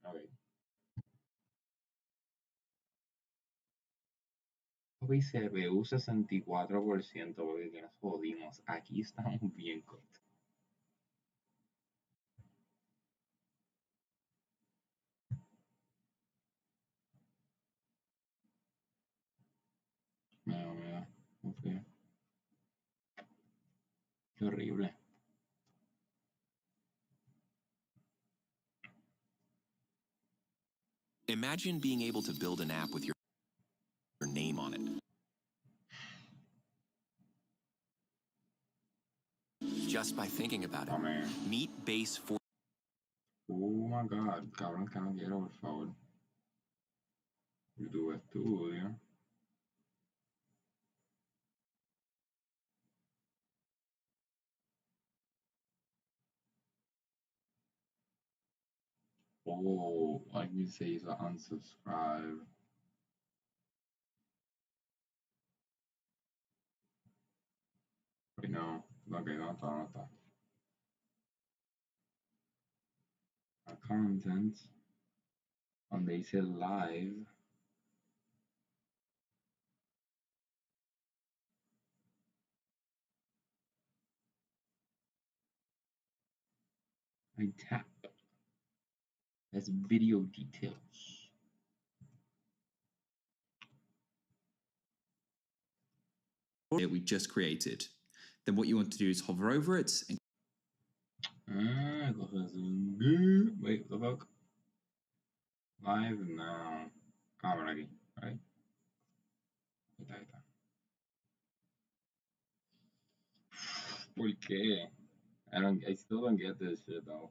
Ok. Papi, CPU 64%, porque que nos jodimos. Aquí estamos bien cortos. Me da. Ok. Qué horrible. Imagine being able to build an app with your name on it. Just by thinking about it. Amén. Meet Base 4. Oh my god, cabrón, que no quiero, por favor. YouTube Studio. Oh, alguien se hizo unsubscribe. Wait, no. Ok, no está, no está. A content. Donde dice live. I tap. That's video details. We just created. Then what you want to do is hover over it and Wait, what the fuck? Live now. Cámara aquí, right? Ahí está, ahí está. ¿Por qué? I still don't get this shit though.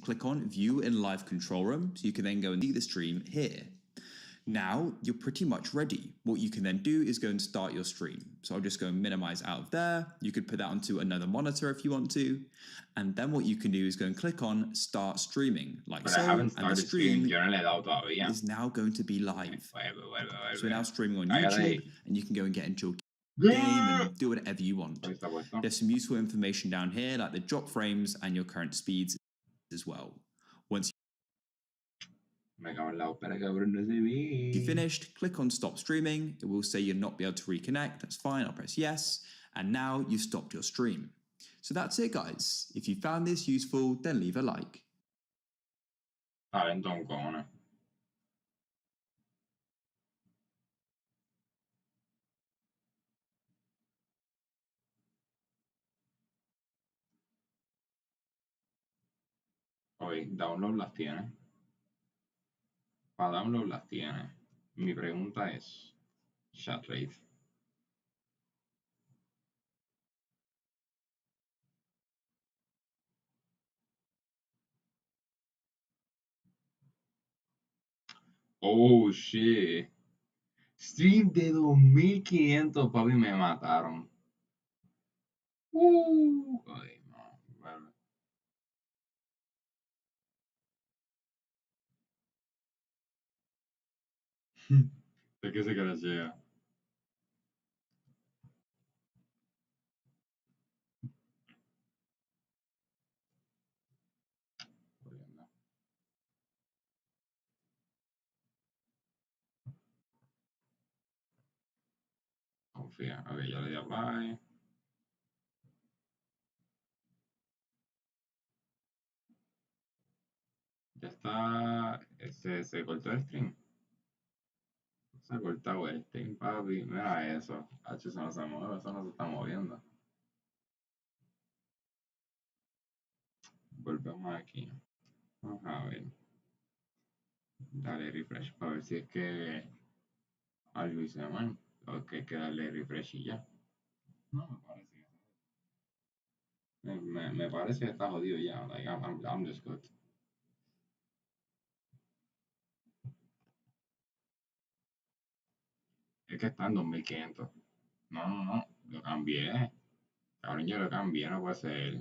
click on View in Live Control Room, so you can then go and see the stream here. Now you're pretty much ready. What you can then do is go and start your stream. So I'll just go and minimize out of there. You could put that onto another monitor if you want to. And then what you can do is go and click on Start Streaming, like But so. I haven't And the started stream Yo no le he dado todavía. is now going to be live. So we're now streaming on Cállate YouTube, ahí. and you can go and get into your game and do whatever you want. Ahí está puesto. There's some useful information down here, like the drop frames and your current speeds as well. Once Me cago en la ópera, cabrón, no se ve. you finished, click on Stop Streaming. It will say you'll not be able to reconnect. That's fine. I'll press yes. And now you've stopped your stream. So that's it, guys. If you found this useful, then leave a like. Talento un cojones. Oye, download las tiene. Para download las tiene. Mi pregunta es, chat rate. Oh, shit. Stream de 2500, papi, me mataron. Ay, no. Bueno. ¿De qué se crashea? Jodiendo. Confía. Ok, ya le di apply. Ya está. Se cortó el stream. Se ha cortado el stream, papi. Mira eso. H, eso no se mueve, eso no se está moviendo. Volvemos aquí. Vamos a ver. Dale refresh para ver si es que algo hice mal. O que hay que darle refresh y ya. No, me parece. Me parece que está jodido ya. Like, I'm just good. Es que está en 2500. No, no, no. Lo cambié. Cabrón, yo lo cambié, no puede ser.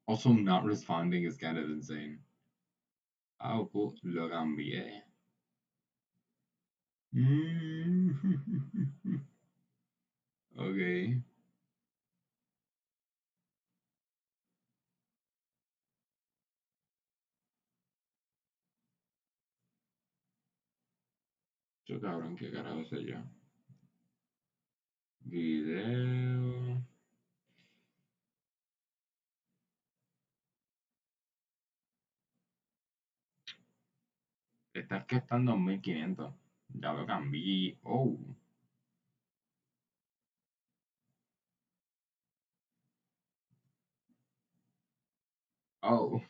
Also, not responding is kind of insane. Ah, cool. Lo cambié. Mm. Ok. Yo cabrón, qué carajo sé yo. Video. Estás que está en 2500. Ya lo cambié. Oh. Oh.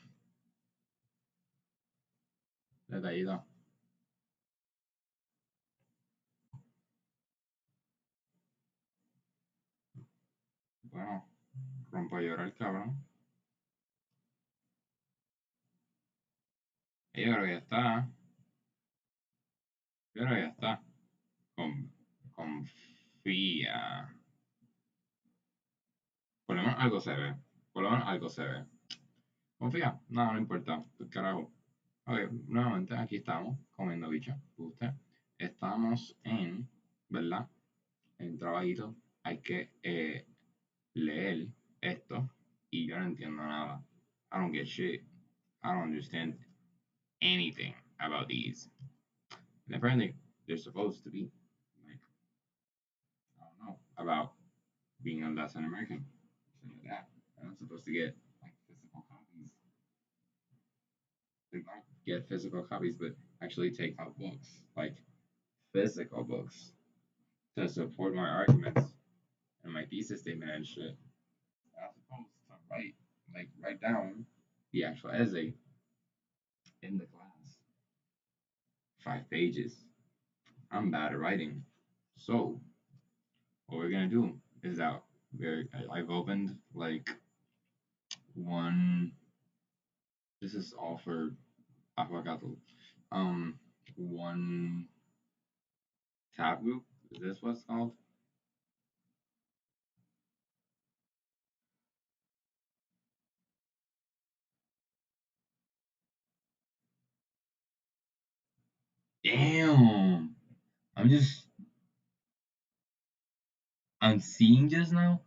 Detallito. Bueno, rompo a llorar, cabrón. Yo creo que ya está. Yo creo que ya está. Con, confía. Por lo menos algo se ve. Por lo menos algo se ve. Confía. No, no importa. Pues carajo. Ok, nuevamente aquí estamos comiendo bicho. Usted. Estamos en, ¿verdad? En trabajito. Hay que leer esto. Y yo no entiendo nada. I don't get shit. I don't understand anything about these. And apparently, they're supposed to be like, I don't know, about being a Latin American. Something like that. And I'm supposed to get like physical copies. Like, not get physical copies, but actually take out books, like physical books, to support my arguments and my thesis statement and shit. I'm supposed to write down the actual essay in the class. 5 pages. I'm bad at writing. So what we're gonna do is that I've opened like one. This is all for Avocado. Um, one tab group. Is this what's called? Damn. I'm just. I'm seeing just now.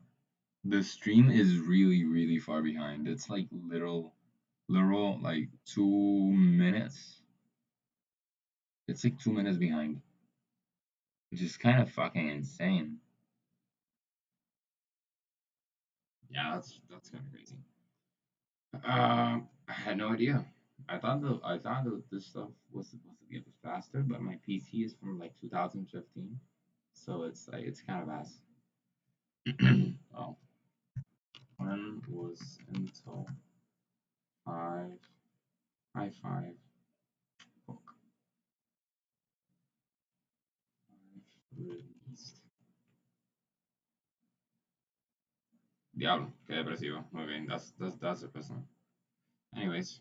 The stream is really far behind. It's like literal like 2 minutes. It's like 2 minutes behind, which is kind of fucking insane. Yeah, that's kind of crazy. I had no idea. I thought that this stuff was supposed to get faster, but my PC is from like 2015, so it's like it's kind of fast. Oh, when was Intel 5 i5 book released? Diablo, qué depresivo. Okay, that's depressing. Anyways,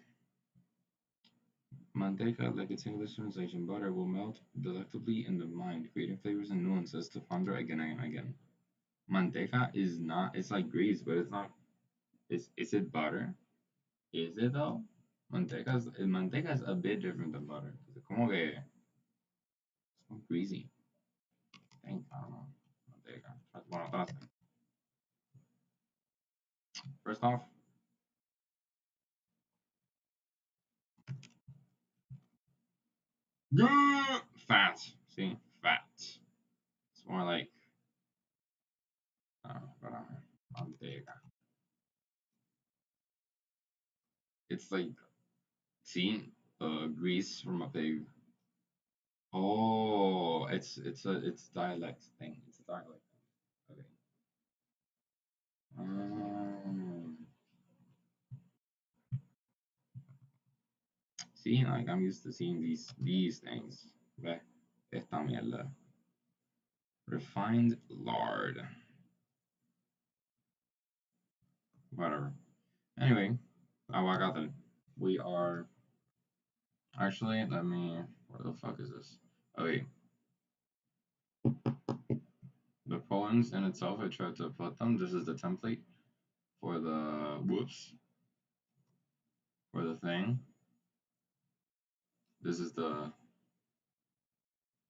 manteca, like its English translation, butter will melt delectably in the mind, creating flavors and nuances to ponder again and again. Manteca is not. It's like grease, but it's not. Is it butter? Is it though? Manteca is a bit different than butter. Es como que es como greasy. I think I don't know. Manteca. Bueno, todas. First off, fat. See, fat. It's more like whatever. Manteca. It's like see, grease from a pig. Oh, it's dialect thing. It's a dialect thing. Okay. Um, See, like I'm used to seeing these things. Ve, esta mierda. Refined lard. Whatever. Anyway, aguacate. We are actually. Let me. Where the fuck is this? Okay, the poems in itself. I tried to put them. This is the template for the whoops for the thing. This is the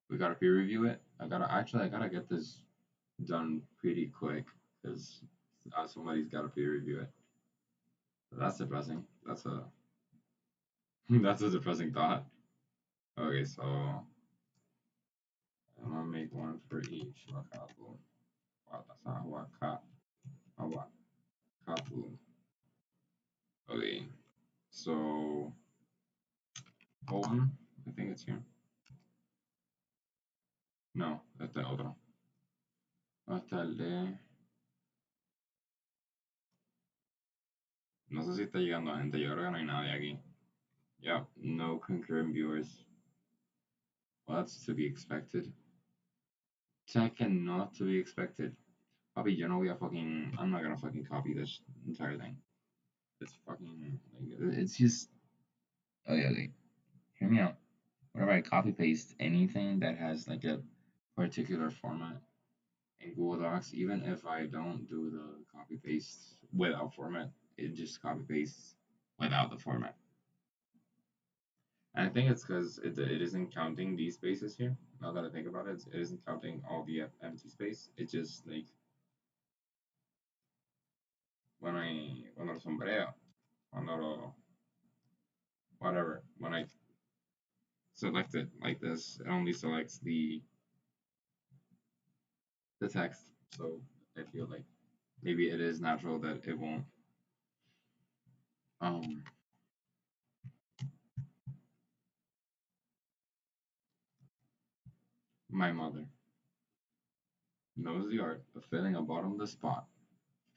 We gotta peer review it. I gotta get this done pretty quick because somebody's gotta peer review it. That's depressing. That's a that's a depressing thought. Okay, so I'm gonna make one for each. Avocado, avocado. Okay, so hold on. I think it's here. No, este otro. Hasta el de. No sé si está llegando gente. Yo creo que no hay nadie aquí. Yep, no concurrent viewers. Well, that's to be expected. Second, not to be expected. Papi, yo no voy a fucking. I'm not gonna fucking copy this entire thing. It's fucking. Like, it's just. Okay, okay. Hear me out. Whenever I copy paste anything that has like a particular format in Google Docs, even if I don't do the copy paste without format, it just copy pastes without the format. And I think it's because it isn't counting these spaces here. Now that I think about it, it isn't counting all the empty space. It just like when lo sombreo, cuando lo whatever, when I select it like this, it only selects the text. So I feel like maybe it is natural that it won't. Um, my mother knows the art of filling a bottomless pot.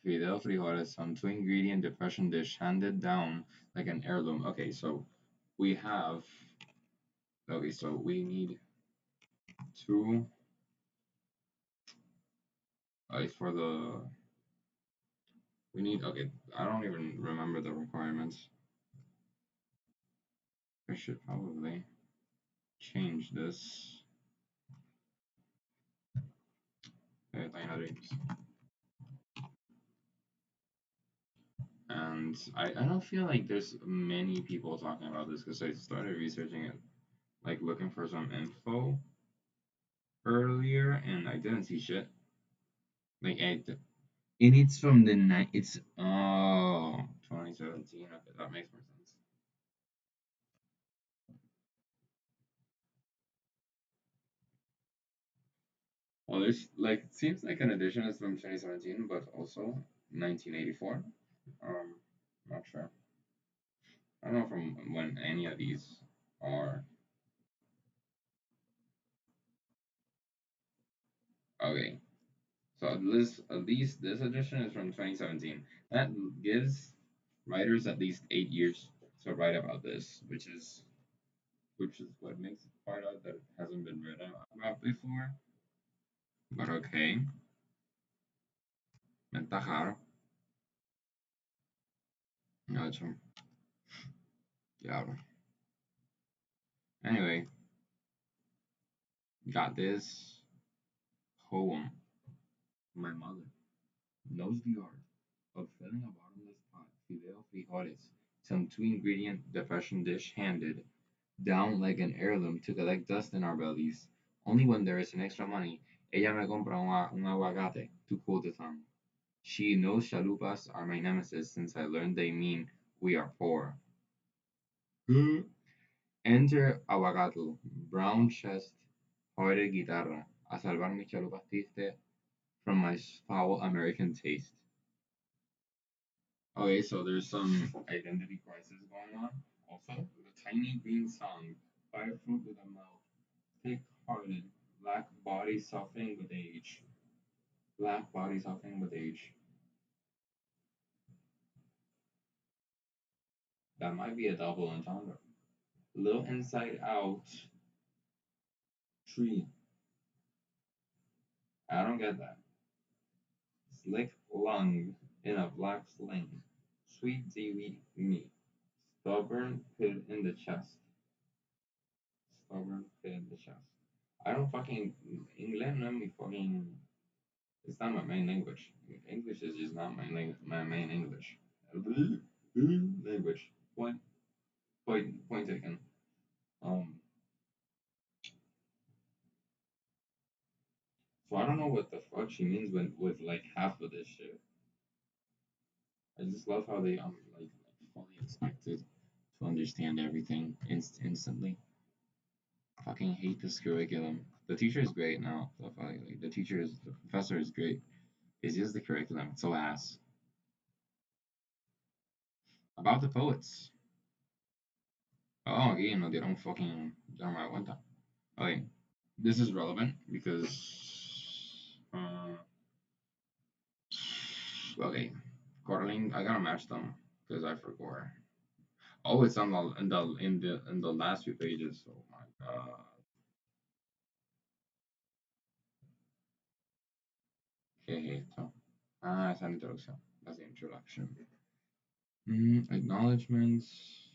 Fidel frijoles, some two-ingredient depression dish handed down like an heirloom. Okay, so we have. Okay, so we need two. For the. We need. Okay, I don't even remember the requirements. I should probably change this. Dreams. And I don't feel like there's many people talking about this because I started researching it, like looking for some info earlier, and I didn't see shit. Like, and it's from the night. It's 2017. Okay, that makes more sense. Well, there's like it seems like an edition is from 2017, but also 1984. Not sure. I don't know from when any of these are. Okay, so at least this edition is from 2017. That gives writers at least 8 years to write about this, which is what makes it quite odd that it hasn't been written about before. But okay, ventajar. Gotcha. Diablo. Anyway, got this poem. My mother knows the art of filling a bottomless pot, fideo frijoles, some two-ingredient depression dish handed down like an heirloom to collect dust in our bellies. Only when there is an extra money, ella me compra un aguacate to cool the tongue. She knows chalupas are my nemesis since I learned they mean we are poor. Enter Aguacatl, brown chest, hearted guitarra, a salvar mi chalupas triste from my foul American taste. Okay, so there's some identity crisis going on. Also, the tiny green song, fire fruit with a mouth, thick-hearted, black body softening with age. Black body softening with age. That might be a double entendre. Little inside out tree. I don't get that. Slick lung in a black sling. Sweet seaweed meat. Stubborn pit in the chest. Stubborn pit in the chest. I don't fucking. English no mi fucking. It's not my main language. English is just not my main English. Language. Point taken. Um. So I don't know what the fuck she means with like half of this shit. I just love how they like fully expected to understand everything instantly. Fucking hate this curriculum. The teacher is great now. Like, the professor is great. It's just the curriculum. It's so ass. About the poets. Oh, aquí nos dieron fucking. Ya no me da cuenta. Okay, this is relevant because. Okay, Coraline. I gotta match them because I forgot. Oh, it's on the last few pages. Oh my god. ¿Qué es esto? Ah, esa es la introducción. That's the introduction. Acknowledgements.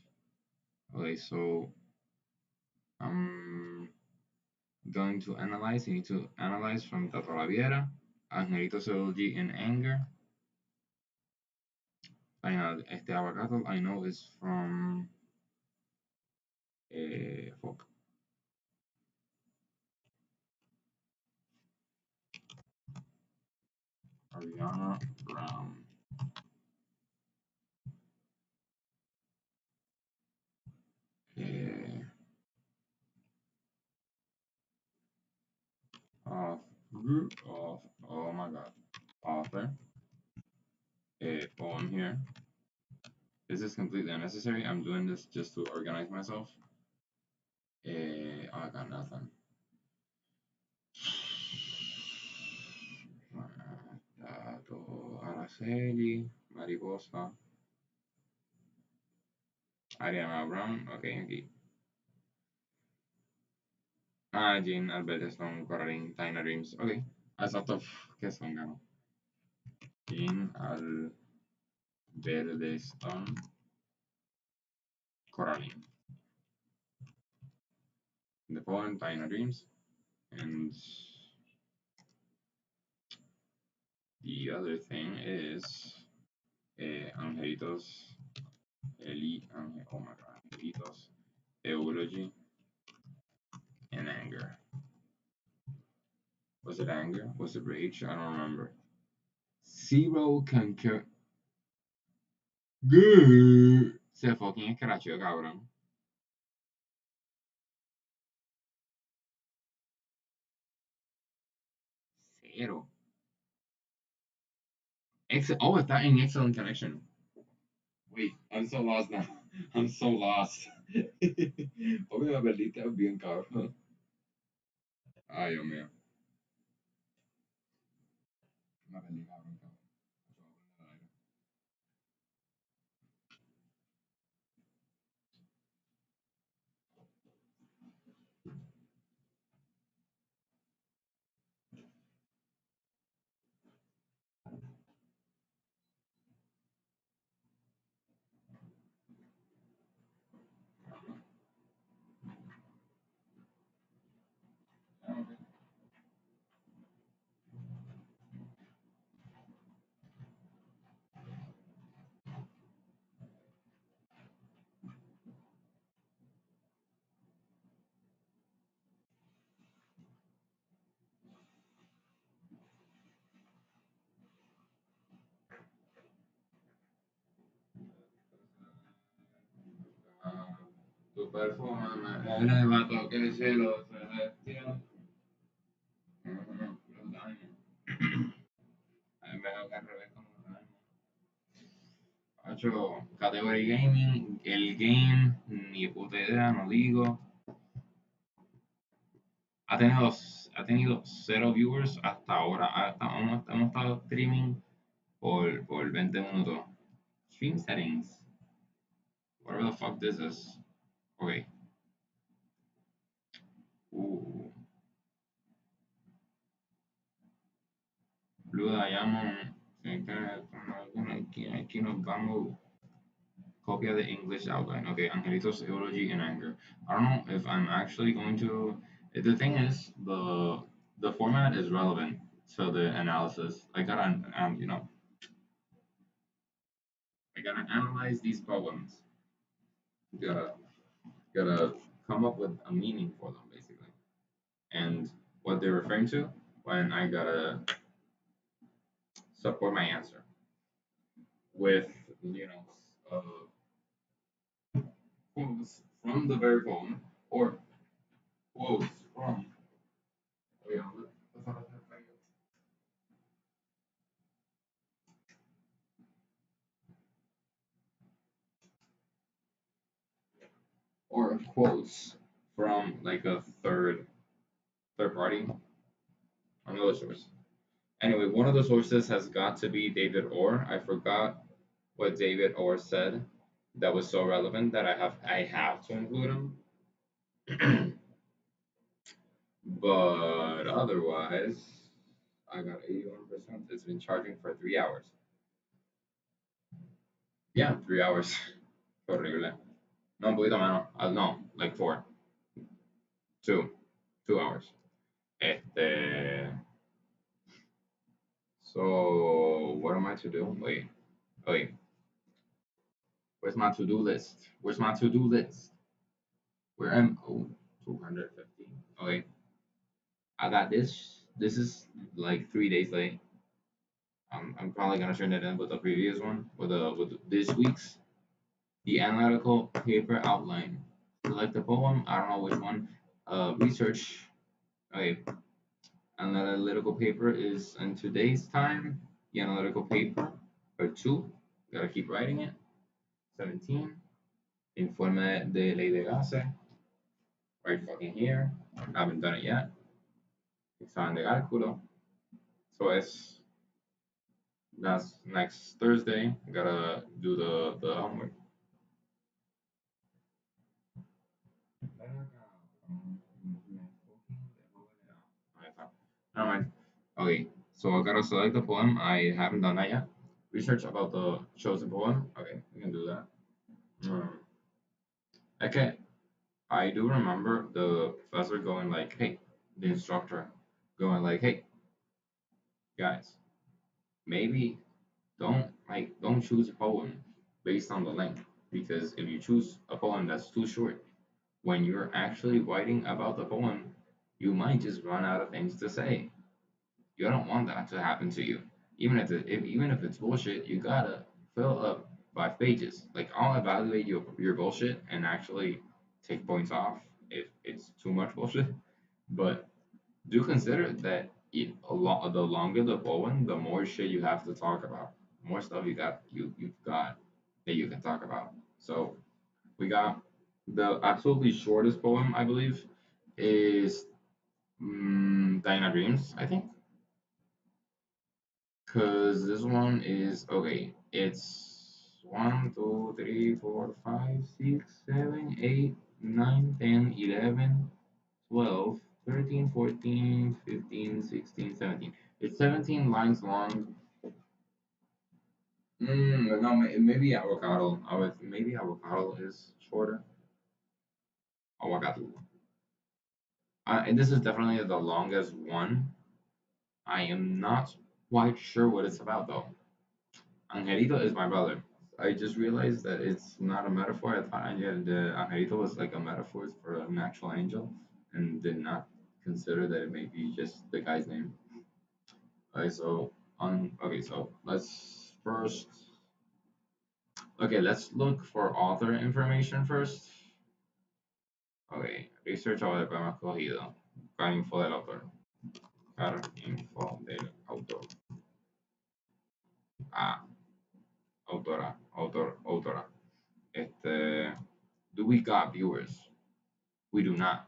Okay, so I'm going to analyze. You need to analyze from Tato Laviera, Angelito's eulogy in anger. Final, este aguacato I know is from fuck. Ariana Brown. Eh, of group of oh my god. Author. A poem here. Is this completely unnecessary? I'm doing this just to organize myself. I got nothing. Araceli, Mariposa, Ariana Brown, ok, aquí. Ah, Jean, Albert Stone, Coraline, Tiny Dreams, ok. Exacto, qué son, gano. Jean, Albert Stone, Coraline. The poem, Tiny Dreams, and the other thing is Angelitos, oh my god, Angelitos, Eulogy, and Anger. Was it anger? Was it rage? I don't remember. Zero concur. Se fucking escrachó, cabrón. Cero. Oh, está en excellent connection. Wait, I'm so lost now. I'm so lost. Obvio me perdiste bien, cabrón. Ay, Dios mío. Me perdí, cabrón, cabrón. Tu perfume me eleva toque el cielo celestial. Los daños. A mí me veo que al revés como los daños. Hacho, Category Gaming, el game, ni puta idea, no digo. Ha tenido cero viewers hasta ahora. Hemos estado streaming por 20 minutos. Stream settings. Whatever the fuck this is. Ok. Uh, Blue Diamond. Aquí nos vamos. Copy of the English outline. Okay, Angelitos Eulogy in Anger. I don't know if I'm actually going to. The thing is, the format is relevant to the analysis. I gotta analyze these poems. Gotta gotta come up with a meaning for them, basically, and what they're referring to. when I gotta support my answer with, you know, quotes from the very poem or quotes from. Wait, or quotes from like a third party, another source. Anyway, one of the sources has got to be David Orr. I forgot what David Orr said that was so relevant that I have to include him. But otherwise, I got 81%. It's been charging for 3 hours. Yeah, 3 hours. Horrible. No, un poquito menos. No, like four. Two. 2 hours. Este. So, what am I to do? Wait. Where's my to do list? Where's my to do list? Where am? Oh, 250. Okay. I got this. This is like 3 days late. I'm probably gonna turn it in with the previous one, with this week's the analytical paper outline. Select the poem. I don't know which one. Research. Okay. Analytical paper is in today's time. The analytical paper or two. Gotta keep writing it. 17. Informe de ley de gases. Right fucking here. I haven't done it yet. Examen de cálculo. So that's next Thursday. Gotta do the homework. Never mind. Okay, so I gotta select the poem. I haven't done that yet. Research about the chosen poem. Okay, we can do that. Okay, I do remember the professor going like, "Hey," the instructor going like, "Hey, guys, maybe don't choose a poem based on the length because if you choose a poem that's too short, when you're actually writing about the poem, you might just run out of things to say. You don't want that to happen to you. Even if it's bullshit, you gotta fill up 5 pages. Like I'll evaluate your bullshit and actually take points off if it's too much bullshit. But do consider that the longer the poem, the more shit you have to talk about, more stuff you've got that you can talk about. So we got the absolutely shortest poem, I believe, is Diana Dreams, I think. Because this one is okay. It's 1, 2, 3, 4, 5, 6, 7, 8, 9, 10, 11, 12, 13, 14, 15, 16, 17. It's 17 lines long. No, maybe avocado. Maybe avocado is shorter. Avocado. And this is definitely the longest one. I am not quite sure what it's about though. Angelito is my brother. I just realized that it's not a metaphor. I thought the Angelito was like a metaphor for an actual angel, and did not consider that it may be just the guy's name. Okay, so let's first. Okay, let's look for author information first. Okay, research about el poema escogido. Buscar info del autor. Buscar info del autor. Ah, autora. Do we got viewers? We do not.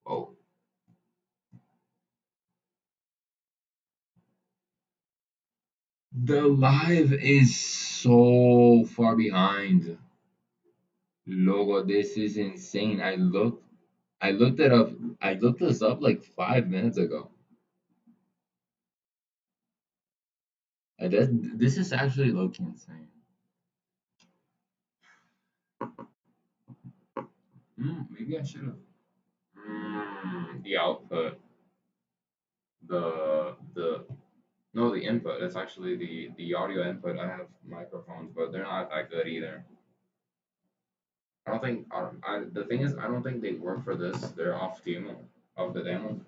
Oh, the live is so far behind. Logo, this is insane. I looked it up. I looked this up like 5 minutes ago. This is actually looking insane. Maybe I should have. The output, the no, the input. It's actually the audio input. I have microphones, but they're not that good either. I don't think. The thing is, I don't think they work for this. They're off demo of the demo.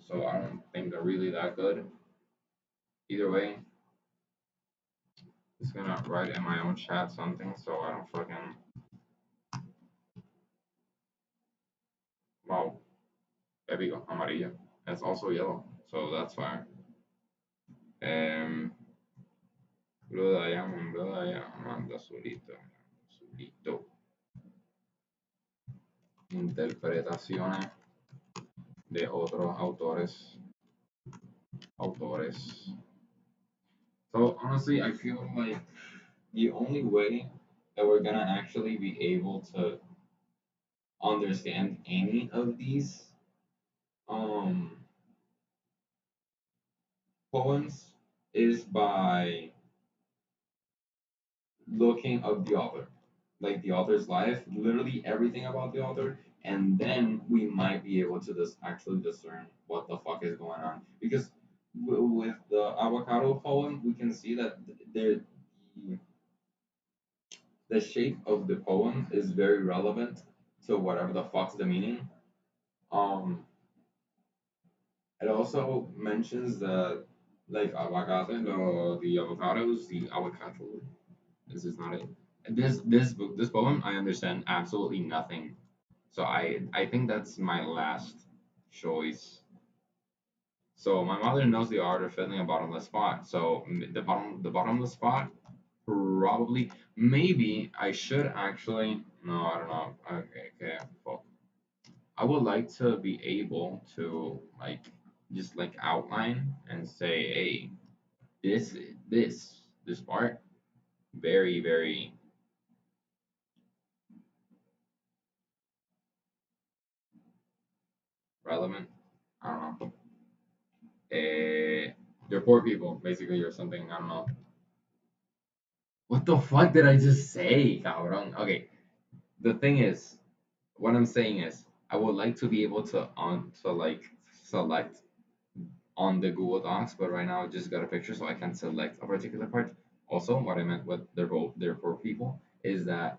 So I don't think they're really that good. Either way, just gonna write in my own chat something so I don't fucking. Wow, there we go, amarillo. It's also yellow, so that's fine. Um, Blue Diamond, manda solito, solito. Interpretaciones de otros autores. So honestly, I feel like the only way that we're gonna actually be able to understand any of these um poems is by looking up the author, like the author's life, literally everything about the author, and then we might be able to just actually discern what the fuck is going on. Because with the avocado poem, we can see that the shape of the poem is very relevant to whatever the fuck's the meaning. Um, it also mentions that like the avocados, the avocado. This is not it. This book, this poem, I understand absolutely nothing. So I think that's my last choice. So my mother knows the art of filling a bottomless spot. So the bottomless spot, probably, maybe I should actually. No, I don't know. Okay, okay. Well, I would like to be able to like just like outline and say, hey, this this part very very relevant. I don't know. They're poor people, basically, or something. I don't know. What the fuck did I just say, cabrón? Okay, the thing is, what I'm saying is, I would like to be able to like select on the Google Docs, but right now I just got a picture, so I can't select a particular part. Also, what I meant with they're poor people is that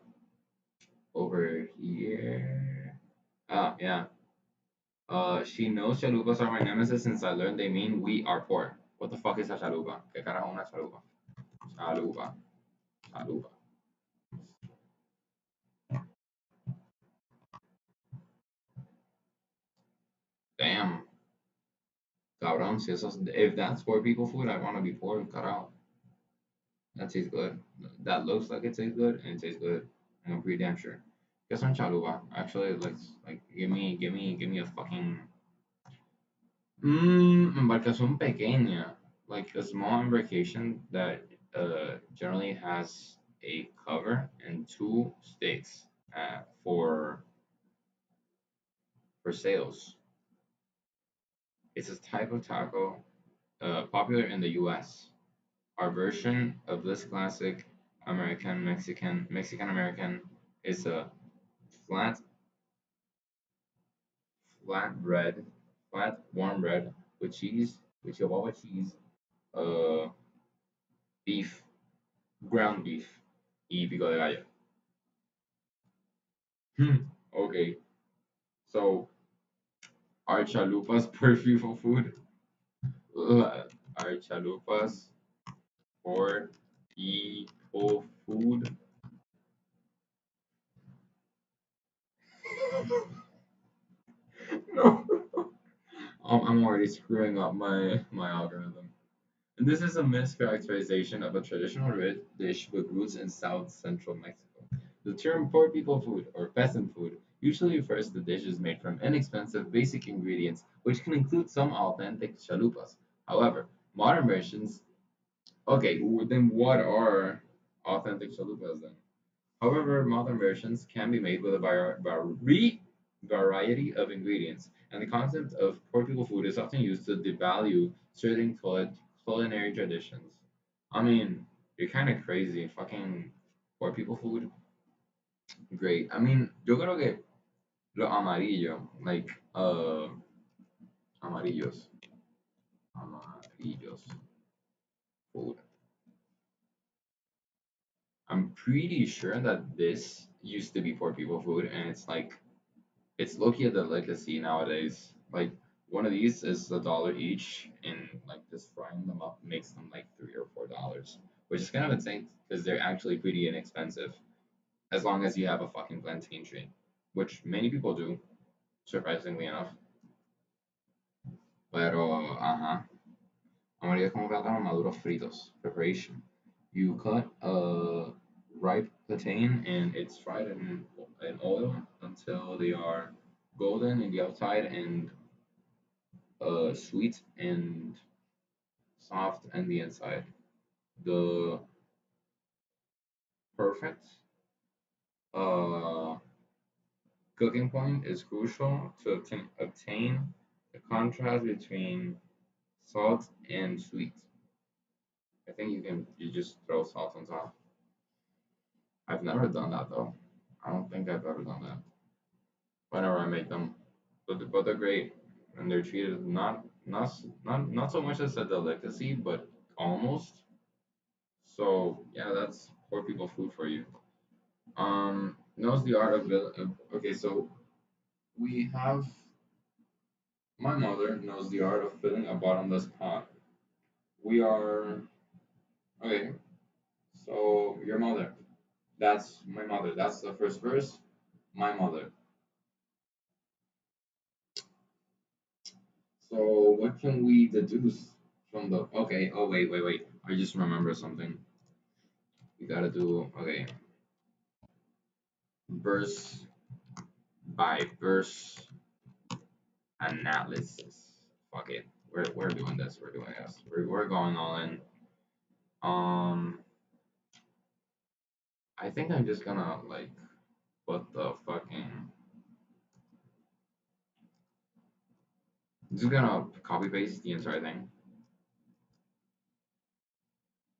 over here, yeah, she knows chalupas are my nemesis since I learned they mean we are poor. What the fuck is a chalupa? ¿Qué carajo una chalupa? Chalupa, chalupa. Damn, cabrón, si esos, if that's poor people food, I want to be poor, carajo. That tastes good. That looks like it tastes good, and it tastes good. And I'm pretty damn sure. Guess on chalupa. Actually, let's like give me a fucking embarcación pequeña, like a small embarkation that generally has a cover and two sticks for sales. It's a type of taco popular in the U.S. Our version of this classic Mexican American is a flat flat bread, flat warm bread with cheese, with Chihuahua cheese, uh, beef, ground beef, y pico de gallo. Okay, so are chalupas per people food? Are chalupas for people food? No. I'm already screwing up my algorithm. And this is a mischaracterization of a traditional dish with roots in South Central Mexico. The term poor people food or peasant food usually refers to dishes made from inexpensive basic ingredients, which can include some authentic chalupas. However, modern versions. Okay, then what are authentic chalupas then? However, modern versions can be made with a variety of ingredients, and the concept of poor people food is often used to devalue certain culinary traditions. I mean, you're kind of crazy. Fucking poor people food, great. I mean, yo creo que lo amarillo, like, amarillos, amarillos food. I'm pretty sure that this used to be poor people food, and it's like it's low-key a delicacy nowadays. Like One of these is $1 each, and like just frying them up makes them like $3 or $4, which is kind of insane because they're actually pretty inexpensive as long as you have a fucking plantain tree, which many people do, surprisingly enough. Pero, ajá. Amarillo es como plátanos maduros fritos. Preparation. You cut a ripe plantain and it's fried in oil until they are golden in the outside and sweet and soft on the inside. The perfect uh, cooking point is crucial to obtain the contrast between salt and sweet. I think you just throw salt on top. I've never done that though. I don't think I've ever done that. Whenever I make them, but they're great and they're treated not so much as a delicacy, but almost. So yeah, that's poor people food for you. Knows the art of okay, so we have my mother knows the art of filling a bottomless pot. We are okay. So your mother, that's my mother. That's the first verse. My mother. So what can we deduce from the? Okay. Oh wait. I just remember something. We gotta do okay. Verse by verse analysis. Fuck it. We're doing this. We're doing this. We're going all in. Um, I think I'm just gonna like put the fucking. I'm just gonna copy paste the entire thing.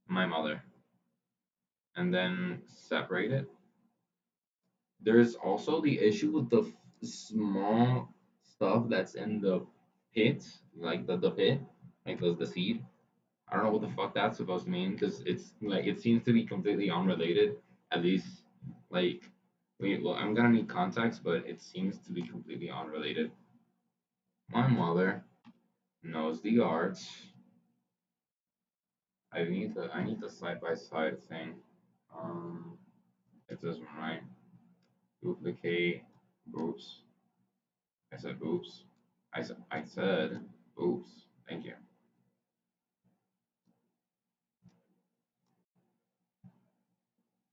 My mother, and then separate it. There's also the issue with the small stuff that's in the pit, like the pit, like the seed. I don't know what the fuck that's supposed to mean because it's like it seems to be completely unrelated. At least, like, wait, well, I'm gonna need context, but it seems to be completely unrelated. My mother knows the art. I need the side by side thing. Um, it's this one, right? Duplicate. Oops. I said oops. I said oops. Thank you.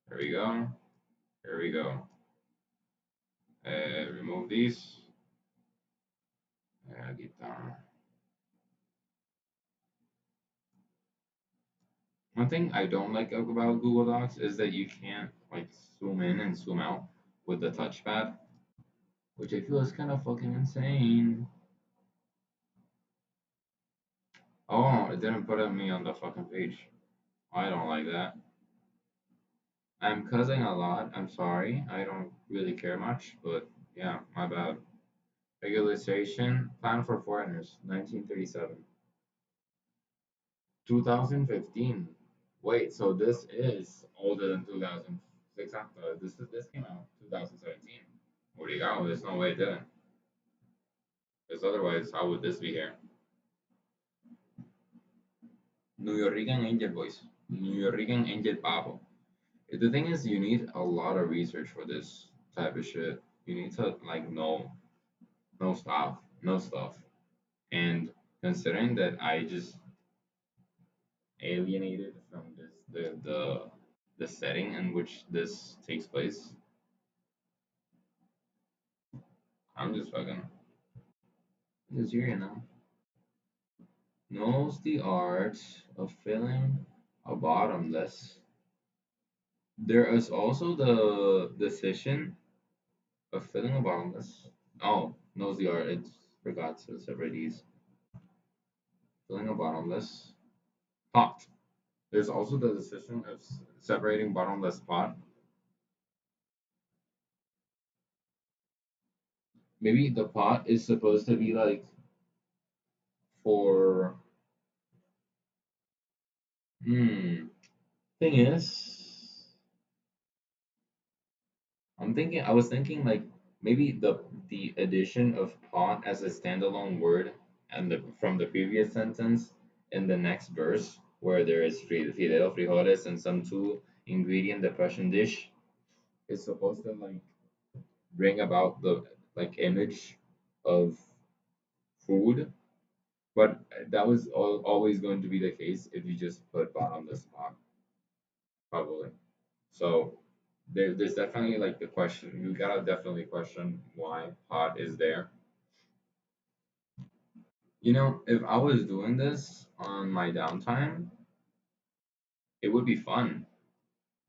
Here we go. Here we go. Remove these. Guitar. One thing I don't like about Google Docs is that you can't like zoom in and zoom out with the touchpad, which I feel is kind of fucking insane. Oh, it didn't put me on the fucking page. I don't like that. I'm cussing a lot. I'm sorry. I don't really care much, but yeah, my bad. Legalization plan for foreigners, 1937. 2015. Wait, so this is older than 2006. This came out 2017. What do you got? There's no way it didn't. Because otherwise, how would this be here? New Yorkican Angel Boys. New Yorkican Angel Pavo. The thing is, you need a lot of research for this type of shit. You need to like know stuff. And considering that I just alienated from the setting in which this takes place, I'm just fucking just here, you know. Knows the art of filling a bottomless. There is also the decision of filling a bottomless. Oh, knows the art. It forgot to separate these. Filling a bottomless pot. There's also the decision of separating bottomless pot. Maybe the pot is supposed to be like for. Thing is, I was thinking like maybe the addition of pot as a standalone word and from the previous sentence in the next verse where there is fideo frijoles and some two ingredient depression dish is supposed to like bring about the like image of food, but that was always going to be the case if you just put bottomless pot, probably. So there's definitely like the question. You gotta definitely question why pot is there. You know, if I was doing this on my downtime, it would be fun,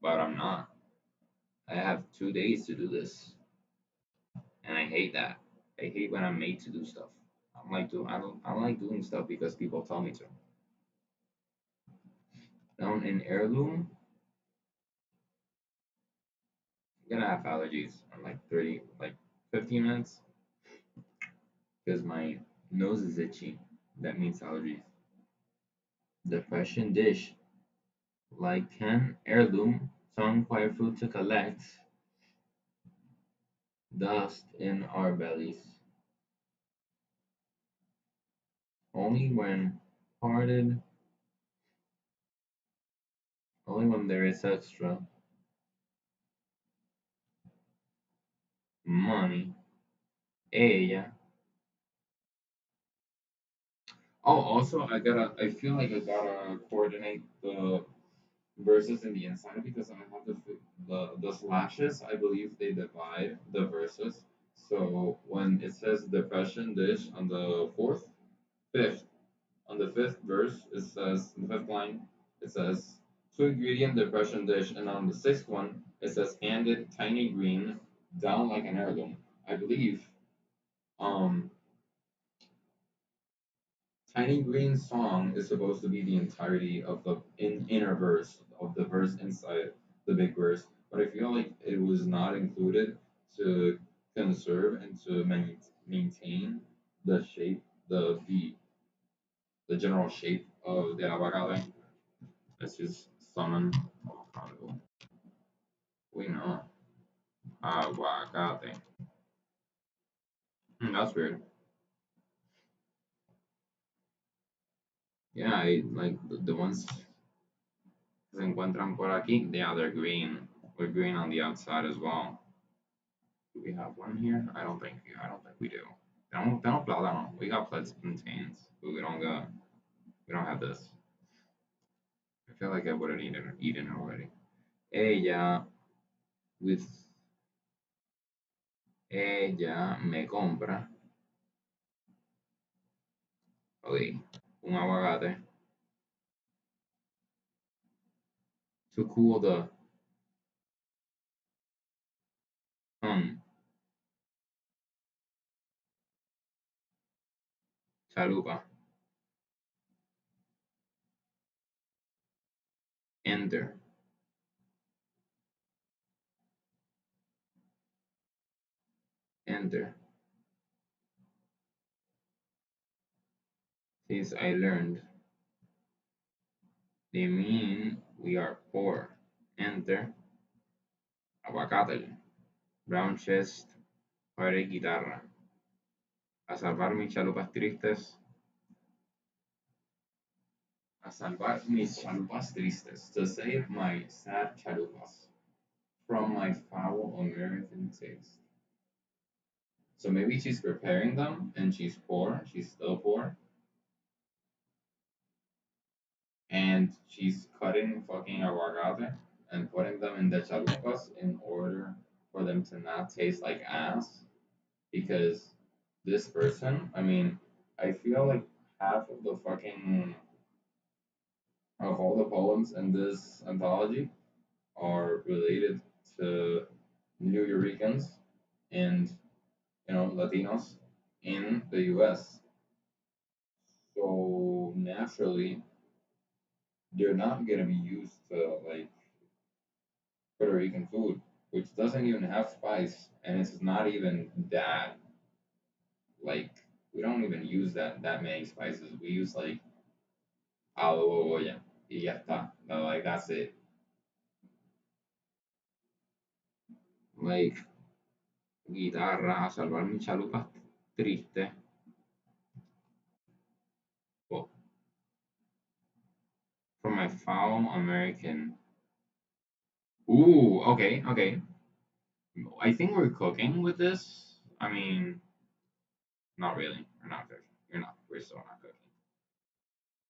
but I'm not. I have 2 days to do this, and I hate that. I hate when I'm made to do stuff. I don't like doing stuff because people tell me to. Down in heirloom, I'm gonna have allergies in like 30, like 15 minutes because my nose is itchy. That means allergies. Depression dish, like can heirloom, some quiet fruit to collect dust in our bellies. Only when parted, only when there is extra money. Ella. Oh, also, I feel like I gotta coordinate the verses in the inside because I have the slashes. I believe they divide the verses. So when it says depression dish on the fifth, on the fifth verse, it says the fifth line, it says two ingredient depression dish, and on the sixth one, it says handed tiny green down like an heirloom. I believe um Tiny Green song is supposed to be the entirety of the inner verse of the verse inside the big verse, but I feel like it was not included to conserve and to maintain the shape, the general shape of the avocado. Let's just summon avocado. We know aguacate. That's weird. Yeah, like the ones se encuentran por aquí. Yeah, they're green. We're green on the outside as well. Do we have one here? I don't think we do. They don't plátano. We got plantains, but we don't have this. I feel like I would have eaten already. Ella with ella me compra. Okay, un aguacate to cool the chalupa. Enter, enter. Since I learned, they mean we are poor. Enter, aguacate. Brown chest, padre guitarra. A salvar mis chalupas tristes. A salvar mis chalupas tristes. To save my sad chalupas from my foul American taste. So maybe she's preparing them and she's poor. She's still poor. And she's cutting fucking aguacate and putting them in the chalupas in order for them to not taste like ass. Because this person, I mean, I feel like half of the fucking of all the poems in this anthology are related to New Yorkers and Latinos in the U.S. So naturally, they're not gonna be used to like Puerto Rican food, which doesn't even have spice, and it's not even that like we don't even use that many spices. We use like adobo y ya está. Like that's it. Like guitarra a salvar mi chalupa triste. my foul American. Ooh, okay, okay. I think we're cooking with this. I mean, not really. We're not cooking. You're not. We're still not cooking.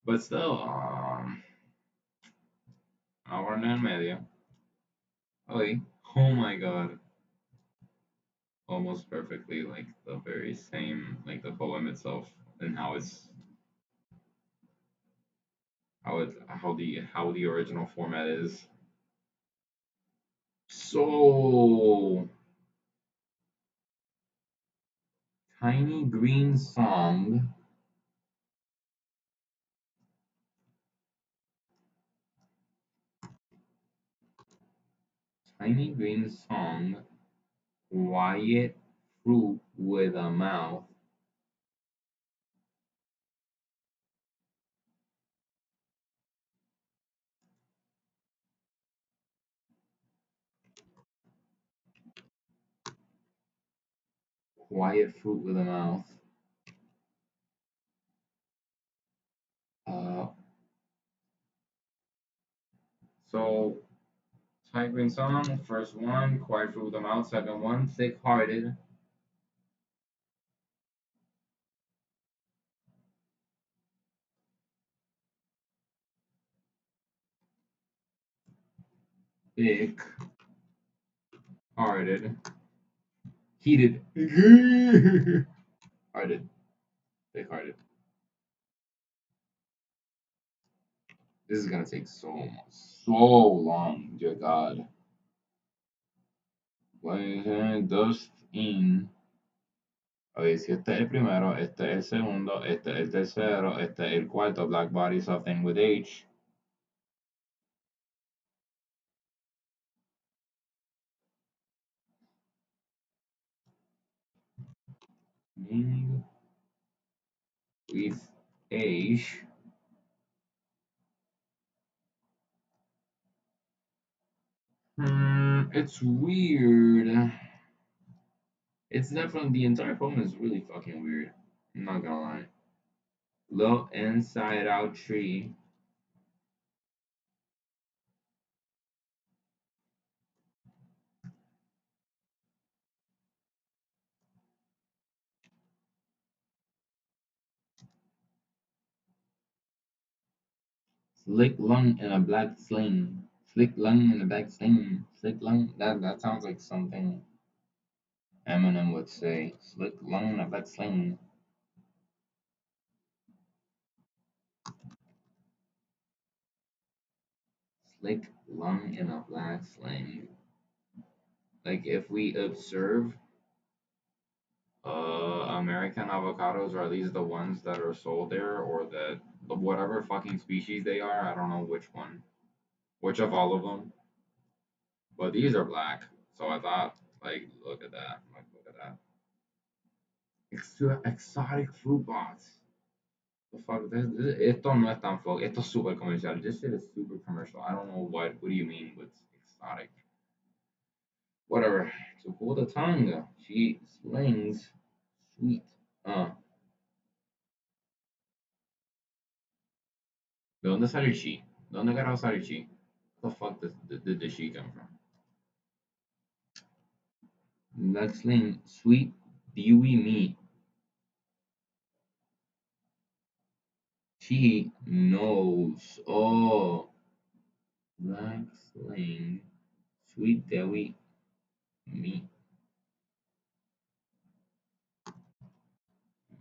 But still, hour and medio. Okay. Oh my god. Almost perfectly like the very same, like the poem itself, and how the original format is. So Tiny Green Song. Tiny Green Song. Quiet fruit with a mouth. Quiet fruit with a mouth. Uh, so Tiny Green Song. First one. Quiet fruit with a mouth. Second one. Thick hearted. Thick hearted. Heated. Hearted. Thick hearted. This is gonna take so long, dear God. Dust in. Ok, si este es el primero, este es el segundo, este es el tercero, este es el cuarto. Black body, something with H. With H. It's weird. It's definitely the entire poem is really fucking weird. I'm not gonna lie. Little inside out tree. Slick lung in a black sling. Slick lung in a black sling. Slick lung. That sounds like something Eminem would say. Slick lung in a black sling. Slick lung in a black sling. Like if we observe American avocados, or at least the ones that are sold there, or that whatever fucking species they are, I don't know which one, which of all of them, but these are black. So I thought, like, look at that, like, look at that. Exotic fruit box. The fuck, esto no es tan fuck. Esto es super comercial. This shit is super commercial. I don't know what do you mean with exotic? Whatever. To pull the tongue, she slings sweet. Uh, ¿De dónde sale el chi? ¿De dónde carajo sale el chi? The fuck did the she come from? Black sling, sweet, dewy meat. She knows. Oh, black sling, sweet, dewy meat.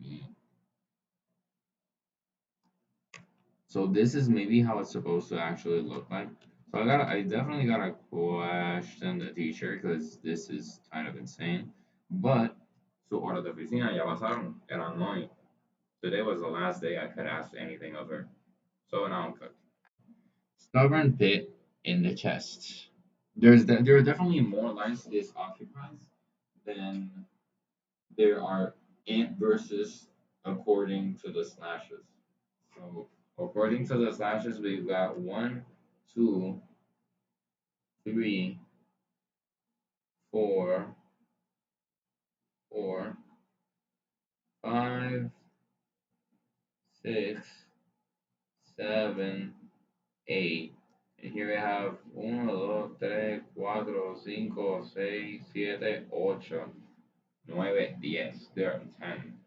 Meat. So this is maybe how it's supposed to actually look like. So I definitely gotta question the teacher because this is kind of insane. But su horas de oficina ya pasaron, eran hoy. Today was the last day I could ask anything of her. So now I'm cooked. Stubborn pit in the chest. There are definitely more lines this occupies than there are ant verses according to the slashes. So according to the slashes, we've got one, two, three, four, four, five, six, seven, 8. And here we have 1, 2, 3, 4, 5, 6, 7, 8, 9, 10. There are 10.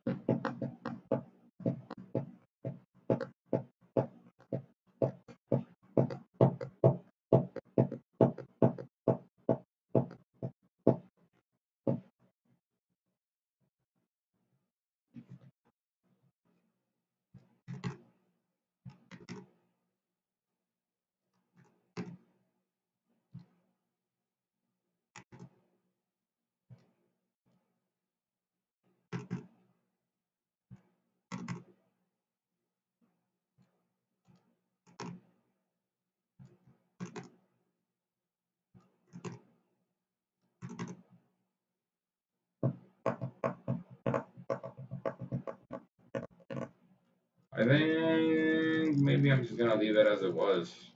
I think maybe I'm just gonna leave it as it was.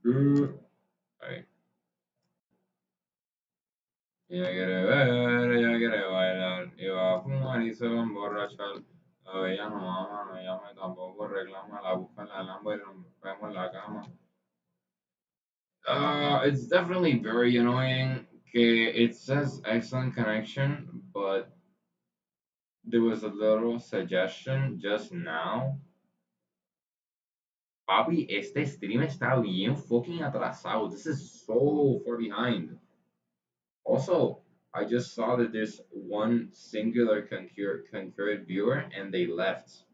Right. Ella quiere ver, ella quiere bailar, y va a fumar y se va a emborrachar. Ella no ama, no llama, tampoco reclama, la busca en la Lambo y nos vemos en la cama. It's definitely very annoying. Que it says excellent connection, but there was a little suggestion just now. Papi, este stream está bien fucking atrasado. This is so far behind. Also, I just saw that there's one singular concurrent viewer and they left.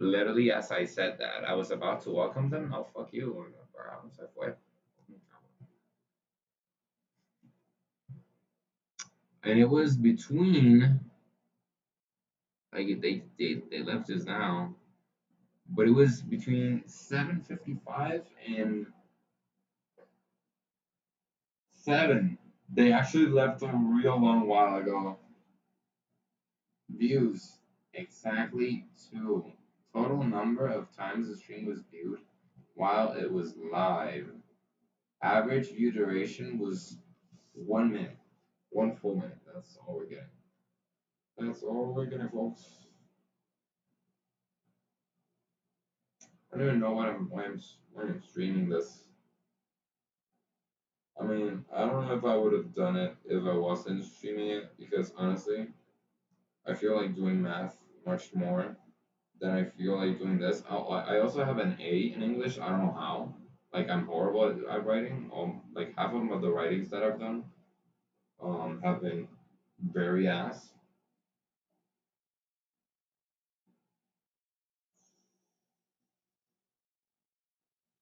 Literally, as I said that, I was about to welcome them. Oh, fuck you. Se fue. And it was between, like, they left just now, but it was between 7:55 and 7. They actually left a real long while ago. Views, exactly 2. Total number of times the stream was viewed while it was live. Average view duration was 1 minute. 1 full minute. That's all we're getting. That's all we're getting, folks. I don't even know when I'm streaming this. I mean, I don't know if I would have done it if I wasn't streaming it because honestly, I feel like doing math much more than I feel like doing this. I also have an A in English. I don't know how. Like I'm horrible at writing. Like half of the writings that I've done have been very ass.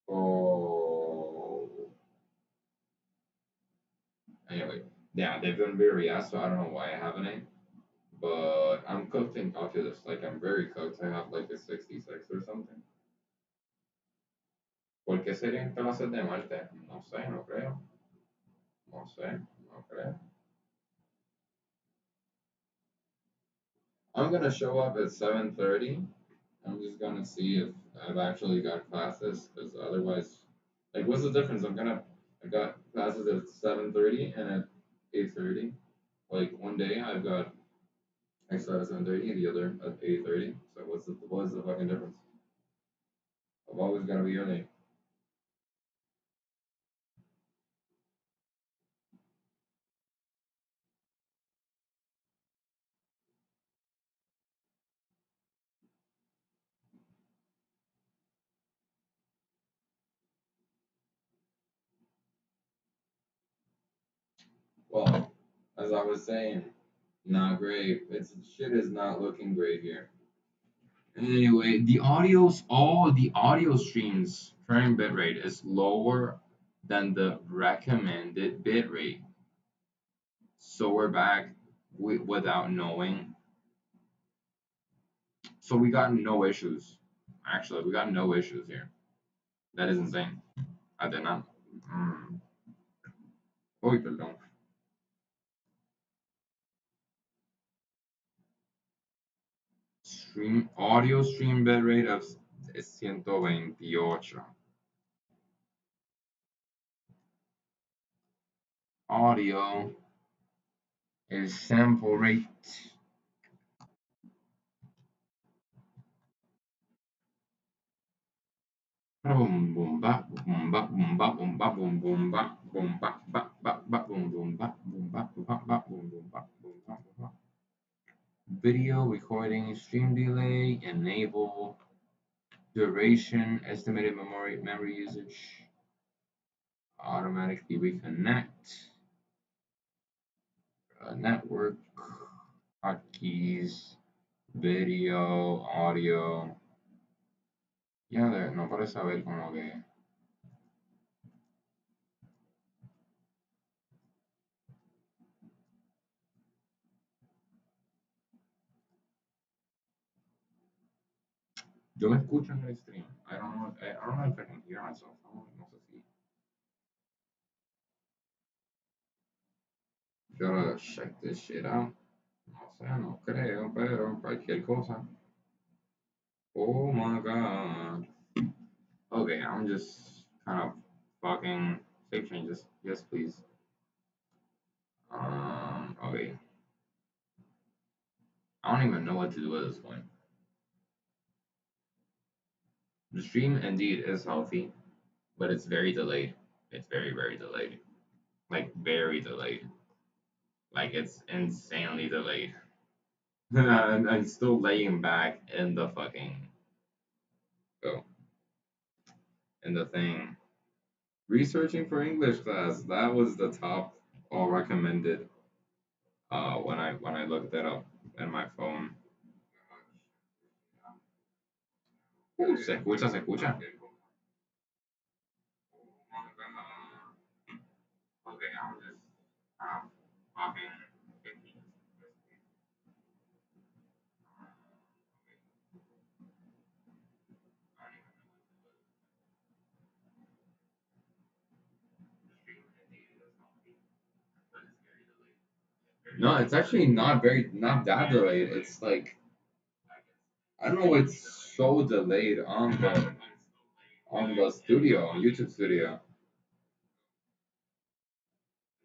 Oh, anyway, yeah, they've been very ass. So I don't know why I have an A, but I'm cooked in calculus. Like I'm very cooked. I have like a 66 or something. ¿Por qué serían clases de Marte? No sé, no creo. No sé, no creo. I'm gonna show up at 7:30. I'm just gonna see if I've actually got classes, because otherwise, like, what's the difference? I got classes at 7:30 and at 8:30. Like one day I start at 7:30 and the other at 8:30. So what's the fucking difference? I've always gotta be early. Well, as I was saying, not great. It's shit is not looking great here. Anyway, the audio streams current bitrate is lower than the recommended bitrate. So we're back without knowing. So we got no issues. Actually, we got no issues here. That is insane. I did not. Mm. Uy, perdón. Audio stream bitrate of 128. Audio is sample rate Boom boom ba boom ba boom ba boom ba boom boom ba boom ba ba ba ba boom boom ba boom ba ba ba boom boom ba boom ba ba. Video recording, stream delay, enable, duration, estimated memory usage, automatically reconnect, network, hotkeys, video, audio. Ya no parece saber como que. Yo me escucho en el stream. I don't know if I can hear myself. No sé si. Gotta check this shit out. No sé, no creo, pero cualquier cosa. Oh my god. Okay, I'm just kind of fucking save changes. Yes, please. Okay. I don't even know what to do at this point. The stream indeed is healthy, but it's very delayed. It's very, very delayed. Like, very delayed. Like, it's insanely delayed. And I'm still laying back in the fucking. Oh, in the thing. Researching for English class. That was the top all recommended when I looked that up in my phone. Se escucha, se escucha. Okay, I'm just fucking. No, it's actually not that delayed. It's like I don't know. It's so delayed on the studio on YouTube Studio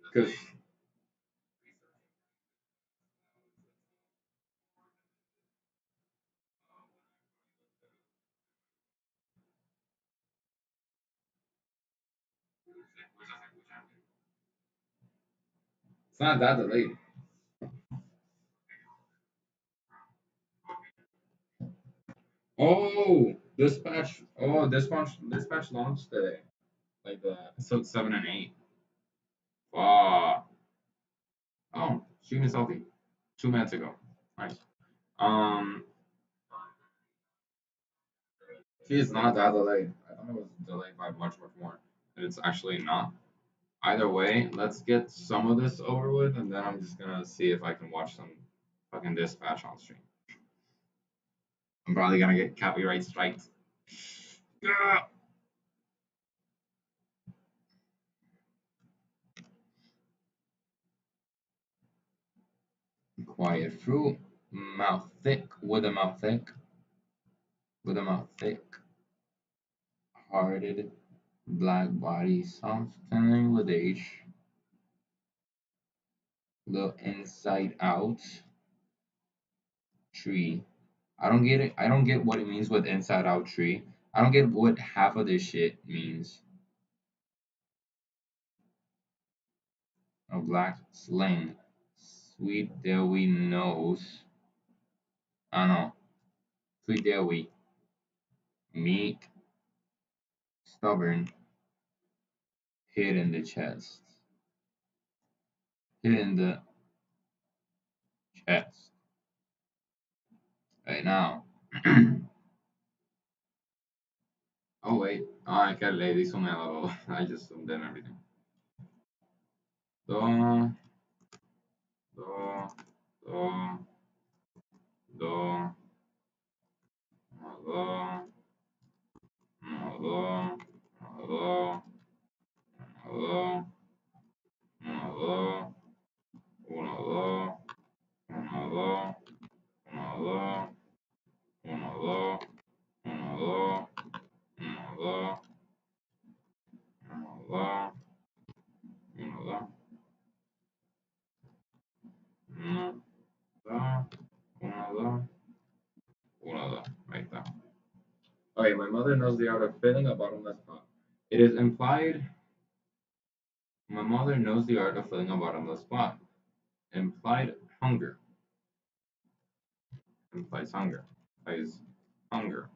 because it's not that delayed. Oh, Dispatch. Oh, Dispatch launched today. Like the episode 7 and 8. Wow. Oh, stream is healthy. 2 minutes ago. Nice. Um, she is not that delayed. I thought it was delayed by much, much more. And it's actually not. Either way, let's get some of this over with, and then I'm just gonna see if I can watch some fucking Dispatch on stream. I'm probably gonna get copyright striked. Yeah. Quiet fruit, mouth thick, with a mouth thick, with a mouth thick, hearted, black body, softening with age, the inside out, tree. I don't get it. I don't get what it means with inside out tree. I don't get what half of this shit means. A black sling, sweet dewy nose. I don't know. Sweet dewy, meek, stubborn, hid in the chest, hid in the chest. Right now. Oh wait, I can lay this on a level. I just zoomed in everything. Do, do, do, do, do, do, do, do, do, uno, do, uno, do, uno, do, uno, do, uno, do, uno, do, uno, do, uno, do, uno, do, uno, do, uno, do. Ahí está. Okay, my mother knows the art of filling a bottomless pot. It is implied my mother knows the art of filling a bottomless pot. Implied hunger. Implies hunger. Implies hunger.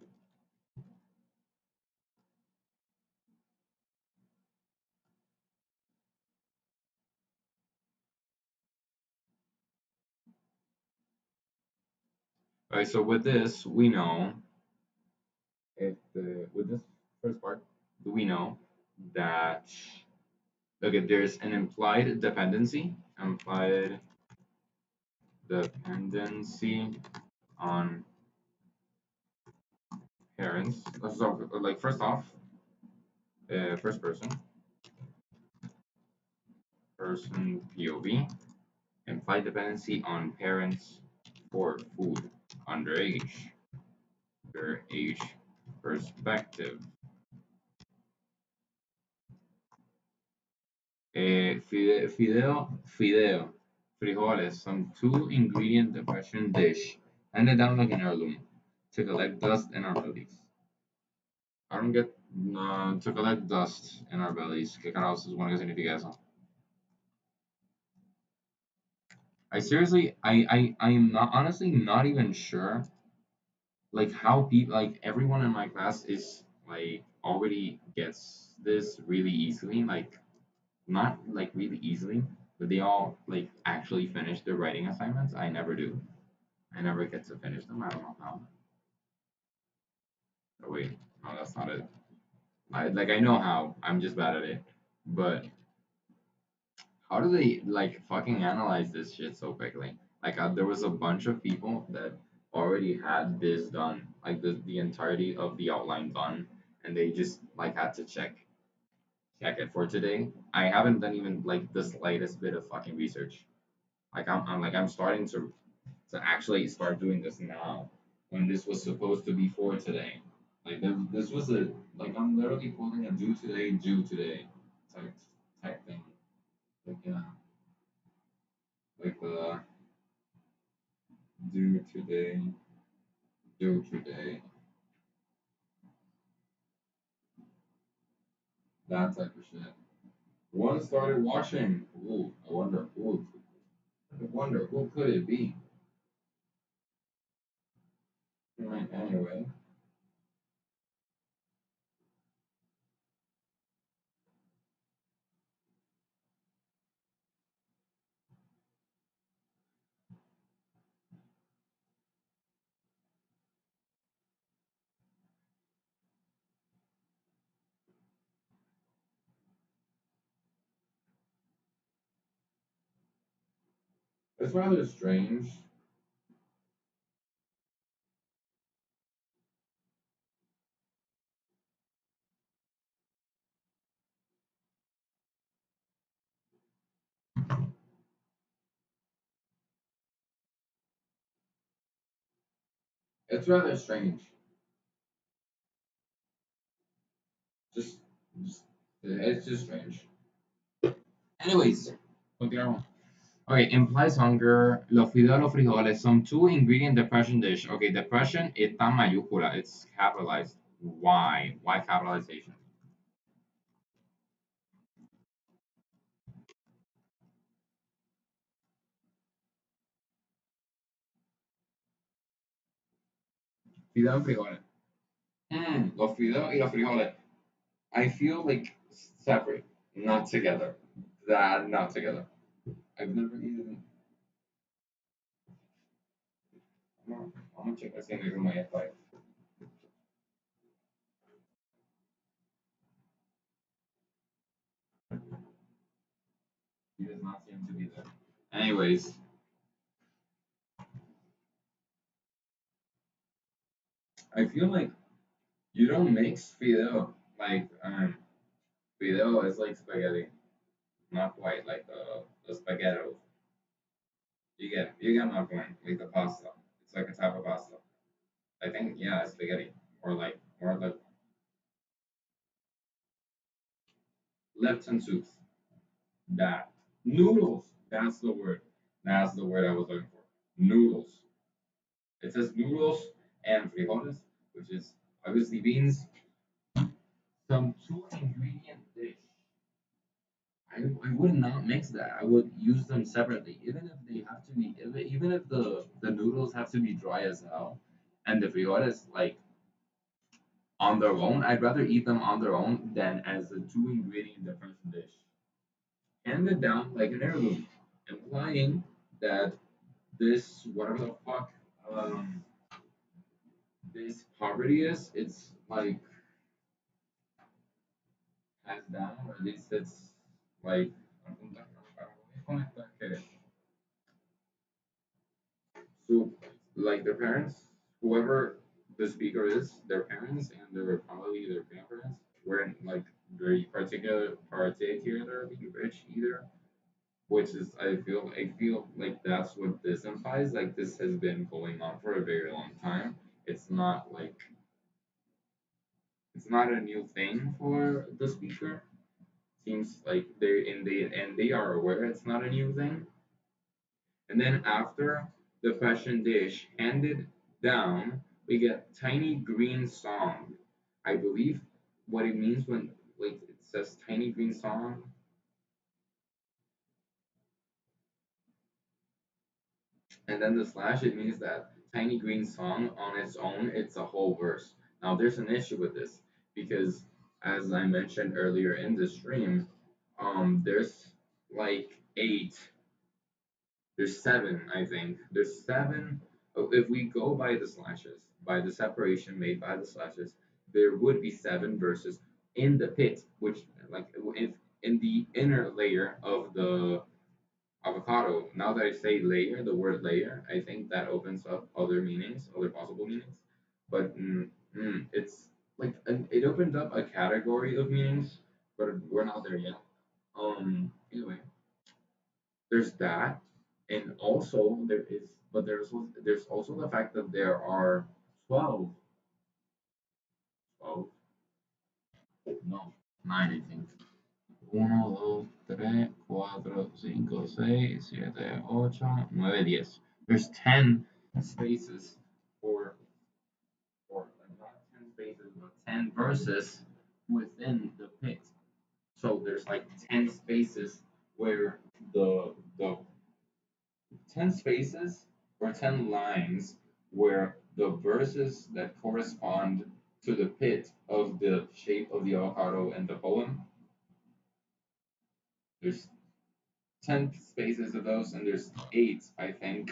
Okay, so with this, we know if the with this first part, we know that okay, there's an implied dependency. Implied dependency on parents. So, like first off, first person POV. Implied dependency on parents for food. Underage. Underage perspective. Fideo, frijoles, some two-ingredient depression dish handed down like an heirloom to collect dust in our bellies. I don't get to collect dust in our bellies. ¿Qué carajo se supone que significa eso? I seriously, I am not honestly not even sure like how people like everyone in my class is like already gets this really easily. Like not like really easily, but they all like actually finish their writing assignments. I never do. I never get to finish them. I don't know how. Oh wait, no, that's not it. I know how. I'm just bad at it. But how do they like fucking analyze this shit so quickly? Like there was a bunch of people that already had this done, like the entirety of the outline done, and they just like had to check it for today. I haven't done even like the slightest bit of fucking research. Like I'm starting to actually start doing this now when this was supposed to be for today. Like this was a like I'm literally pulling a due today type type thing. Like like the due today, due today, that type of shit. One started watching. Ooh, I wonder who. I wonder who could it be? Right, anyway, it's rather strange. It's rather strange. Just, just it's just strange. Anyways, continuamos. Okay, implies hunger. Los fideos, los frijoles, some two ingredient depression dish. Okay, depression está en mayúscula. It's capitalized. Why? Why capitalization? Fideo y frijoles. Los fideos y los frijoles. I feel like separate, not together. That not together. I've never eaten. I'm gonna check. I see in my F5. He does not seem to be there. Anyways, I feel like you don't mix fideo like fideo is like spaghetti, not quite like the spaghetti. You get my point. Like the pasta, it's like a type of pasta. I think yeah, spaghetti or like Lipton soup. That noodles. That's the word. That's the word I was looking for. Noodles. It says noodles and frijoles, which is obviously beans, some two ingredient dish. I would not mix that. I would use them separately, even if they have to be, even if the noodles have to be dry as hell, and the frijoles like on their own. I'd rather eat them on their own than as a two ingredient different dish. Handed down like an heirloom, implying that this whatever the fuck um this poverty is, it's like passed down, or at least it's like so like their parents, whoever the speaker is, their parents and their probably their grandparents weren't like very particularly rich either, which is I feel like that's what this implies. Like this has been going on for a very long time. It's not like it's not a new thing for the speaker. Seems like they are aware it's not a new thing. And then after the question dish handed down, we get tiny green song. I believe what it means when like it says tiny green song. And then the slash, it means that tiny green song on its own, it's a whole verse. Now there's an issue with this because as I mentioned earlier in the stream, there's like eight, there's seven, I think. There's seven. Oh, if we go by the slashes, by the separation made by the slashes, there would be seven verses in the pit, which like if in the inner layer of the avocado. Now that I say layer, the word layer, I think that opens up other meanings, other possible meanings. But it's like it opened up a category of meanings, but we're not there yet. Anyway, there's that, and also there's also the fact that there are 12, 12, no, nine, I think. Uno, 2, 3, 4, 5, 6, 7, 8, 9, 10. There's 10 spaces for, like not 10 spaces, but 10 verses within the pit. So there's like 10 spaces where the 10 spaces or 10 lines where the verses that correspond to the pit of the shape of the avocado in the poem, there's 10 spaces of those, and there's 8, I think,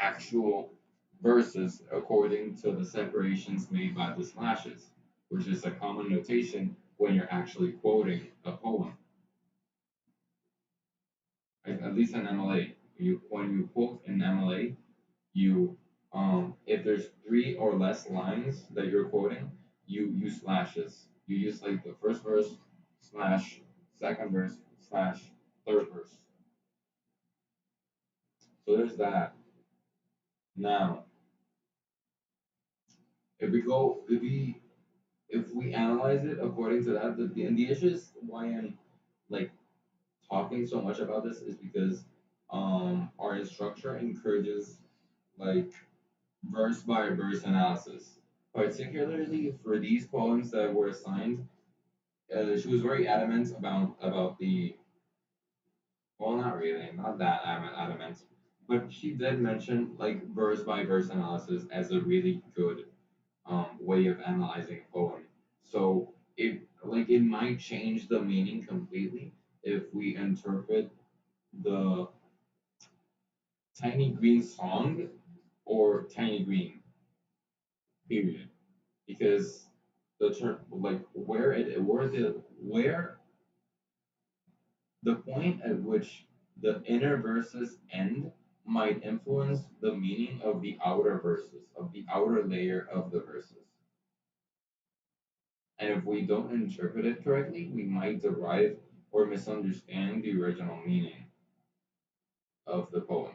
actual verses according to the separations made by the slashes, which is a common notation when you're actually quoting a poem. At least in MLA, when you quote in MLA, you if there's three or less lines that you're quoting, you use slashes. You use like the first verse slash second verse slash third verse. So there's that. Now, if we analyze it according to that, and the issue is why I'm like talking so much about this is because our instructor encourages like verse by verse analysis, particularly for these poems that were assigned. She was very adamant about the well, not really, not that adamant, but she did mention like verse by verse analysis as a really good way of analyzing a poem. So it might change the meaning completely if we interpret the tiny green song or tiny green period, because the term like where the point at which the inner verses end might influence the meaning of the outer verses, of the outer layer of the verses. And if we don't interpret it correctly, we might derive or misunderstand the original meaning of the poem.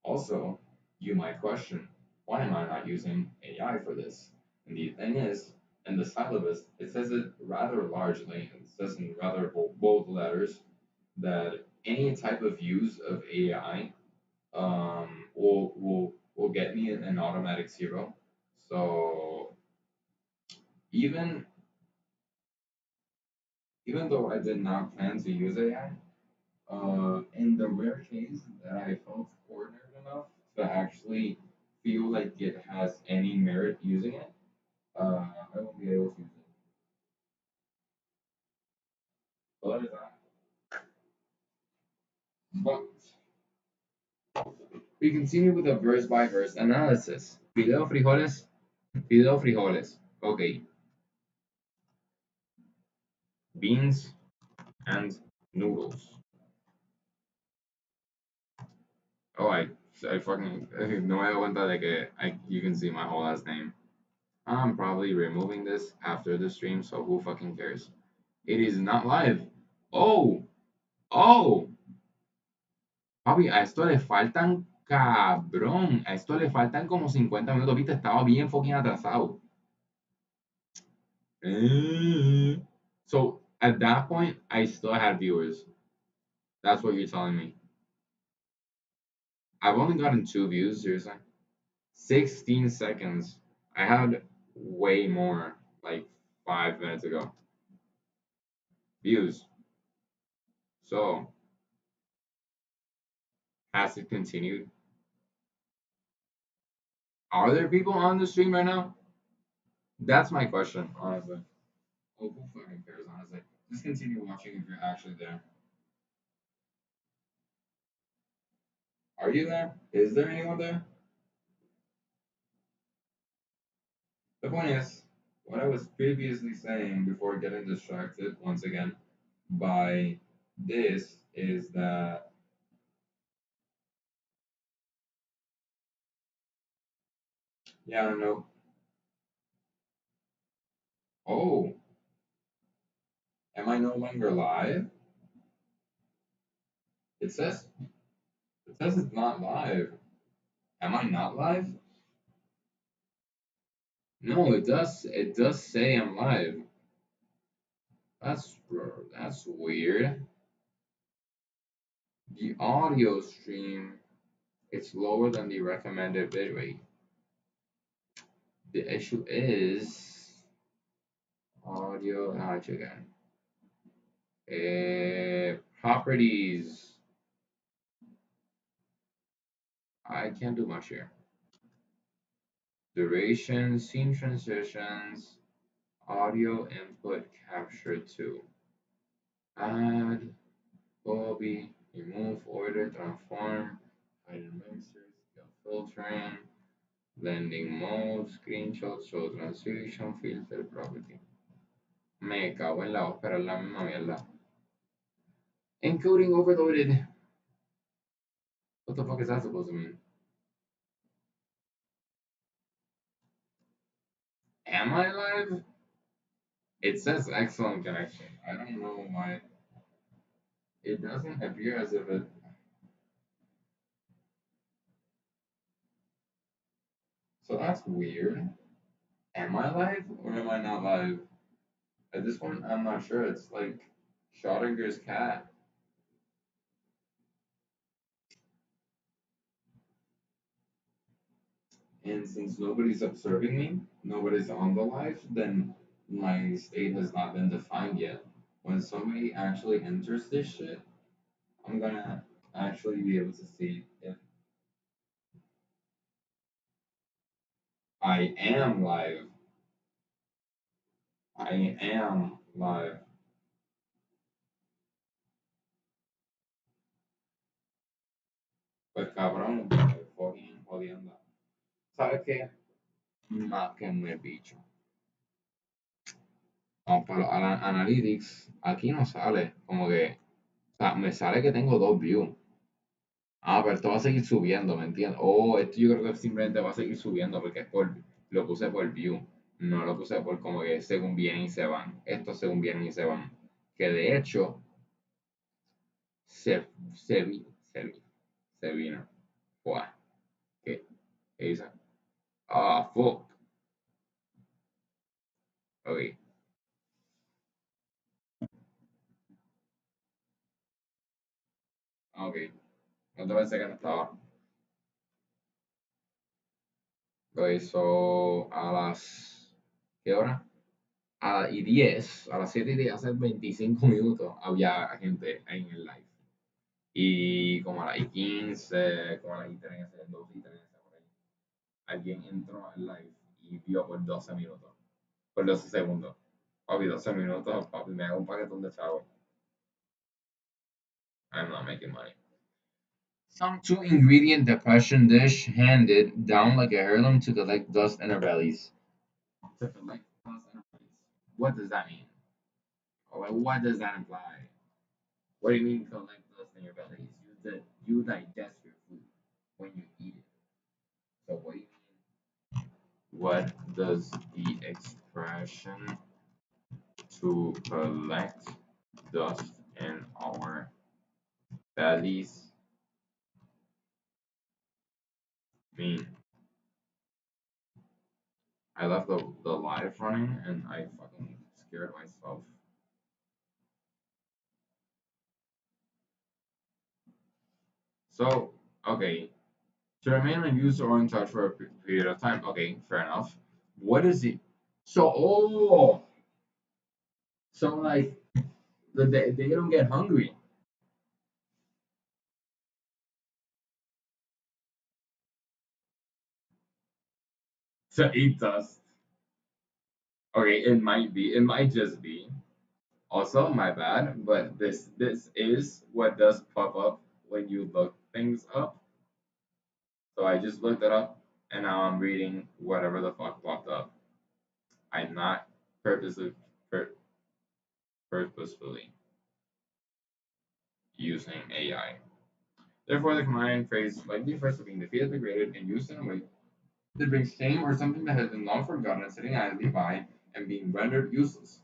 Also, you might question, why am I not using AI for this? And the thing is, in the syllabus, it says it rather largely, it says in rather bold letters, that any type of use of AI will will get me an automatic 0. So even even though I did not plan to use AI, in the rare case that I felt cornered enough to actually feel like it has any merit using it, I won't be able to use it. So that is that. But we continue with a verse by verse analysis. Fideo frijoles, fideo frijoles. Okay, beans and noodles. Oh, I fucking no me doy cuenta de que you can see my whole last name. I'm probably removing this after the stream, so who fucking cares? It is not live. Oh, oh, papi, a esto le faltan cabrón. A esto le faltan como 50 minutos, viste, estaba bien fucking atrasado. So at that point, I still had viewers. That's what you're telling me. I've only gotten 2 views, seriously. 16 seconds. I had way more like 5 minutes ago. Views. So, has it continued? Are there people on the stream right now? That's my question, honestly. Oh, who fucking cares, honestly? Just continue watching if you're actually there. Are you there? Is there anyone there? The point is, what I was previously saying before getting distracted once again by this is that, yeah, no. Oh, am I no longer live? It says it says it's not live. Am I not live? No, it does. It does say I'm live. That's that's weird. The audio stream, it's lower than the recommended bitrate. The issue is audio. Again. Properties. I can't do much here. Duration, scene transitions, audio input capture to. Add, copy, remove, order, transform, hidden mixers, filtering, blending mode, screenshot, show transition, filter, property. Me cago en la ópera, la misma mierda. Encoding overloaded. What the fuck is that supposed to mean? Am I live? It says excellent connection. I don't know why. It doesn't appear as if it. So that's weird. Am I live or am I not live? At this point, I'm not sure. It's like Schrodinger's cat. And since nobody's observing me, nobody's on the live, then my state has not been defined yet. When somebody actually enters this shit, I'm gonna actually be able to see if I am live. I am live. Pues cabrón, fucking jodiendo. ¿Sabes qué? Máquenme bicho. Vamos para los analytics. Aquí no sale. Como que. O sea, me sale que tengo 2 views. Ah, pero esto va a seguir subiendo, ¿me entiendes? Oh, esto yo creo que simplemente va a seguir subiendo porque es por, lo puse por view. No lo puse por como que según vienen y se van. Estos según vienen y se van. Que de hecho, se, se vino. Buah, ¿qué dice? Ah, fuck. Ok, ok. No te pensé que no estaba. Lo hizo a las... ¿Qué hora? Y 10, a las 7 y 10, hace 25 minutos, había gente en el live. Y como a las 15, como a las 13, 12 y 13, por ahí, alguien entró al live y vio por 12 minutos, por 12 segundos. Papi, 12 minutos, papi, me hago un paquetón de chavo. I'm not making money. Some two ingredient depression dish handed down like a heirloom to collect dust in our bellies. To collect dust in our bellies. What does that mean? Or like, what does that imply? What do you mean collect dust in your bellies? You digest your food when you eat it. So what do you mean? What does the expression to collect dust in our bellies mean? I left the live running and I fucking scared myself. So, okay, to remain unused or untouched for a period of time. Okay, fair enough. What is it? So, so like, they don't get hungry to eat dust. Okay, it might just be. Also, my bad, but this is what does pop up when you look things up. So I just looked it up, and now I'm reading whatever the fuck popped up. I'm not purposely, pur- purposefully using AI. Therefore, the command phrase likely refers to being defeated, degraded, and used in a way that brings shame or something that has been long forgotten, sitting idly by, and being rendered useless.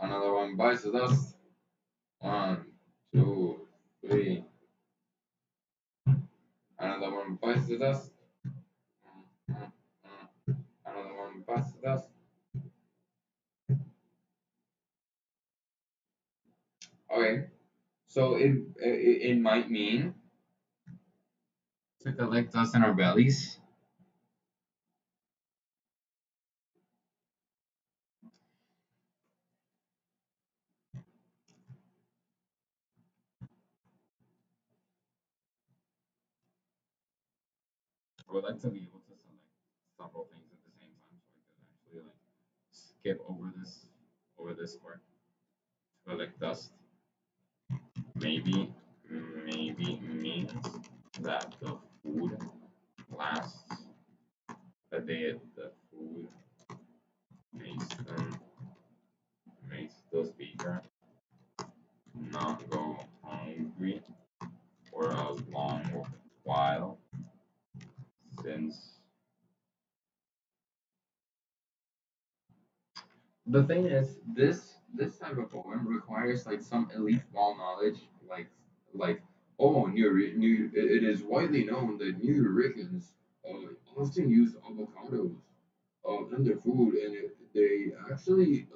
Another one bites the dust. One, two, three. Another one bites the dust. Another one bites the dust. Okay, so it might mean to collect dust in our bellies. I would like to be able to select several things at the same time, so I could actually like skip over this part. To collect dust. Maybe means that the food lasts a day. The food makes them makes the speaker not go hungry for a long while, since the thing is this type of poem requires like some elite ball knowledge, like it is widely known that New Yorkers often use avocados in their food, and they actually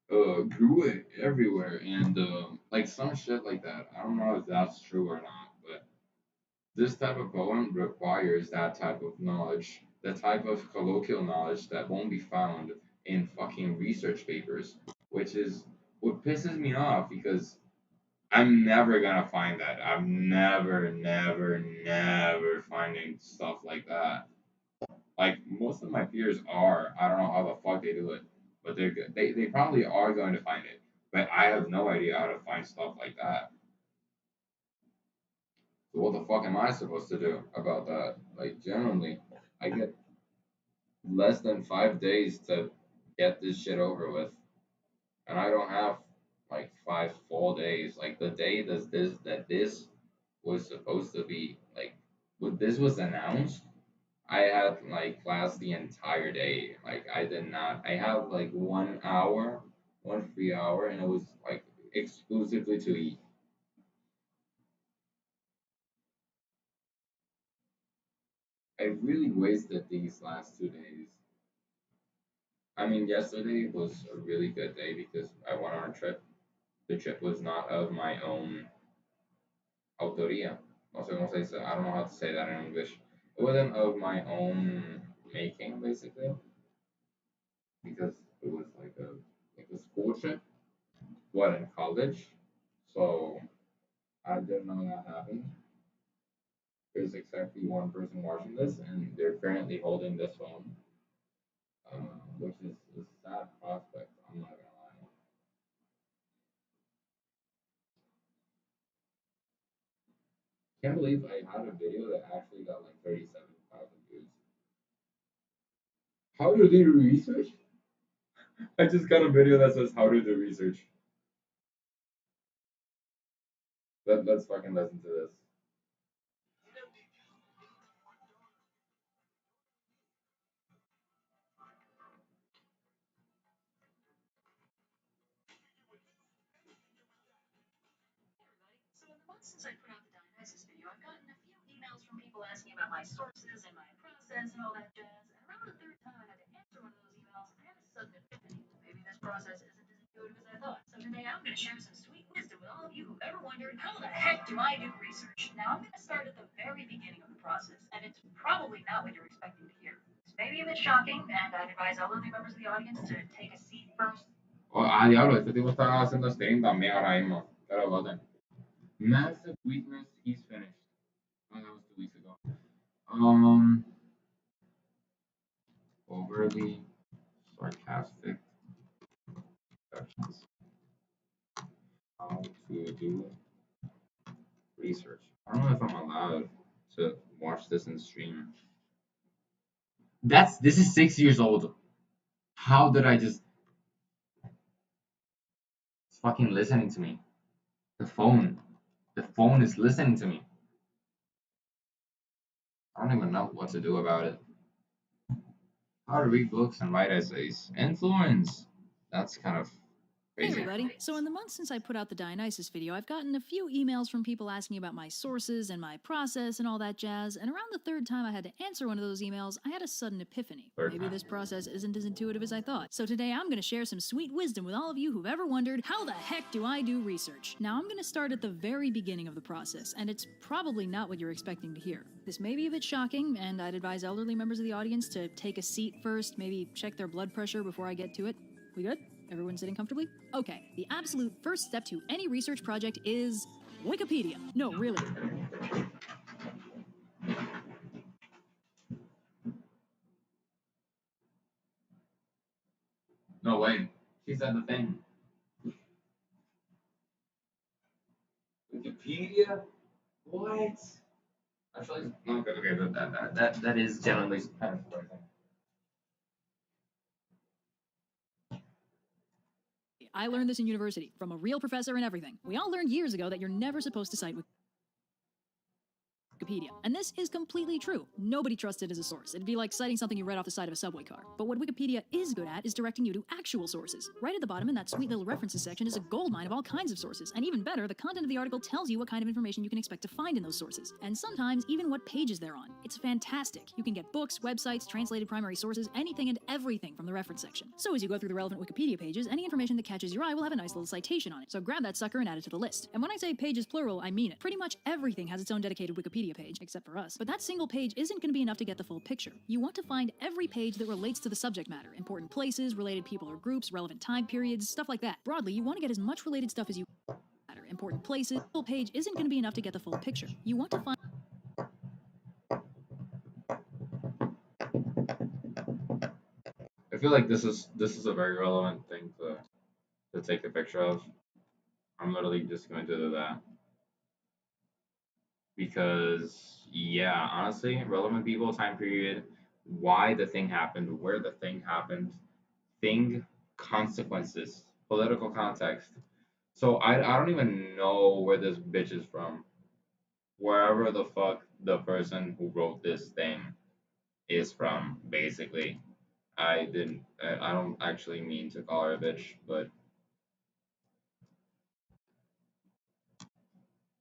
grew it everywhere, and like some shit like that. I don't know if that's true or not, but this type of poem requires that type of knowledge, the type of colloquial knowledge that won't be found in fucking research papers, which is what pisses me off because I'm never gonna find that. I'm never finding stuff like that. Like most of my peers are. I don't know how the fuck they do it, but they're good. They probably are going to find it, but I have no idea how to find stuff like that. So what the fuck am I supposed to do about that? Like generally, I get less than 5 days to get this shit over with, and I don't have like 5 full days. Like the day that this was supposed to be like, when this was announced, I had like class the entire day. Like I did not. I have like 1 hour, 1 free hour, and it was like exclusively to eat. I really wasted these last 2 days. I mean, yesterday was a really good day because I went on a trip. The trip was not of my own autoría. No sé cómo se dice. I don't know how to say that in English. It wasn't of my own making, basically, because it was like a school trip. What in college? So I didn't know that happened. There's exactly one person watching this, and they're currently holding this phone, which is a sad prospect. I'm not gonna lie. Can't believe I had a video that actually got like 37,000 views. How to do research? I just got a video that says how to do research. Let's fucking listen to this. So in the months since I put out the Dionysus video, I've gotten a few emails from people asking about my sources and my process and all that jazz. And around the third time I had to answer one of those emails, I had a sudden epiphany. Maybe this process isn't as intuitive as I thought. So today I'm going to share some sweet wisdom with all of you who've ever wondered, how the heck do I do research? Now I'm going to start at the very beginning of the process, and it's probably not what you're expecting to hear. This may be a bit shocking, and I'd advise elderly members of the audience to take a seat first. Oh, diablo, este tipo está haciendo stream también ahora mismo. Pero voten. Massive weakness, he's finished. Oh, that was 2 weeks ago. Overly sarcastic exceptions. How to do research. I don't know if I'm allowed to watch this in stream. This is 6 years old. How did I just it's fucking listening to me? The phone. The phone is listening to me. I don't even know what to do about it. How to read books and write essays. Influence. That's kind of Hey crazy. everybody. So in the months since I put out the Dionysus video, I've gotten a few emails from people asking about my sources and my process and all that jazz, and around the third time I had to answer one of those emails, I had a sudden epiphany. Maybe this process isn't as intuitive as I thought. So today I'm going to share some sweet wisdom with all of you who've ever wondered, how the heck do I do research? Now I'm going to start at the very beginning of the process, and it's probably not what you're expecting to hear. This may be a bit shocking, and I'd advise elderly members of the audience to take a seat first, maybe check their blood pressure before I get to it. We good? Everyone sitting comfortably? Okay, the absolute first step to any research project is Wikipedia. No, really. No, wait. She said the thing. Wikipedia? What? Actually, no, okay, that is generally kind of surprising. I learned this in university from a real professor and everything. We all learned years ago that you're never supposed to cite Wikipedia. And this is completely true. Nobody trusts it as a source. It'd be like citing something you read off the side of a subway car. But what Wikipedia is good at is directing you to actual sources. Right at the bottom in that sweet little references section is a goldmine of all kinds of sources. And even better, the content of the article tells you what kind of information you can expect to find in those sources. And sometimes even what pages they're on. It's fantastic. You can get books, websites, translated primary sources, anything and everything from the reference section. So as you go through the relevant Wikipedia pages, any information that catches your eye will have a nice little citation on it. So grab that sucker and add it to the list. And when I say pages plural, I mean it. Pretty much everything has its own dedicated Wikipedia page, except for us. But that single page isn't going to be enough to get the full picture. You want to find every page that relates to the subject matter, important places, related people or groups, relevant time periods, stuff like that. Broadly, you want to get as much related stuff as you matter. Important places. The full page isn't going to be enough to get the full picture. You want to find I feel like this is a very relevant thing to take a picture of. I'm literally just going to do that because yeah, honestly, relevant people, time period, why the thing happened, where the thing happened, thing, consequences, political context. So I don't even know where this bitch is from. Wherever the fuck the person who wrote this thing is from, basically. I don't actually mean to call her a bitch, but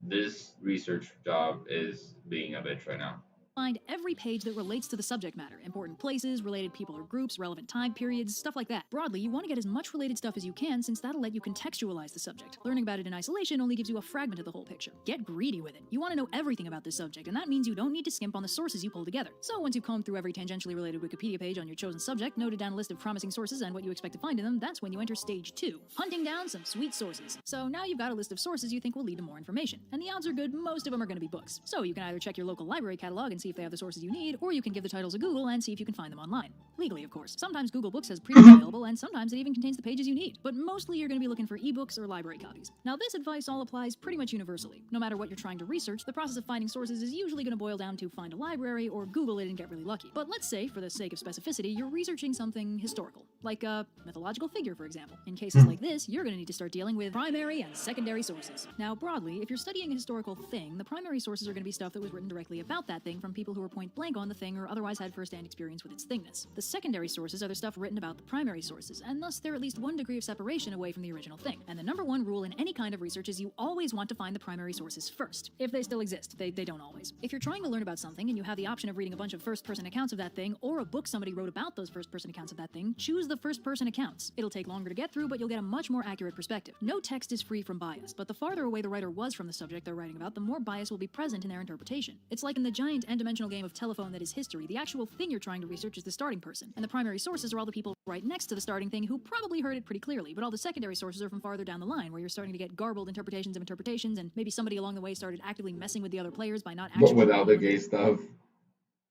this research job is being a bitch right now. find every page that relates to the subject matter, important places, related people or groups, relevant time periods, stuff like that. Broadly, you want to get as much related stuff as you can since that'll let you contextualize the subject. Learning about it in isolation only gives you a fragment of the whole picture. Get greedy with it. You want to know everything about this subject, and that means you don't need to skimp on the sources you pull together. So once you've combed through every tangentially related Wikipedia page on your chosen subject, noted down a list of promising sources and what you expect to find in them, that's when you enter stage 2, hunting down some sweet sources. So now you've got a list of sources you think will lead to more information, and the odds are good most of them are going to be books. So you can either check your local library catalog and see if they have the sources you need, or you can give the titles a Google and see if you can find them online. Legally, of course. Sometimes Google Books has previews available, and sometimes it even contains the pages you need. But mostly you're going to be looking for ebooks or library copies. Now this advice all applies pretty much universally. No matter what you're trying to research, the process of finding sources is usually going to boil down to find a library or Google it and get really lucky. But let's say, for the sake of specificity, you're researching something historical, like a mythological figure, for example. In cases like this, you're going to need to start dealing with primary and secondary sources. Now broadly, if you're studying a historical thing, the primary sources are going to be stuff that was written directly about that thing from people who were point blank on the thing or otherwise had first-hand experience with its thingness. The secondary sources are the stuff written about the primary sources, and thus they're at least one degree of separation away from the original thing. And the number one rule in any kind of research is you always want to find the primary sources first. If they still exist, they don't always. If you're trying to learn about something and you have the option of reading a bunch of first-person accounts of that thing or a book somebody wrote about those first-person accounts of that thing, choose the first-person accounts. It'll take longer to get through, but you'll get a much more accurate perspective. No text is free from bias, but the farther away the writer was from the subject they're writing about, the more bias will be present in their interpretation. It's like in the giant n-dimensional game of telephone that is history, the actual thing you're trying to research is the starting person, and the primary sources are all the people right next to the starting thing who probably heard it pretty clearly, but all the secondary sources are from farther down the line, where you're starting to get garbled interpretations of interpretations, and maybe somebody along the way started actively messing with the other players by not But actually... without the gay stuff,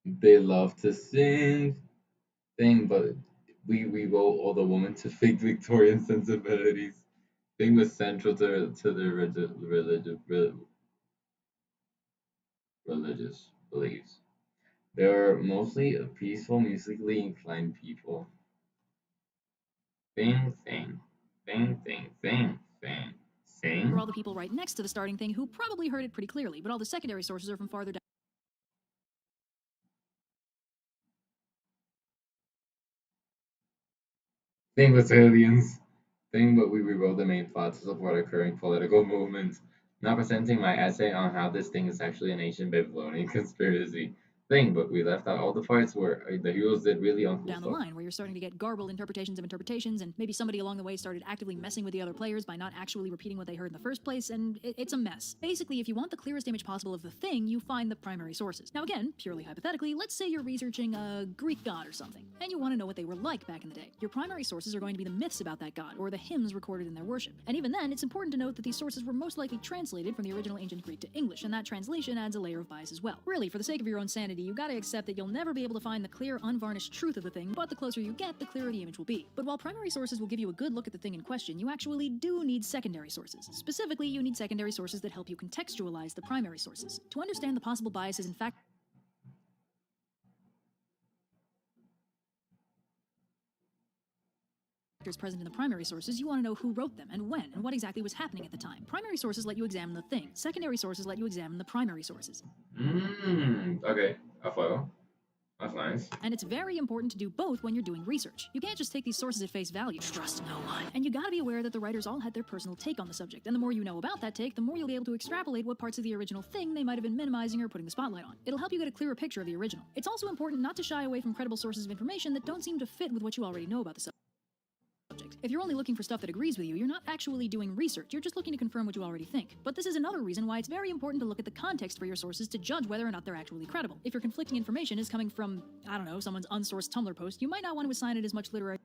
they love to sing, but we wrote all the women to fake Victorian sensibilities. Thing was central to their religious beliefs. They are mostly a peaceful, musically inclined people. Thing, thing, thing, thing, thing, thing, Or thing. all the people right next to the starting thing who probably heard it pretty clearly, but all the secondary sources are from farther down. Thing was aliens. Thing, but we rewrote the main plot to support our current political movement. Now presenting my essay on how this thing is actually an ancient Babylonian conspiracy. Thing, but we left out all the parts where the heroes did really uncool Down the stuff. line, where you're starting to get garbled interpretations of interpretations, and maybe somebody along the way started actively messing with the other players by not actually repeating what they heard in the first place, and it's a mess. Basically, if you want the clearest image possible of the thing, you find the primary sources. Now again, purely hypothetically, let's say you're researching a Greek god or something, and you want to know what they were like back in the day. Your primary sources are going to be the myths about that god, or the hymns recorded in their worship. And even then, it's important to note that these sources were most likely translated from the original ancient Greek to English, and that translation adds a layer of bias as well. Really, for the sake of your own sanity, you gotta accept that you'll never be able to find the clear, unvarnished truth of the thing, but the closer you get, the clearer the image will be. But while primary sources will give you a good look at the thing in question, you actually do need secondary sources. Specifically, you need secondary sources that help you contextualize the primary sources. To understand the possible biases and factors present in the primary sources, you want to know who wrote them and when and what exactly was happening at the time. Primary sources let you examine the thing. Secondary sources let you examine the primary sources. Okay, I follow. That's nice. And it's very important to do both when you're doing research. You can't just take these sources at face value. Trust no one. And you gotta be aware that the writers all had their personal take on the subject, and the more you know about that take, the more you'll be able to extrapolate what parts of the original thing they might have been minimizing or putting the spotlight on. It'll help you get a clearer picture of the original. It's also important not to shy away from credible sources of information that don't seem to fit with what you already know about the subject. If you're only looking for stuff that agrees with you, you're not actually doing research, you're just looking to confirm what you already think. But this is another reason why it's very important to look at the context for your sources to judge whether or not they're actually credible. If your conflicting information is coming from, I don't know, someone's unsourced Tumblr post, you might not want to assign it as much literary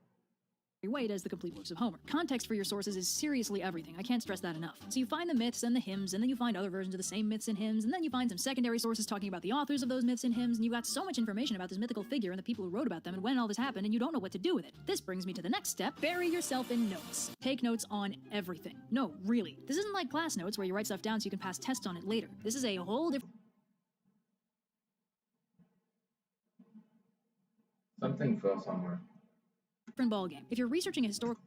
weight as the complete works of Homer. Context for your sources is seriously everything. I can't stress that enough. So you find the myths and the hymns, and then you find other versions of the same myths and hymns, and then you find some secondary sources talking about the authors of those myths and hymns, and you've got so much information about this mythical figure and the people who wrote about them and when all this happened, and you don't know what to do with it. This brings me to the next step. Bury yourself in notes. Take notes on everything. No, really. This isn't like class notes where you write stuff down so you can pass tests on it later. This is a whole different Something fell somewhere. ballgame. If you're researching a historical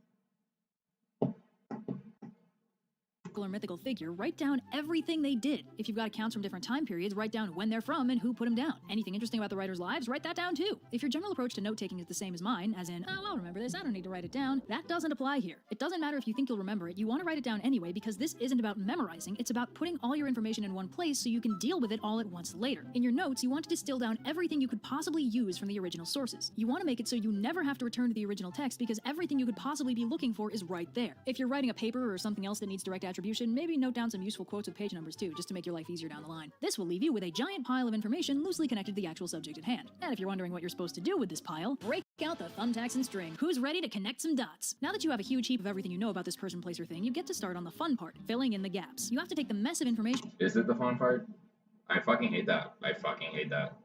historical or mythical figure, write down everything they did. If you've got accounts from different time periods, write down when they're from and who put them down. Anything interesting about the writers' lives, write that down too. If your general approach to note-taking is the same as mine, as in, oh, I'll remember this, I don't need to write it down, that doesn't apply here. It doesn't matter if you think you'll remember it, you want to write it down anyway because this isn't about memorizing, it's about putting all your information in one place so you can deal with it all at once later. In your notes, you want to distill down everything you could possibly use from the original sources. You want to make it so you never have to return to the original text because everything you could possibly be looking for is right there. If you're writing a paper or something else that needs direct attribution, maybe note down some useful quotes with page numbers too, just to make your life easier down the line. This will leave you with a giant pile of information loosely connected to the actual subject at hand. And if you're wondering what you're supposed to do with this pile, break out the thumbtacks and string. Who's ready to connect some dots? Now that you have a huge heap of everything you know about this person, place, or thing, you get to start on the fun part, filling in the gaps. You have to take the mess of information. Is it the fun part? I fucking hate that. I fucking hate that.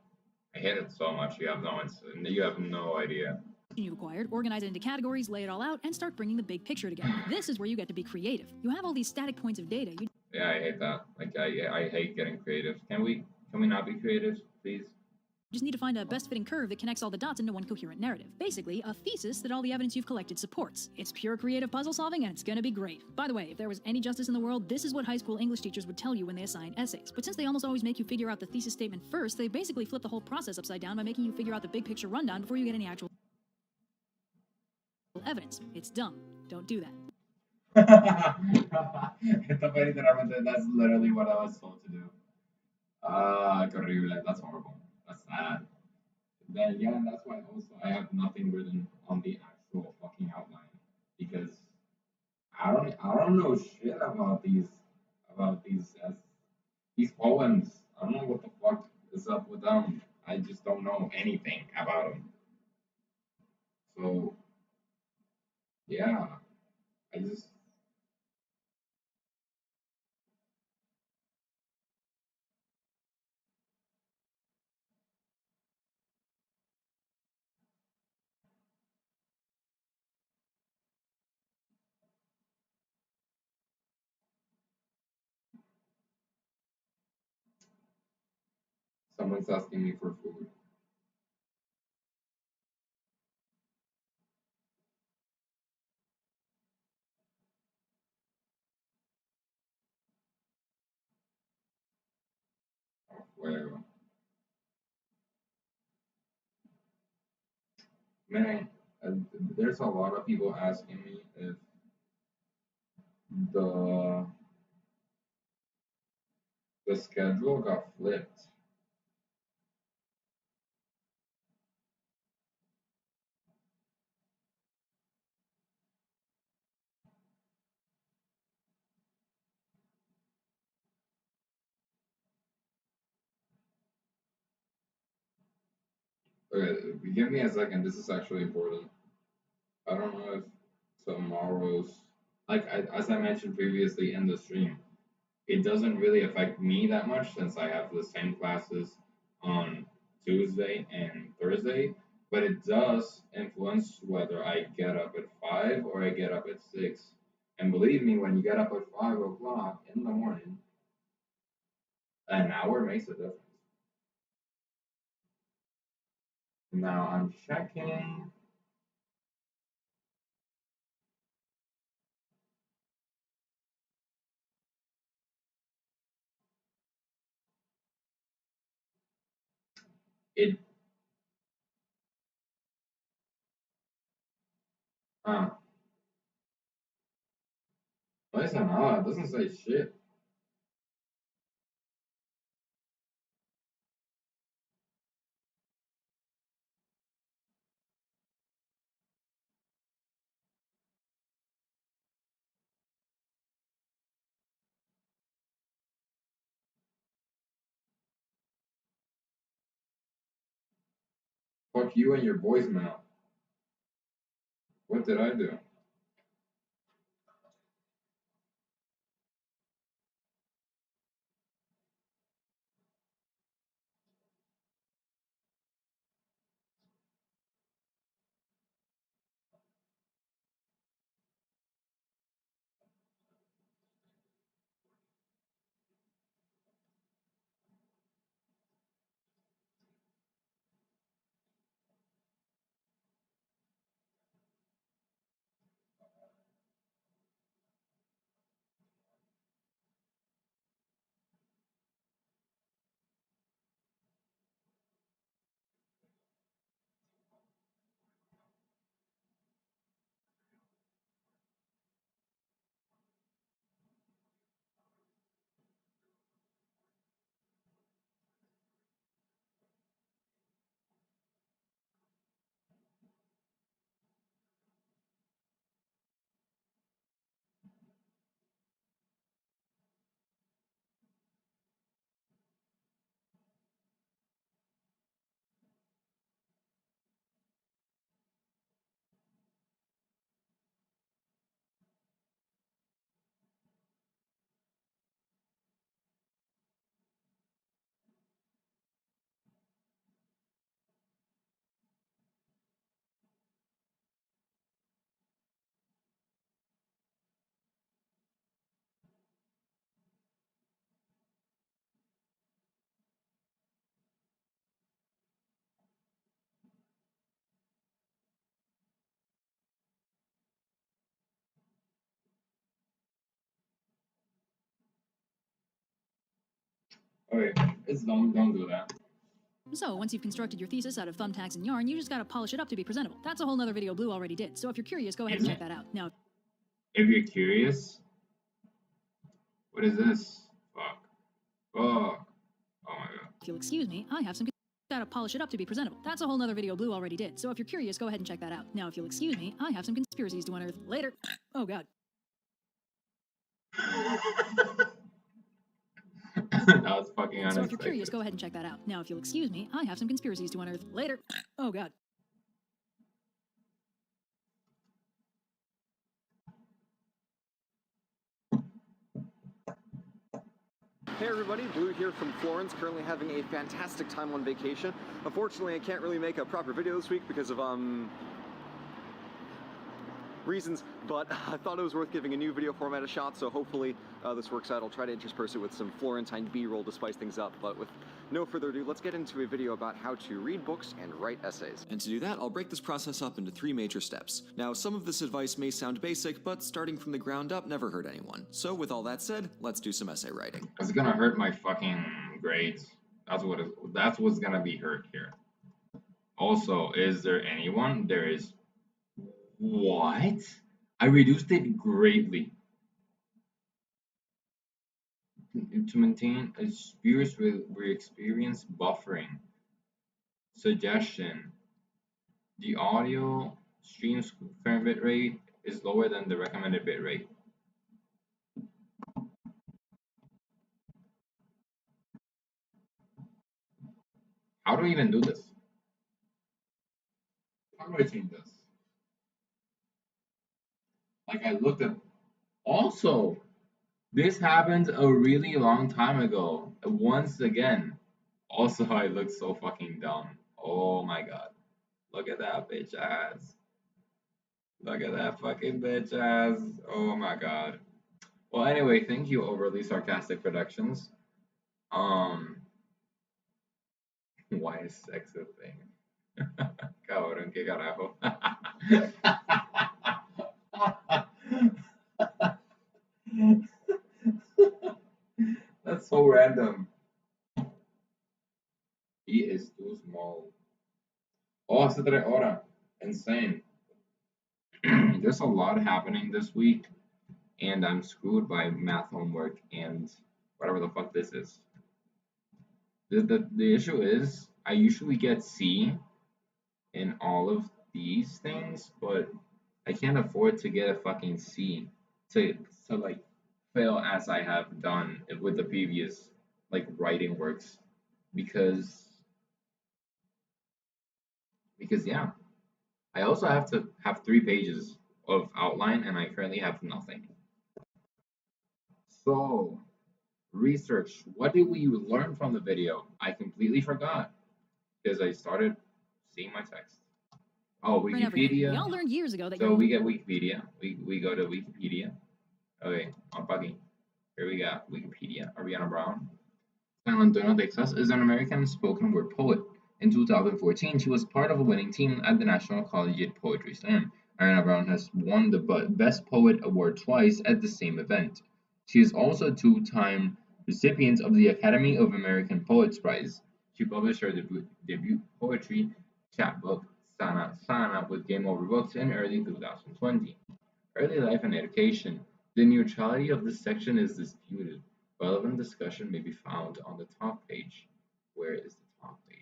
I hate it so much. You have no idea. You've acquired, organize it into categories, lay it all out, and start bringing the big picture together. This is where you get to be creative. You have all these static points of data. Yeah, I hate that. Like I hate getting creative. Can we not be creative, please? You just need to find a best-fitting curve that connects all the dots into one coherent narrative. Basically, a thesis that all the evidence you've collected supports. It's pure creative puzzle solving, and it's gonna be great. By the way, if there was any justice in the world, this is what high school English teachers would tell you when they assign essays. But since they almost always make you figure out the thesis statement first, they basically flip the whole process upside down by making you figure out the big picture rundown before you get any actual evidence. It's dumb. Don't do that. Esto fue literalmente, that's literally what I was told to do. Qué horrible. That's horrible. That's sad. Then yeah, that's why also I have nothing written on the actual fucking outline because I don't know shit about these poems. I don't know what the fuck is up with them. I just don't know anything about them. So yeah, I just someone's asking me for food. Oh, whatever. Man, there's a lot of people asking me if the the schedule got flipped. Okay, give me a second. This is actually important. I don't know if tomorrow's as I mentioned previously in the stream, it doesn't really affect me that much since I have the same classes on Tuesday and Thursday, but it does influence whether I get up at 5 or I get up at 6. And believe me, when you get up at 5 o'clock in the morning, an hour makes a difference. Now I'm checking. It uh listen, it doesn't say shit. Fuck you and your voicemail. What did I do? Okay, it's don't do that. So, once you've constructed your thesis out of thumbtacks and yarn, you just gotta polish it up to be presentable. That's a whole nother video Blue already did, so if you're curious, go ahead and check that out. Now, If you're curious, what is this? Fuck. Oh my god. if you'll excuse me, I have some gotta polish it up to be presentable. That's a whole nother video Blue already did, so if you're curious, go ahead and check that out. Now, if you'll excuse me, I have some conspiracies to unearth. Later. Oh god. That was fucking unexpected. So if you're curious, go ahead and check that out. Now, if you'll excuse me, I have some conspiracies to unearth. Later. Oh god. Hey everybody, Blue here from Florence, currently having a fantastic time on vacation. Unfortunately, I can't really make a proper video this week because of, reasons, but I thought it was worth giving a new video format a shot, so hopefully this works out. I'll try to intersperse it with some Florentine B-roll to spice things up, but with no further ado, let's get into a video about how to read books and write essays. And to do that, I'll break this process up into 3 major steps. Now, some of this advice may sound basic, but starting from the ground up never hurt anyone. So with all that said, let's do some essay writing. It's gonna hurt my fucking grades. That's what's gonna be hurt here. Also, is there anyone? There is. What? I reduced it greatly to maintain a experience with experience buffering. Suggestion: the audio stream's current bitrate is lower than the recommended bitrate. How do I even do this? How do I change this? Like I looked at. Also, this happened a really long time ago. Once again. Also, I look so fucking dumb. Oh my god. Look at that bitch ass. Look at that fucking bitch ass. Oh my god. Well, anyway, thank you, Overly Sarcastic Productions. Why is sex a thing? Cabrón, qué carajo. That's so random. He is too small. Oh, hace 3 horas. Insane. There's a lot happening this week, and I'm screwed by math homework and whatever the fuck this is. The issue is, I usually get C in all of these things, but I can't afford to get a fucking C to like fail as I have done with the previous like writing works because yeah. I also have to have 3 pages of outline and I currently have nothing. So, research. What did we learn from the video? I completely forgot because I started seeing my text. Oh, Wikipedia. We all learned years ago that So we get Wikipedia. We go to Wikipedia. Okay, I'm bugging. Here we got Wikipedia. Ariana Brown. San Antonio, Texas is an American spoken word poet. In 2014, she was part of a winning team at the National Collegiate Poetry Slam. Ariana Brown has won the Best Poet Award twice at the same event. She is also a 2-time recipient of the Academy of American Poets Prize. She published her debut poetry chapbook, Sana Sana, with Game Over Books in early 2020. Early life and education. The neutrality of this section is disputed. Relevant discussion may be found on the top page. Where is the top page?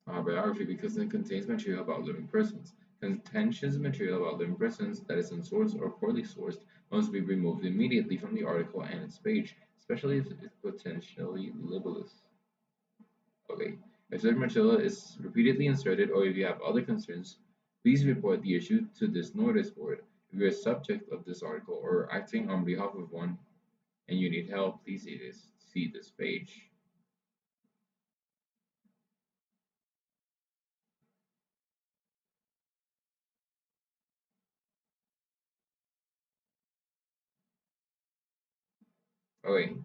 Biography, because it contains material about living persons. Contentious material about living persons that is unsourced or poorly sourced must be removed immediately from the article and its page, especially if it's potentially libelous. Okay, if such material is repeatedly inserted or if you have other concerns, please report the issue to this notice board. If you're a subject of this article or acting on behalf of one and you need help, please see this page. Okay.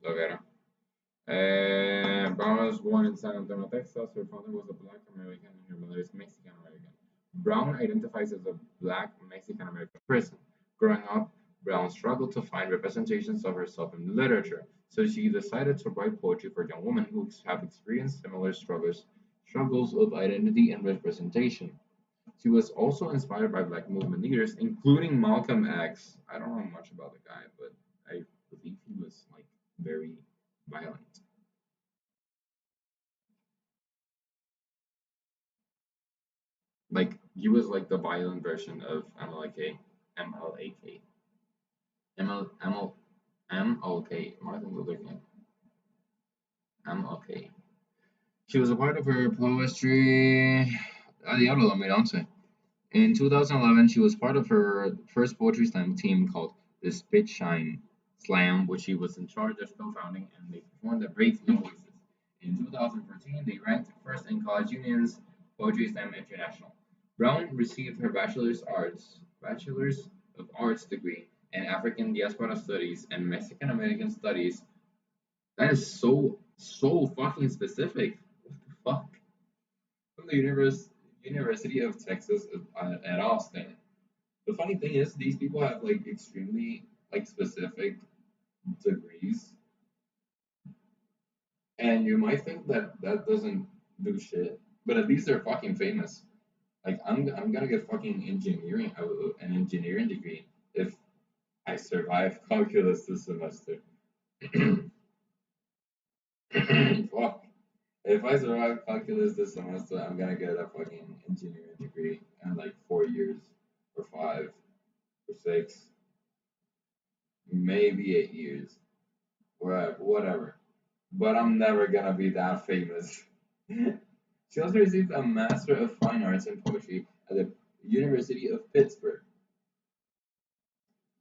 Look at her. Brown was born in San Antonio, Texas. Her father was a black American and her mother is Mexican American. Brown identifies as a Black Mexican-American person. Growing up, Brown struggled to find representations of herself in literature, so she decided to write poetry for young women who have experienced similar struggles of identity and representation. She was also inspired by Black movement leaders, including Malcolm X. I don't know much about the guy, but I believe he was like very violent. Like he was like the violent version of MLK, MLAK, MLK, Martin Luther King, MLK. She was a part of her poetry. Diablo 2011. In 2011, she was part of her first poetry slam team called the Spit Shine Slam, which she was in charge of co-founding, and they performed at Breaks No Voices. In 2014, they ranked first in College Union's Poetry Slam International. Brown received her bachelor's of arts degree in African Diaspora Studies and Mexican American Studies. That is so fucking specific. What the fuck? From the University of Texas at Austin. The funny thing is, these people have like extremely like specific degrees, and you might think that that doesn't do shit, but at least they're fucking famous. Like I'm gonna get fucking an engineering degree if I survive calculus this semester. Fuck. If I survive calculus this semester, I'm gonna get a fucking engineering degree in like 4 years or 5 or 6, maybe 8 years, whatever. But I'm never gonna be that famous. She also received a Master of Fine Arts in Poetry at the University of Pittsburgh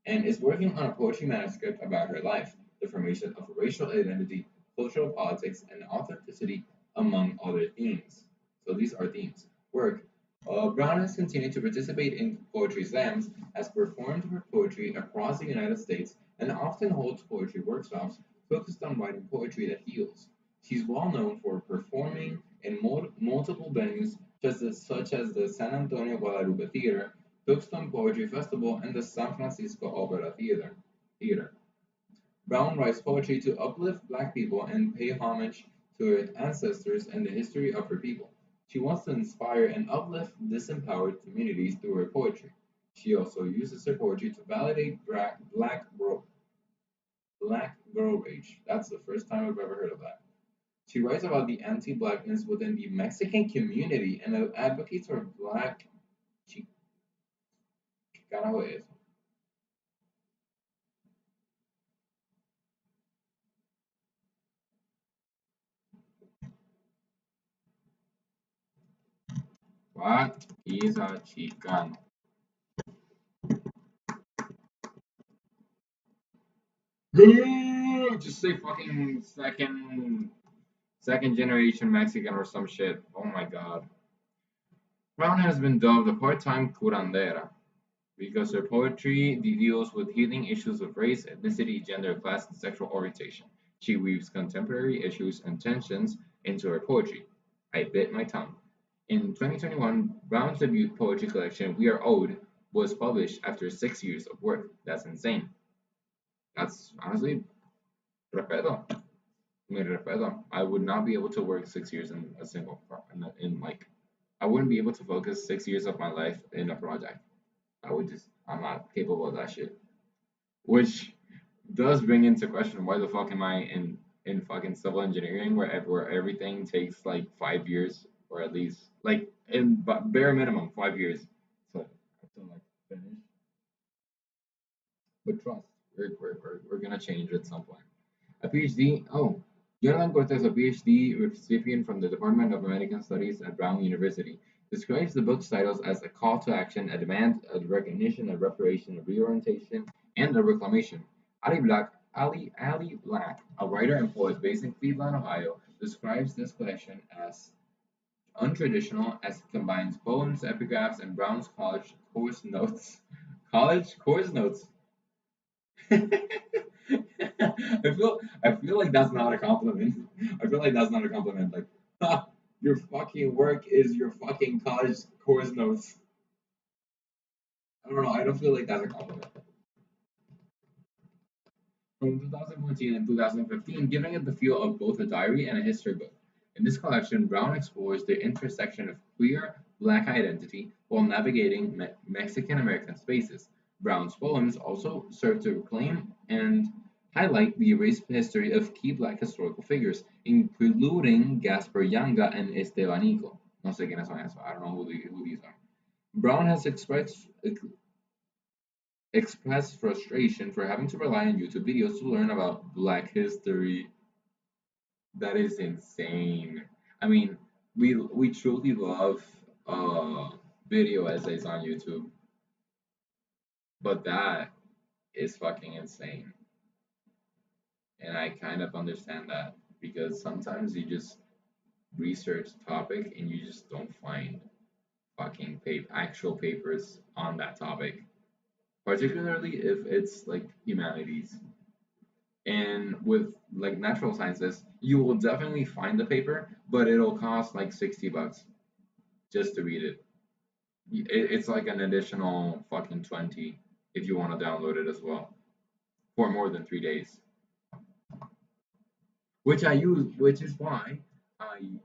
and is working on a poetry manuscript about her life, the formation of racial identity, cultural politics, and authenticity, among other themes. So these are themes. Work. Brown has continued to participate in poetry slams, has performed her poetry across the United States, and often holds poetry workshops focused on writing poetry that heals. She's well known for performing in multiple venues, such as the San Antonio Guadalupe Theater, Tucson Poetry Festival, and the San Francisco Opera Theater. Brown writes poetry to uplift Black people and pay homage to her ancestors and the history of her people. She wants to inspire and uplift disempowered communities through her poetry. She also uses her poetry to validate Black girl rage. That's the first time I've ever heard of that. She writes about the anti-Blackness within the Mexican community and advocates for Black. ¿Qué carajo es eso? What is a Chicano? Just say fucking second generation Mexican or some shit. Oh my god. Brown has been dubbed a part-time curandera because her poetry deals with healing issues of race, ethnicity, gender, class, and sexual orientation. She weaves contemporary issues and tensions into her poetry. I bit my tongue. In 2021, Brown's debut poetry collection, We Are Owed, was published after 6 years of work. That's insane. That's honestly, respeto. Mi respeto. I would not be able to work 6 years in a single, I wouldn't be able to focus 6 years of my life in a project. I'm not capable of that shit. Which does bring into question why the fuck am I in fucking civil engineering where everything takes like 5 years or at least like in bare minimum 5 years to like finish. But trust, we're gonna change at some point. A PhD. Oh, Jonathan Cortez, a PhD recipient from the Department of American Studies at Brown University, describes the book's titles as a call to action, a demand, a recognition, a reparation, a reorientation, and a reclamation. Ali Black, a writer and poet based in Cleveland, Ohio, describes this collection as untraditional as it combines poems, epigraphs, and Brown's college course notes. College course notes. I feel like that's not a compliment. I feel like that's not a compliment. Like, your fucking work is your fucking college course notes. I don't know. I don't feel like that's a compliment. From 2014 and 2015, giving it the feel of both a diary and a history book. In this collection, Brown explores the intersection of queer Black identity while navigating Mexican American spaces. Brown's poems also serve to reclaim and highlight the erased history of key Black historical figures, including Gaspar Yanga and Estebanico. No sé quiénes son esos. I don't know who these are. Brown has expressed frustration for having to rely on YouTube videos to learn about Black history. That is insane. I mean, we truly love video essays on YouTube, but that is fucking insane. And I kind of understand that because sometimes you just research a topic and you just don't find fucking actual papers on that topic, particularly if it's like humanities. And with like natural sciences, you will definitely find the paper, but it'll cost like $60 just to read it. It's like an additional fucking 20 if you want to download it as well for more than 3 days. Which I use, which is why I.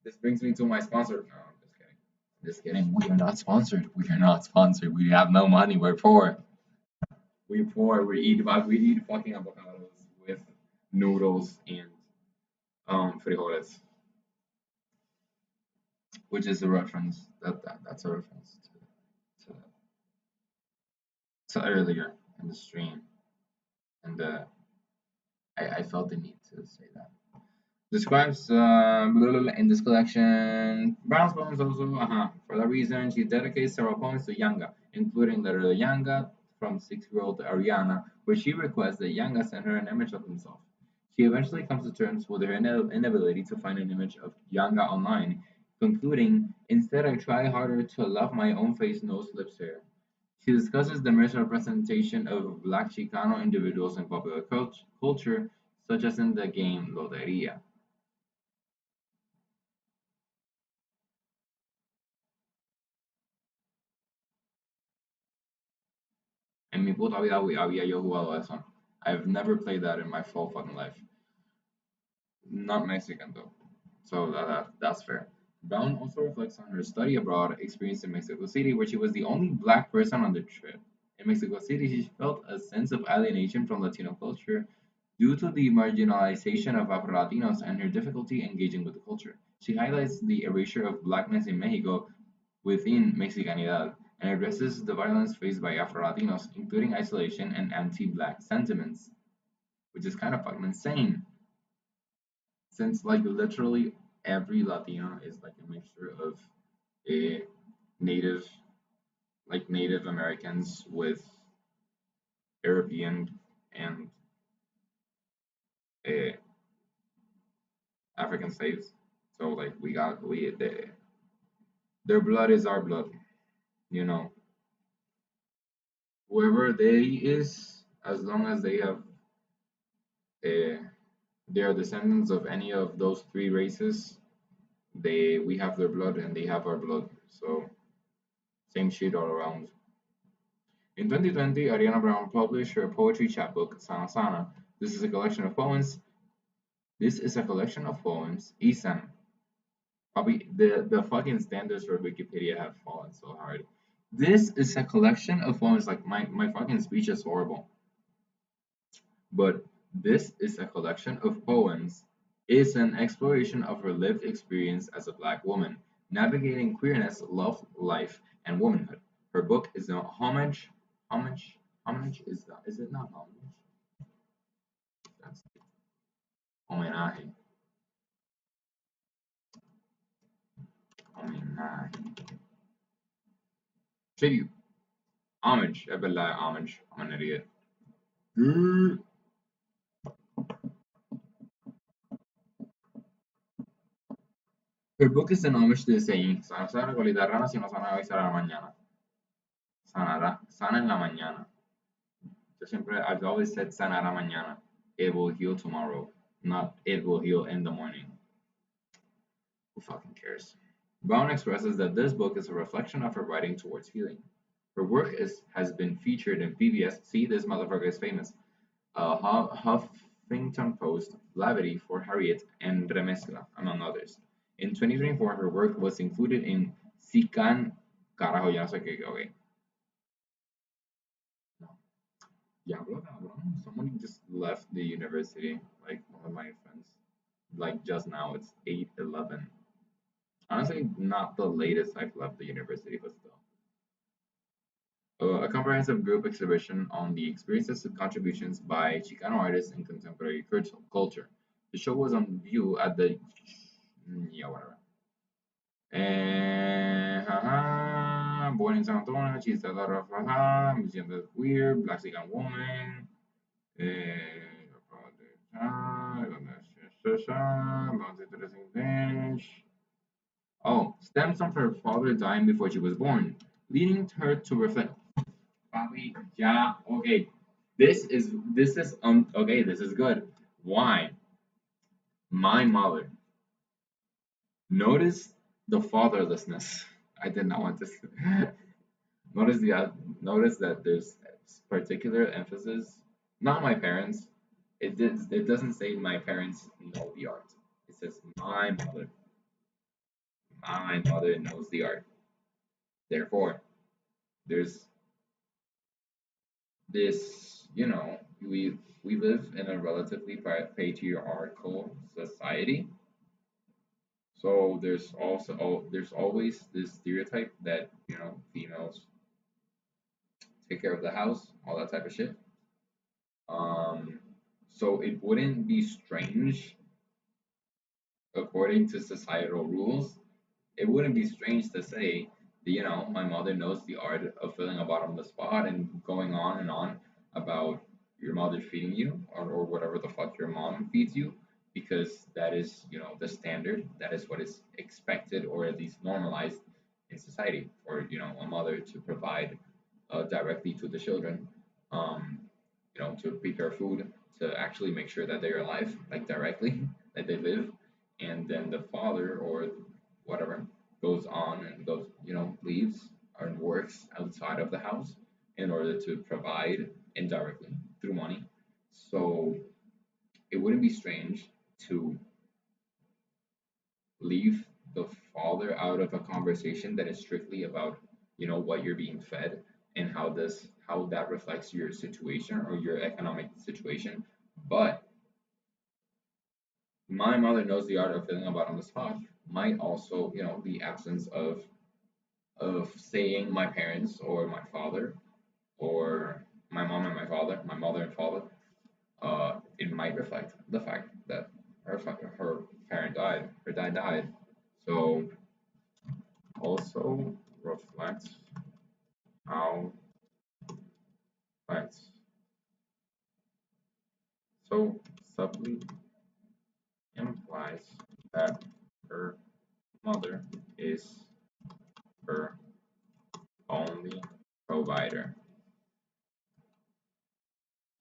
This brings me to my sponsor. No, I'm just kidding. Just kidding. We are not sponsored. We are not sponsored. We have no money. We're poor. We're poor. We eat fucking avocados with noodles and frijoles, which is a reference that's a reference to earlier in the stream, and I felt the need to say that. Describes in this collection Brown's poems also. For that reason, she dedicates several poems to Yanga, including Letter to Yanga from 6-year-old Ariana, where she requests that Yanga send her an image of himself. She eventually comes to terms with her inability to find an image of Yanga online, concluding, "Instead, I try harder to love my own face, nose, lips, hair." She discusses the misrepresentation of Black Chicano individuals in popular culture, such as in the game Loteria. En mi puta vida había yo jugado eso. I've never played that in my full fucking life. Not Mexican though, so that's fair. Brown also reflects on her study abroad experience in Mexico City, where she was the only Black person on the trip. In Mexico City, she felt a sense of alienation from Latino culture due to the marginalization of Afro Latinos and her difficulty engaging with the culture. She highlights the erasure of Blackness in Mexico within Mexicanidad and addresses the violence faced by Afro Latinos, including isolation and anti Black sentiments, which is kind of fucking insane since like literally every Latino is like a mixture of a native Native Americans with European and a African slaves. So like their blood is our blood, you know. Whoever they is, as long as they have they are descendants of any of those three races, we have their blood and they have our blood. So same shit all around. In 2020, Ariana Brown published her poetry chapbook, Sana Sana. This is a collection of poems. Isan. Probably the fucking standards for Wikipedia have fallen so hard. This is a collection of poems. Like my fucking speech is horrible. But this is a collection of poems. It's an exploration of her lived experience as a Black woman, navigating queerness, love, life, and womanhood. Her book is a homage. Homage is it not homage? That's homenaje. Homenaje. Tribute. Homage. I bet homage. I'm an idiot. Her book is an homage to the saying, sana sana colita rana, si no sana hoy será mañana. Sana en la mañana. I've always said sanará mañana. It will heal tomorrow, not it will heal in the morning. Who fucking cares? Brown expresses that this book is a reflection of her writing towards healing. Her work has been featured in PBS. See, this motherfucker is famous. Huffington Post, Blavity for Harriet, and Remezcla, among others. In 2024, her work was included in Sican. Carajo, ya no sé qué. Okay. No. Diablo, cabrón. Someone just left the university. Like one of my friends. Like just now, it's 8:11. Honestly, not the latest I've left the university, but still. A comprehensive group exhibition on the experiences and contributions by Chicano artists in contemporary culture. The show was on view at the yeah whatever. Born in San Antonio, she's a Rafaja, Museum of Queer, Black Chican Woman. Oh, stems from her father dying before she was born, leading her to reflect. Papi, yeah, okay. Okay, this is good. Why? My mother. Notice the fatherlessness. I did not want to notice notice that there's particular emphasis. Not my parents. It doesn't say my parents know the art. It says my mother. My mother knows the art. Therefore, there's this, we live in a relatively patriarchal society. So there's always this stereotype that, females take care of the house, all that type of shit. Um, so it wouldn't be strange, according to societal rules, it wouldn't be strange to say that, my mother knows the art of filling a bottomless spot and going on and on about your mother feeding you, or whatever the fuck your mom feeds you, because that is, the standard. That is what is expected, or at least normalized in society, for, a mother to provide directly to the children, um, to prepare food, to actually make sure that they're alive, like directly, that they live, and then the father or whatever goes on and leaves and works outside of the house in order to provide indirectly through money. So it wouldn't be strange to leave the father out of a conversation that is strictly about, what you're being fed, and how that reflects your situation or your economic situation. But my mother knows the art of filling a bottomless spot might also, the absence of saying my parents or my father, or my mom and my father, my mother and father, it might reflect the fact that her parent died, her dad died. So also reflects how facts. So subtly implies that her mother is her only provider.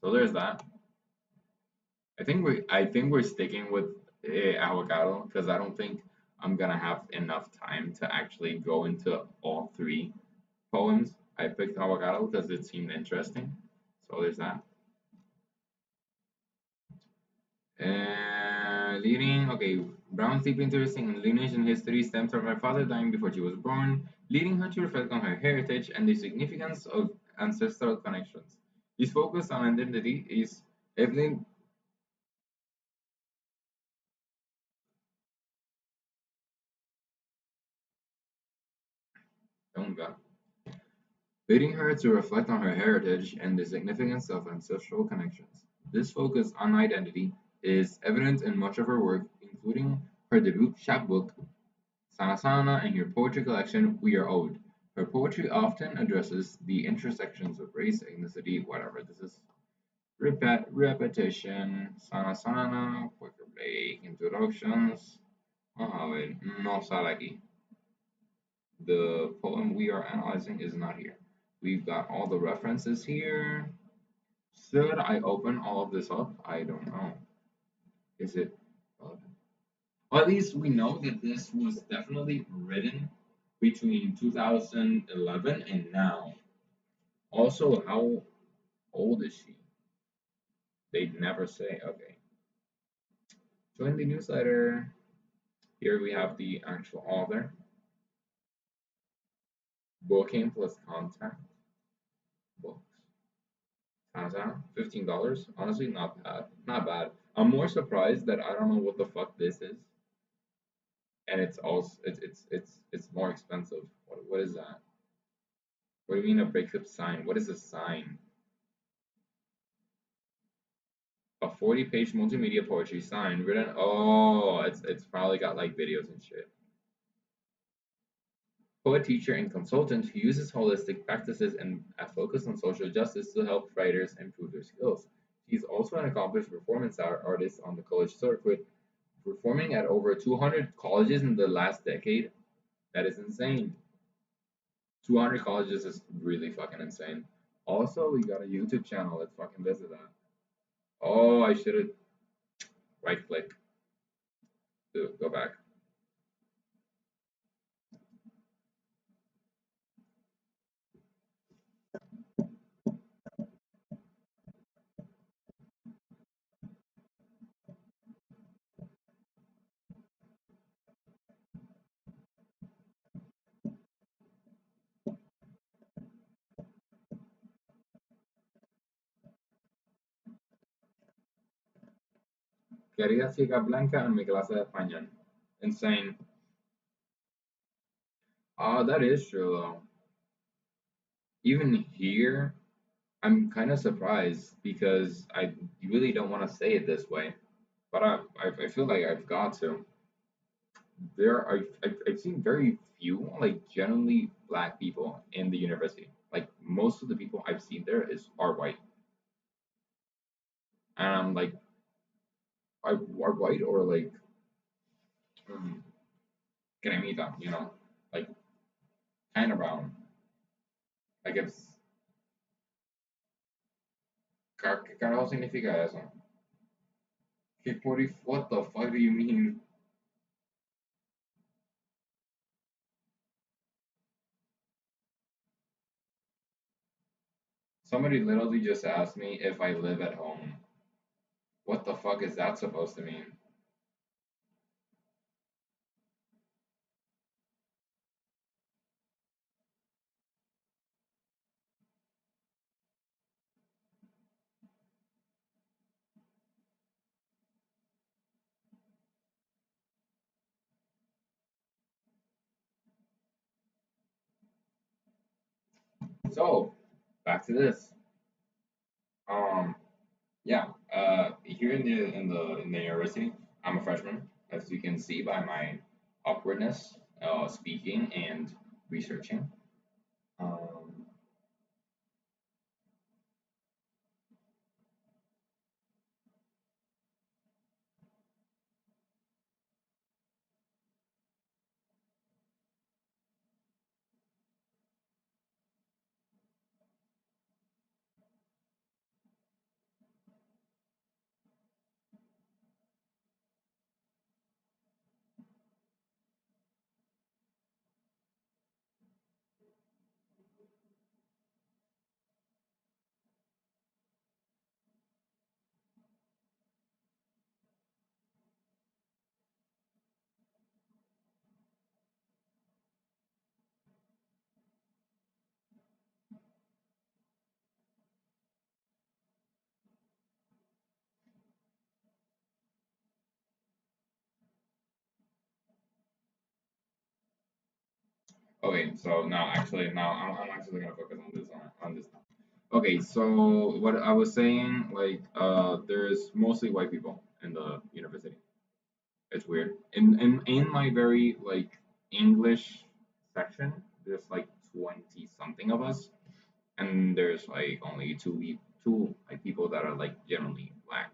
So there's that. I think we're sticking with avocado, because I don't think I'm gonna have enough time to actually go into all three poems. I picked avocado because it seemed interesting. So there's that. Okay, Brown's deep interest in lineage and history stems from her father dying before she was born, leading her to reflect on her heritage and the significance of ancestral connections. This focus on identity is evident. Oh my God. Leading her to reflect on her heritage and the significance of ancestral connections. This focus on identity is evident in much of her work, including her debut chapbook, Sana Sana, and her poetry collection, We Are Owed. Her poetry often addresses the intersections of race, ethnicity, whatever. This is repetition, Sana Sana, Quaker Blake, introductions. Vamos a ver, no sale aquí. The poem we are analyzing is not here. We've got all the references here. Should I open all of this up? I don't know. Is it relevant? Well, at least we know that this was definitely written between 2011 and now. Also, how old is she? They never say. Okay. Join the newsletter. Here we have the actual author. Booking plus contact. Books. $15. Honestly, not bad. Not bad. I'm more surprised that I don't know what the fuck this is, and it's also it's more expensive. What is that? What do you mean a breakup sign? What is a sign? A 40-page multimedia poetry sign written. Oh, it's probably got like videos and shit. Poet, teacher, and consultant who uses holistic practices and a focus on social justice to help writers improve their skills. She's also an accomplished performance artist on the college circuit, performing at over 200 colleges in the last decade. That is insane. 200 colleges is really fucking insane. Also, we got a YouTube channel. Let's fucking visit that. Oh, I should have right click to go back. Querida chica blanca en mi clase de español. Insane. Ah, that is true though. Even here, I'm kind of surprised because I really don't want to say it this way, but I feel like I've got to. I've seen very few like genuinely black people in the university. Like most of the people I've seen there are white, and I'm like, are white or like mm, cremita, like kind of brown. Like it's ¿qué carajo significa eso? What the fuck do you mean? Somebody literally just asked me if I live at home. What the fuck is that supposed to mean? So, back to this. Um, yeah. Here in the university, I'm a freshman, as you can see by my awkwardness, speaking and researching. Um, okay, so now I'm actually gonna focus on this. Okay, so what I was saying, like, there's mostly white people in the university. It's weird. In my very like English section, there's like 20 something of us, and there's like only two like people that are like generally black.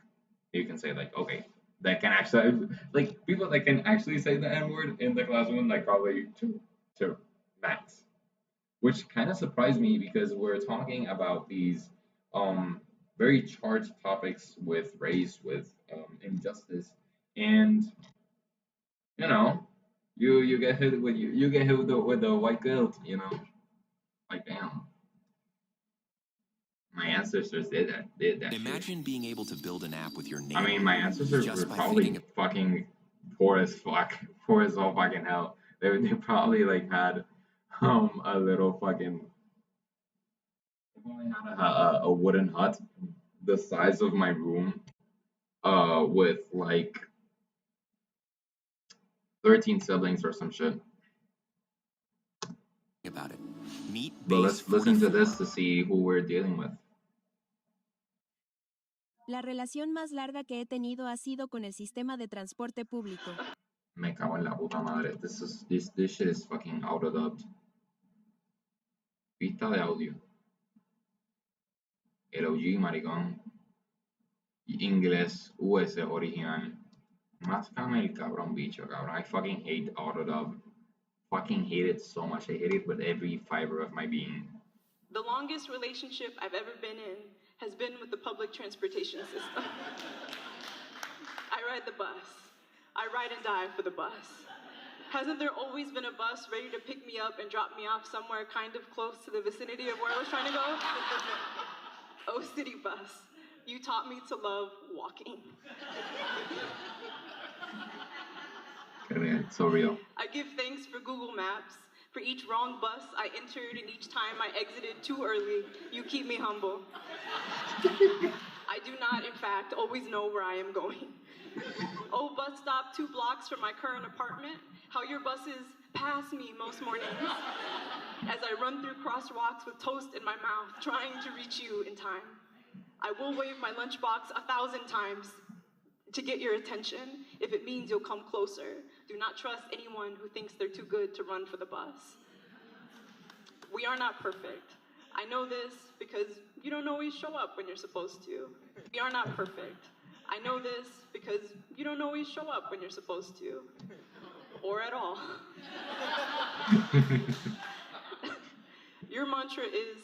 You can say like okay, that can actually like people that can actually say the N word in the classroom, like probably two max, which kind of surprised me because we're talking about these um very charged topics with race, with injustice, and you know, you get hit with you get hit with the white guilt, like damn. My ancestors did that shit. Imagine being able to build an app with your name. I mean, my ancestors just were by probably feeding fucking poor as fuck, poor as all fucking hell. They probably like had a little fucking, they probably had a wooden hut the size of my room, with like 13 siblings or some shit. about it. Meet But Base let's listen to 44. this to see who we're dealing with. La relación más larga que he tenido ha sido con el sistema de transporte público. Me cago en la puta madre. This shit is fucking autodubbed. Pista de audio. El OG, maricón. Inglés, US original. Máscame el cabrón bicho, cabrón. I fucking hate autodub. Fucking hate it so much. I hate it with every fiber of my being. The longest relationship I've ever been in has been with the public transportation system. I ride the bus. I ride and die for the bus. Hasn't there always been a bus ready to pick me up and drop me off somewhere kind of close to the vicinity of where I was trying to go? Oh, city bus, you taught me to love walking. It's so real. I give thanks for Google Maps. For each wrong bus I entered and each time I exited too early, you keep me humble. I do not, in fact, always know where I am going. Oh, bus stop 2 blocks from my current apartment, how your buses pass me most mornings as I run through crosswalks with toast in my mouth, trying to reach you in time. I will wave my lunchbox 1,000 times to get your attention if it means you'll come closer. Do not trust anyone who thinks they're too good to run for the bus. We are not perfect. I know this because you don't always show up when you're supposed to. We are not perfect. I know this because you don't always show up when you're supposed to. Or at all. Your mantra is,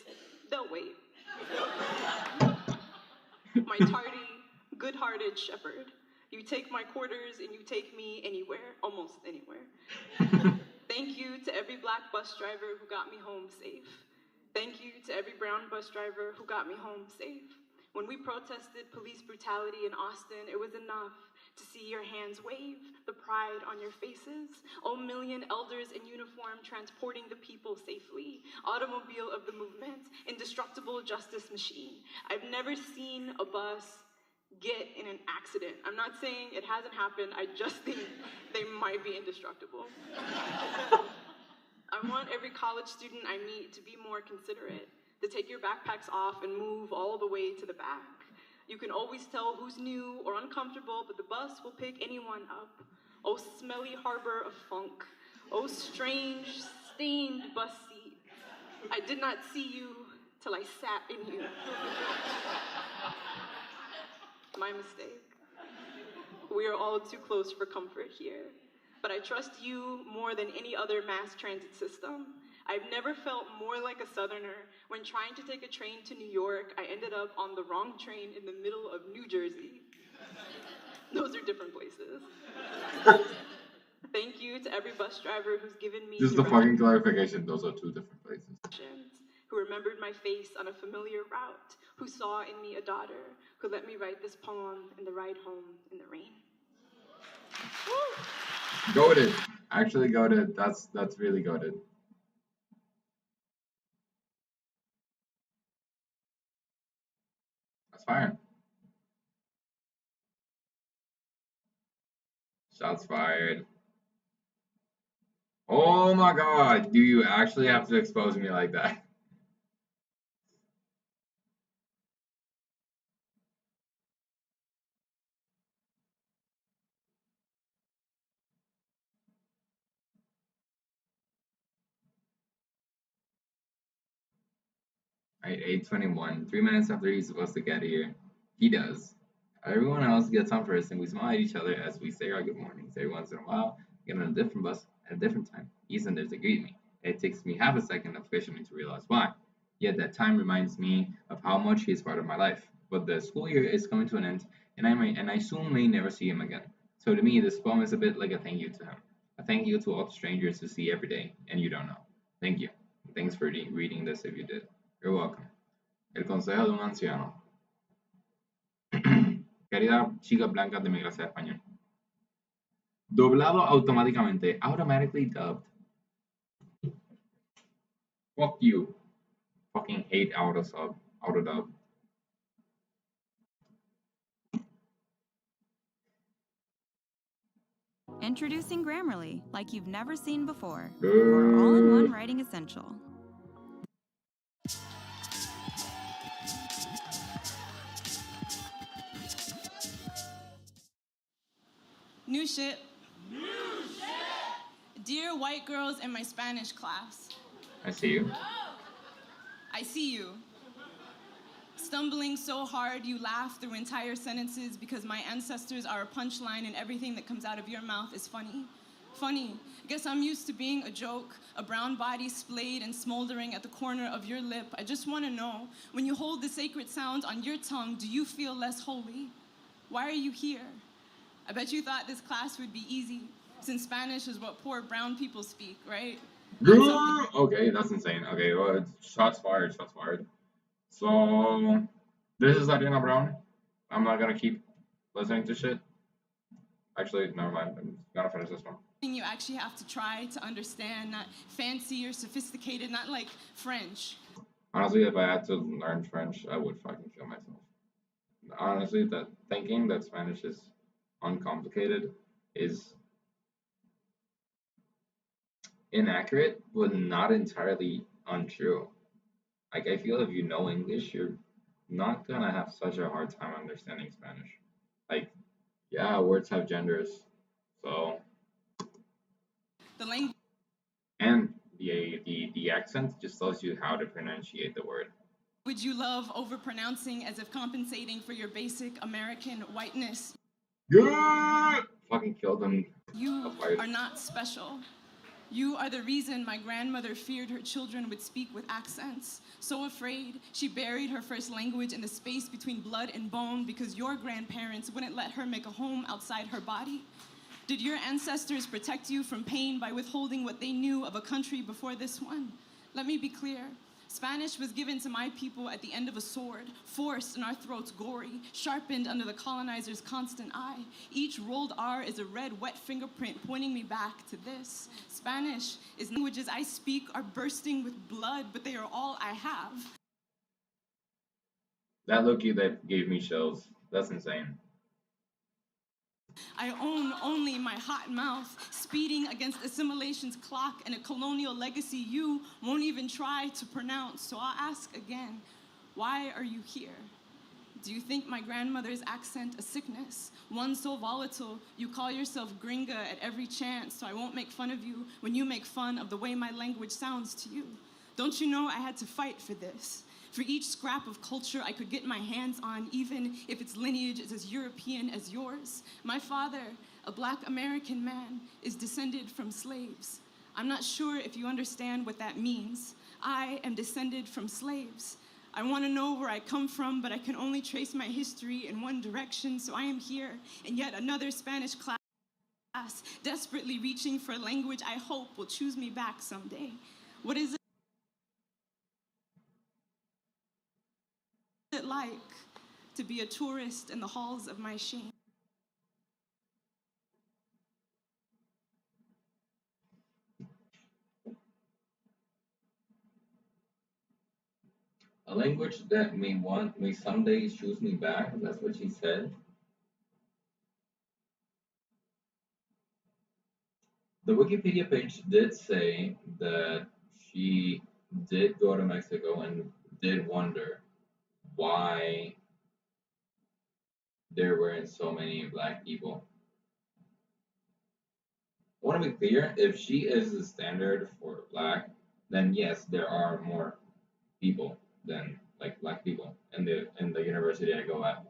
they'll wait. My tardy, good-hearted shepherd. You take my quarters and you take me anywhere, almost anywhere. Thank you to every black bus driver who got me home safe. Thank you to every brown bus driver who got me home safe. When we protested police brutality in Austin, it was enough to see your hands wave, the pride on your faces. Oh, million elders in uniform transporting the people safely. Automobile of the movement, indestructible justice machine. I've never seen a bus get in an accident. I'm not saying it hasn't happened, I just think they might be indestructible. I want every college student I meet to be more considerate, to take your backpacks off and move all the way to the back. You can always tell who's new or uncomfortable, but the bus will pick anyone up. Oh, smelly harbor of funk. Oh, strange, stained bus seat. I did not see you till I sat in you. My mistake. We are all too close for comfort here. But I trust you more than any other mass transit system. I've never felt more like a Southerner when trying to take a train to New York. I ended up on the wrong train in the middle of New Jersey. Those are different places. Thank you to every bus driver who's given me Just the fucking clarification, those are 2 different places. Who remembered my face on a familiar route, who saw in me a daughter, who let me write this poem in the ride home in the rain. Goated. Actually goated. That's really goated. That's fire. Shots fired. Oh my god, do you actually have to expose me like that? Alright, 8:21. 3 minutes after he's supposed to get here. He does. Everyone else gets on first and we smile at each other as we say our good mornings. Every once in a while, we get on a different bus at a different time. He's in there to greet me. It takes me half a second of questioning to realize why. Yet that time reminds me of how much he is part of my life. But the school year is coming to an end, and I soon may never see him again. So to me, this poem is a bit like a thank you to him. A thank you to all the strangers you see every day, and you don't know. Thank you. Thanks for reading this if you did. You're welcome. El consejo de un anciano. Querida chica blanca de mi clase de español. Doblado automáticamente. Automatically dubbed. Fuck you. Fucking hate autodub. Introducing Grammarly, like you've never seen before, for all-in-one writing essential. New shit. Dear white girls in my Spanish class, I see you. I see you. Stumbling so hard you laugh through entire sentences because my ancestors are a punchline and everything that comes out of your mouth is funny. Funny. Guess I'm used to being a joke, a brown body splayed and smoldering at the corner of your lip. I just want to know, when you hold the sacred sounds on your tongue, do you feel less holy? Why are you here? I bet you thought this class would be easy, since Spanish is what poor brown people speak, right? Okay, that's insane. Okay, well, shots fired, shots fired. So, this is Ariana Brown. I'm not gonna keep listening to shit. Actually, never mind. I'm gonna finish this one. You actually have to try to understand, not fancy or sophisticated, not like French. Honestly, if I had to learn French, I would fucking kill myself. Honestly, that thinking that Spanish is uncomplicated is inaccurate, but not entirely untrue. Like, I feel if you know English, you're not gonna have such a hard time understanding Spanish. Like, yeah, words have genders, so The language and the accent just tells you how to pronunciate the word. you love overpronouncing as if compensating for your basic American whiteness. Yeah! Fucking killed them. You are not special. You are the reason my grandmother feared her children would speak with accents. So afraid, she buried her first language in the space between blood and bone because your grandparents wouldn't let her make a home outside her body. Did your ancestors protect you from pain by withholding what they knew of a country before this one? Let me be clear. Spanish was given to my people at the end of a sword, forced in our throats gory, sharpened under the colonizer's constant eye. Each rolled R is a red, wet fingerprint pointing me back to this. Spanish is languages I speak are bursting with blood, but they are all I have. That look you that gave me chills. That's insane. I own only my hot mouth, speeding against assimilation's clock and a colonial legacy you won't even try to pronounce. So I'll ask again, why are you here? Do you think my grandmother's accent a sickness? One so volatile, you call yourself gringa at every chance, so I won't make fun of you when you make fun of the way my language sounds to you. Don't you know I had to fight for this? For each scrap of culture I could get my hands on, even if its lineage is as European as yours. My father, a black American man, is descended from slaves. I'm not sure if you understand what that means. I am descended from slaves. I want to know where I come from, but I can only trace my history in one direction, so I am here in yet another Spanish class, desperately reaching for a language I hope will choose me back someday. What is it like to be a tourist in the halls of my shame? A language that may someday choose me back. That's what she said. The Wikipedia page did say that she did go to Mexico and did wonder why there weren't so many black people. I want to be clear, if she is the standard for black, then yes, there are more people than like black people in the university I go at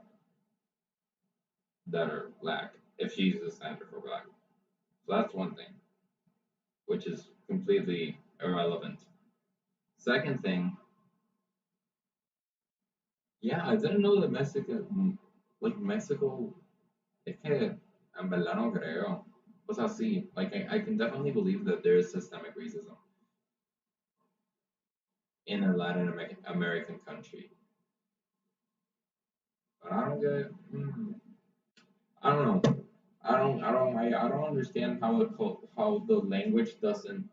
that are black. If she's the standard for black, so that's one thing, which is completely irrelevant. Second thing, yeah, I didn't know that Mexico, es que en verdad no creo. O sea, sí, like I can definitely believe that there is systemic racism in a Latin American country. But I don't get. I don't know. I don't understand how the language doesn't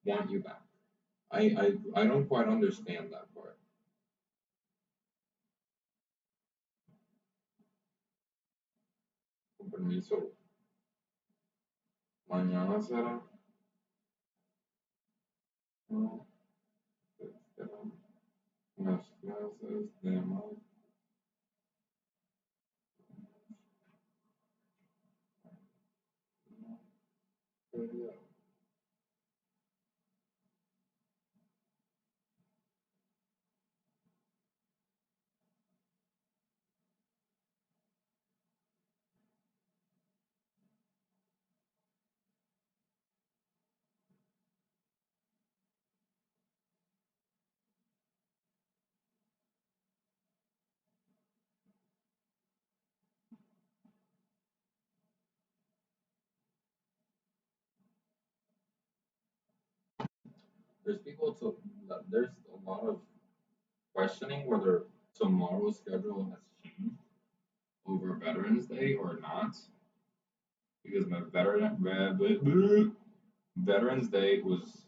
want you back. I don't quite understand that part. Con permiso. Mañana será. No, serán las clases de materia. There's people to there's a lot of questioning whether tomorrow's schedule has changed over Veterans Day or not, because my Veterans Day was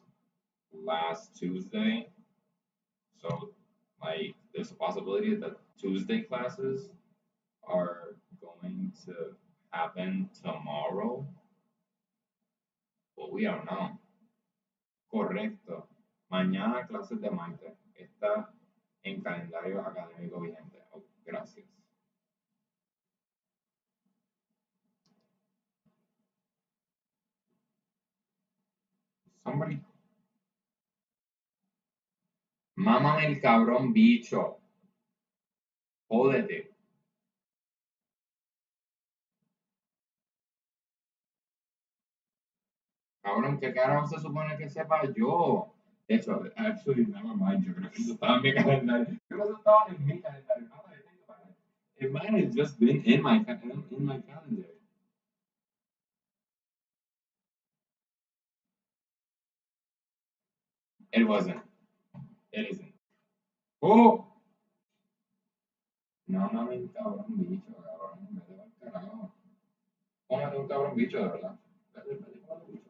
last Tuesday, so like there's a possibility that Tuesday classes are going to happen tomorrow, but we don't know. Correcto. Mañana clases de Marte. Está en calendario académico vigente. Oh, gracias. Somebody. Mámame el cabrón bicho. Jódete. Cabrón, ¿qué carajo se supone que sepa yo? De hecho, actually, never mind. Yo creo que eso estaba en mi calendario. Yo creo que eso estaba en mi calendario. Now that I think about it. It might have just been in my calendar. It wasn't. It isn't. Oh! No mames el cabrón bicho, cabrón. Vete pa'l carajo. Cómete un cabrón bicho, de verdad. Vete, cómete un bicho.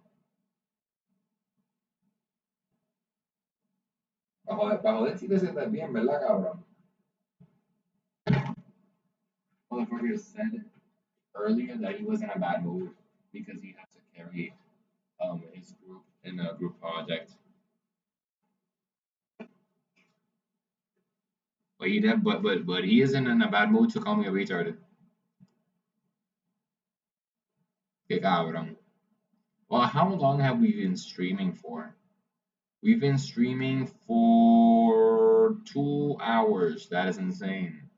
Bajo de si te sientes bien, ¿verdad, cabrón? Motherfucker said earlier that he was in a bad mood because he had to carry his group in a group project. But he did, but he isn't in a bad mood to call me a retard. Que cabrón. Well, how long have we been streaming for? We've been streaming for 2 hours. That is insane.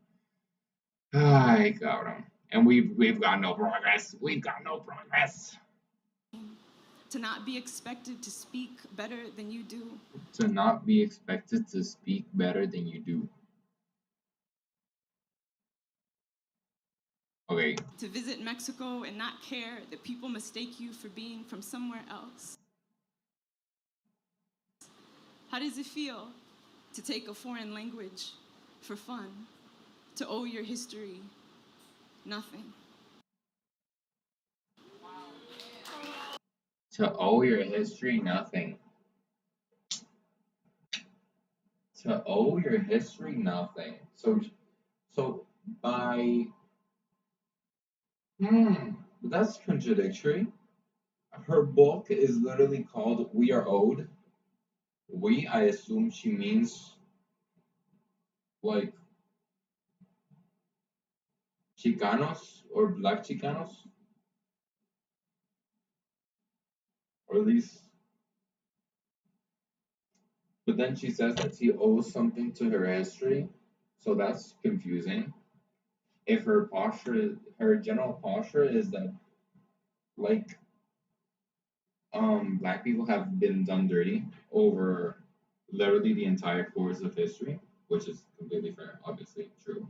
Ay, cabrón. And we've got no progress. We've got no progress. To not be expected to speak better than you do. To not be expected to speak better than you do. Okay. To visit Mexico and not care that people mistake you for being from somewhere else. How does it feel to take a foreign language for fun? To owe your history nothing. To owe your history nothing. To owe your history nothing. So by that's contradictory. Her book is literally called We Are Owed. We, I assume she means like Chicanos or black Chicanos. Or at least. But then she says that she owes something to her history. So that's confusing. If her posture, her general posture is that like black people have been done dirty over literally the entire course of history, which is completely fair, obviously true.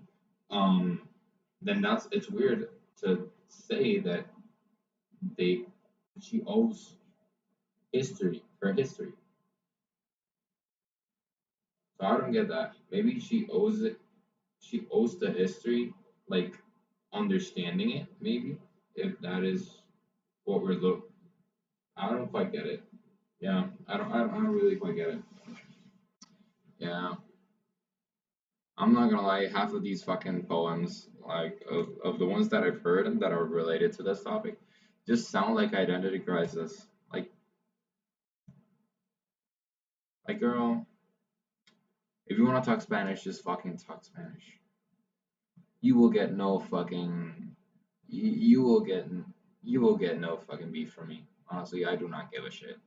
Then it's weird to say that they she owes her history. So I don't get that. Maybe she owes the history like understanding it, maybe, if that is what we're looking. I don't quite get it. Yeah, I don't really quite get it. Yeah, I'm not gonna lie, half of these fucking poems, like of the ones that I've heard and that are related to this topic, just sound like identity crisis. Like girl, if you wanna talk Spanish, just fucking talk Spanish. You will get no fucking, you will get, you will get no fucking beef from me. Honestly, I do not give a shit.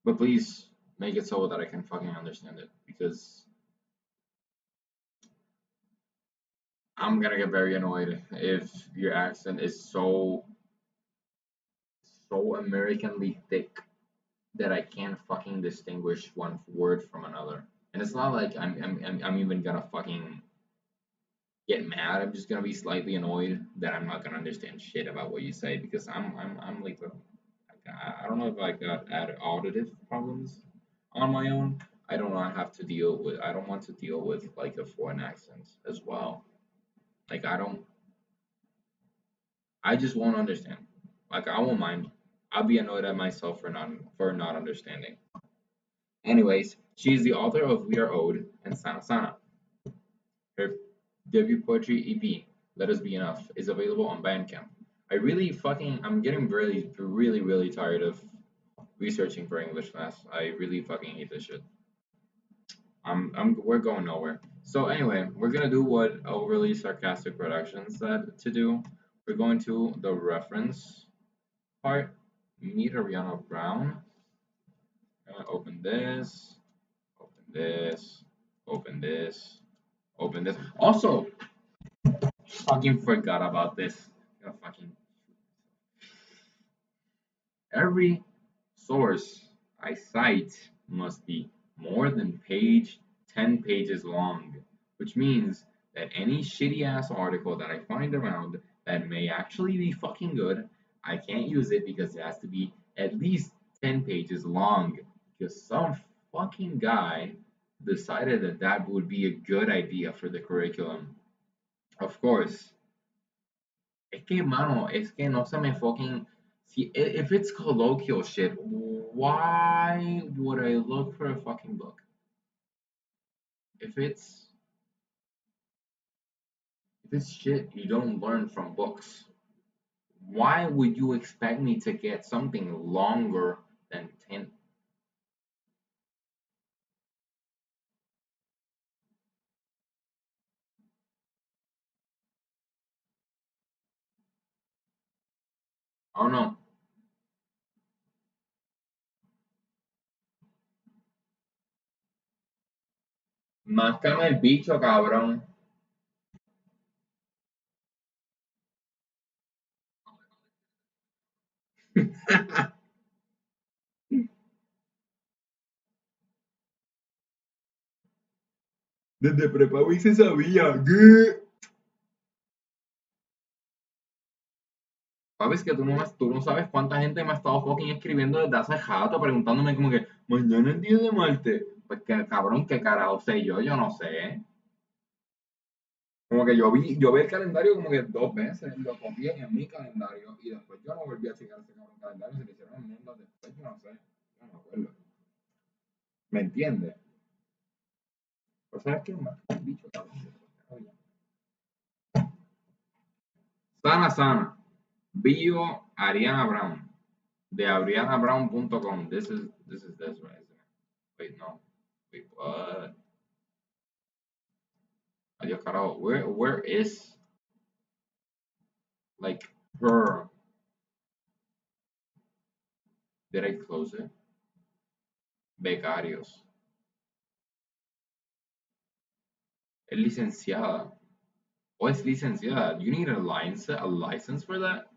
But please make it so that I can fucking understand it, because I'm gonna get very annoyed if your accent is so Americanly thick that I can't fucking distinguish one word from another. And it's not like I'm even gonna fucking get mad. I'm just gonna be slightly annoyed that I'm not gonna understand shit about what you say, because I'm like I don't know if I got auditive problems on my own. I do not have to deal with. I don't want to deal with like a foreign accent as well. Like I don't. I just won't understand. Like I won't mind. I'll be annoyed at myself for not understanding. Anyways, she's the author of We Are Owed and Sana Sana. Her debut poetry EP, Let Us Be Enough, is available on Bandcamp. I'm getting really tired of researching for English class. I really fucking hate this shit. We're going nowhere. So anyway, we're gonna do what Overly Sarcastic Productions said to do. We're going to the reference part. Meet Ariana Brown. Open this. Open this. Open this. Open this. Also, fucking forgot about this. Fucking every source I cite must be more than 10 pages long, which means that any shitty ass article that I find around that may actually be fucking good, I can't use it because it has to be at least 10 pages long, because some fucking guy decided that that would be a good idea for the curriculum. Of course. Es que, mano, es que no se me fucking. If it's colloquial shit, why would I look for a fucking book? If it's shit you don't learn from books, why would you expect me to get something longer than 10? Oh no. Máscame el bicho, cabrón. Desde prepa se sabía. Sabes que tú no sabes cuánta gente me ha estado fucking escribiendo desde hace rato preguntándome como que mañana es día de Marte. Pues que cabrón, qué carajo sé yo no sé. Como que yo vi el calendario como que 2 veces, lo copié en mi calendario y después yo no volví a checar ese cabrón calendario, se le hicieron enmiendas después, yo no sé, yo no me acuerdo. ¿Me entiendes? Pero ¿sabes qué? Más que el bicho, cabrón. Sana Sana. Bio Ariana Brown. De arianabrown.com. This is this, right? Wait, no. Wait, what? Adiós, carajo. Where is like her? Did I close it? Becarios. Es licenciada. O es licenciada. You need a license for that?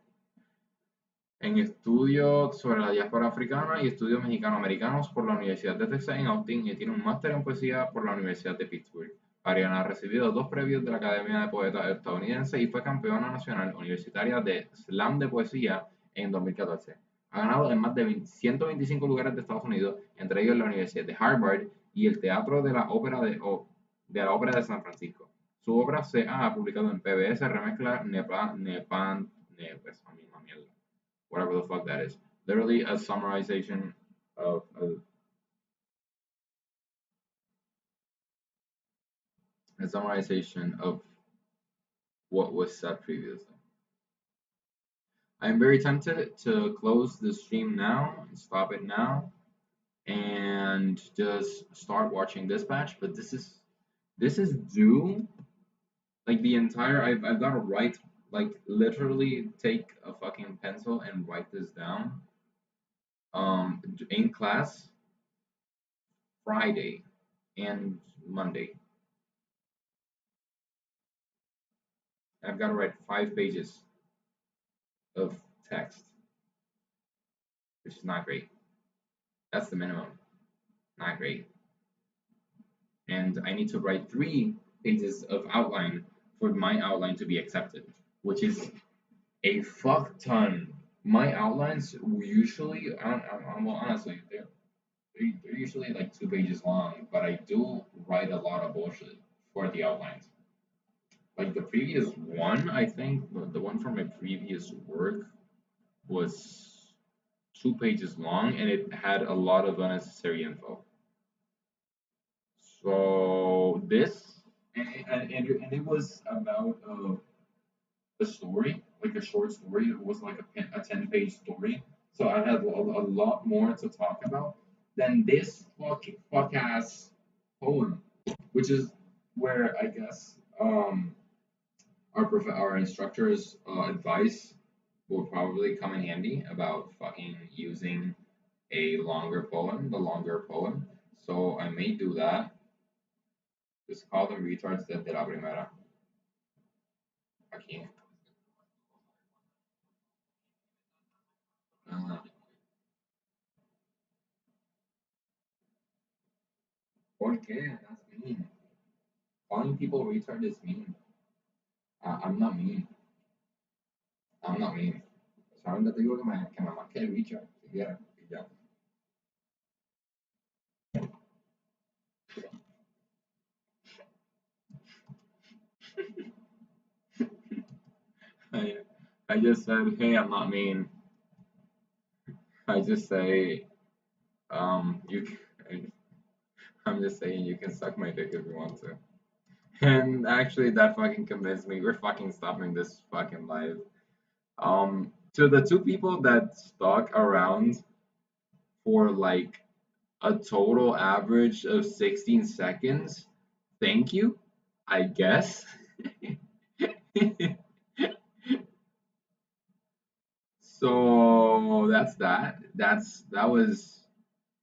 En estudios sobre la diáspora africana y estudios mexicano-americanos por la Universidad de Texas en Austin, y tiene un máster en poesía por la Universidad de Pittsburgh. Ariana ha recibido 2 premios de la Academia de Poetas estadounidense y fue campeona nacional universitaria de Slam de poesía en 2014. Ha ganado en más de 125 lugares de Estados Unidos, entre ellos la Universidad de Harvard y el Teatro de la Ópera de la Ópera de San Francisco. Su obra se ha publicado en PBS, Remezcla, Nepan, esa misma mierda. Whatever the fuck that is. Literally a summarization of what was said previously. I'm very tempted to close the stream now, stop it now, and just start watching Dispatch, but this is due, like the entire, I've got to write, like literally take a fucking pencil and write this down in class Friday and Monday. I've got to write 5 pages of text, which is not great. That's the minimum. Not great. And I need to write 3 pages of outline for my outline to be accepted, which is a fuck ton. My outlines usually, well, honestly, they're usually like 2 pages long, but I do write a lot of bullshit for the outlines. Like the previous one, I think the one from my previous work was 2 pages long, and it had a lot of unnecessary info. So this, and it was about a story, like a short story. It was like a 10-page story. So I had a lot more to talk about than this fuck ass poem, which is where I guess our instructor's advice will probably come in handy about fucking using the longer poem. So I may do that. Just call them retards de la primera. Aquí. ¿Por qué? That's mean. Calling people retard is mean. I'm not mean. I'm not mean. Solamente te digo que me marque el Richard, si quieres, y ya. I just said, hey, I'm not mean. I just say, I'm just saying you can suck my dick if you want to. And actually, that fucking convinced me. We're fucking stopping this fucking live. To the 2 people that stuck around for like a total average of 16 seconds, thank you, I guess. So that's that. That was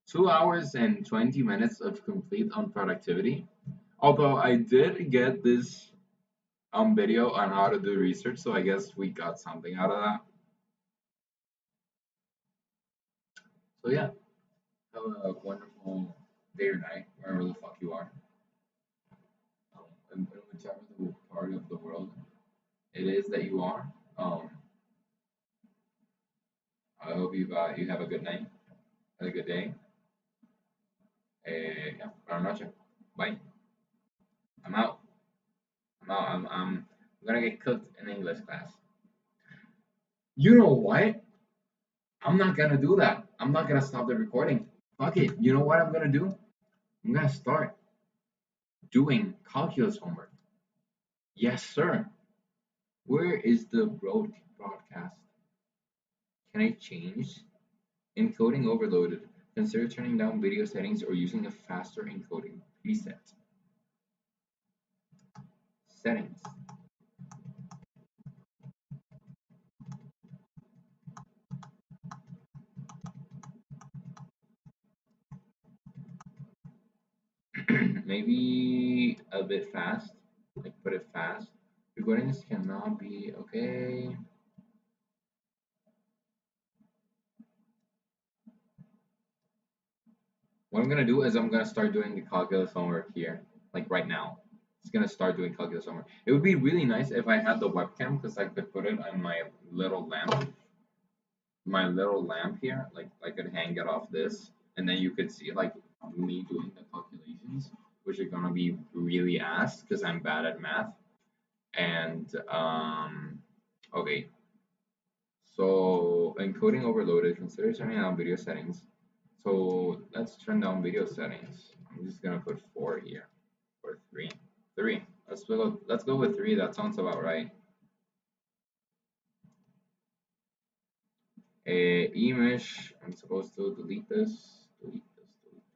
2 hours and 20 minutes of complete unproductivity. Although I did get this video on how to do research, so I guess we got something out of that. So yeah, have a wonderful day or night, wherever the fuck you are. In whichever the part of the world it is that you are. I hope you have a good night, have a good day. Yeah, buenas noches. Bye. I'm out. I'm gonna get cooked in English class. You know what? I'm not gonna do that. I'm not gonna stop the recording. Fuck it. You know what I'm gonna do? I'm gonna start doing calculus homework. Yes, sir. Where is the broadcast? Can I change? Encoding overloaded. Consider turning down video settings or using a faster encoding preset. Settings. Maybe a bit fast. Like put it fast. Recordings cannot be okay. What I'm gonna do is I'm gonna start doing the calculus homework here, like right now. It's gonna start doing calculus homework. It would be really nice if I had the webcam because I could put it on my little lamp. My little lamp here, like I could hang it off this, and then you could see like me doing the calculation. questions, which are gonna be really asked because I'm bad at math. And okay, so encoding overloaded. Consider turning on video settings. So let's turn down video settings. I'm just gonna put 4 here, or 3. 3. Let's go with 3. That sounds about right. Image. I'm supposed to delete this. Delete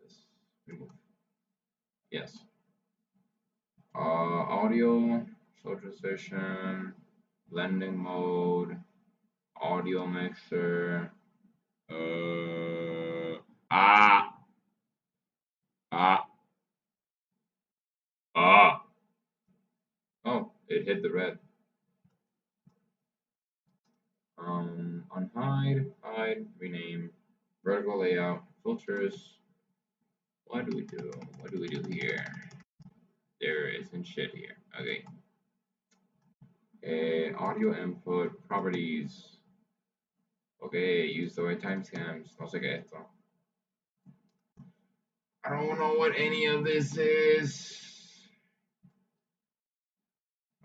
this. Remove. Yes. Audio, slow transition, blending mode, audio mixer. Ah. Oh, it hit the red. Unhide, hide, rename, vertical layout, filters. What do we do? What do we do here? There isn't shit here. Okay. Audio input, properties. Okay, use the right timestamps. No sé qué es esto. I don't know what any of this is.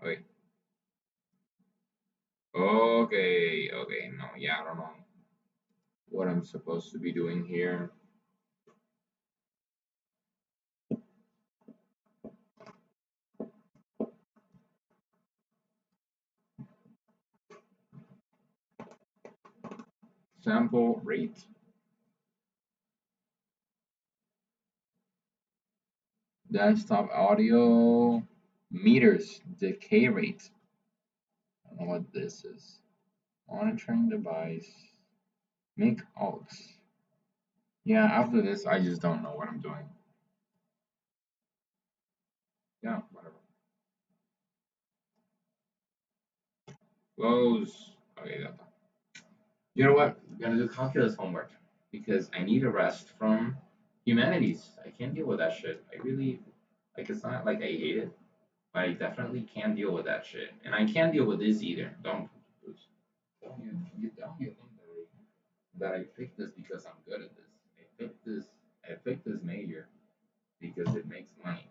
Okay. Okay, no, yeah, I don't know what I'm supposed to be doing here. Sample rate. Desktop audio meters, decay rate. I don't know what this is. Monitoring device. Make aux. Yeah, after this, I just don't know what I'm doing. Yeah, whatever. Close. Okay, that's done. You know what? I'm gonna do calculus homework because I need a rest from humanities. I can't deal with that shit. I really, like, it's not like I hate it, but I definitely can't deal with that shit. And I can't deal with this either. Don't you think that I picked this because I'm good at this. I picked this major because it makes money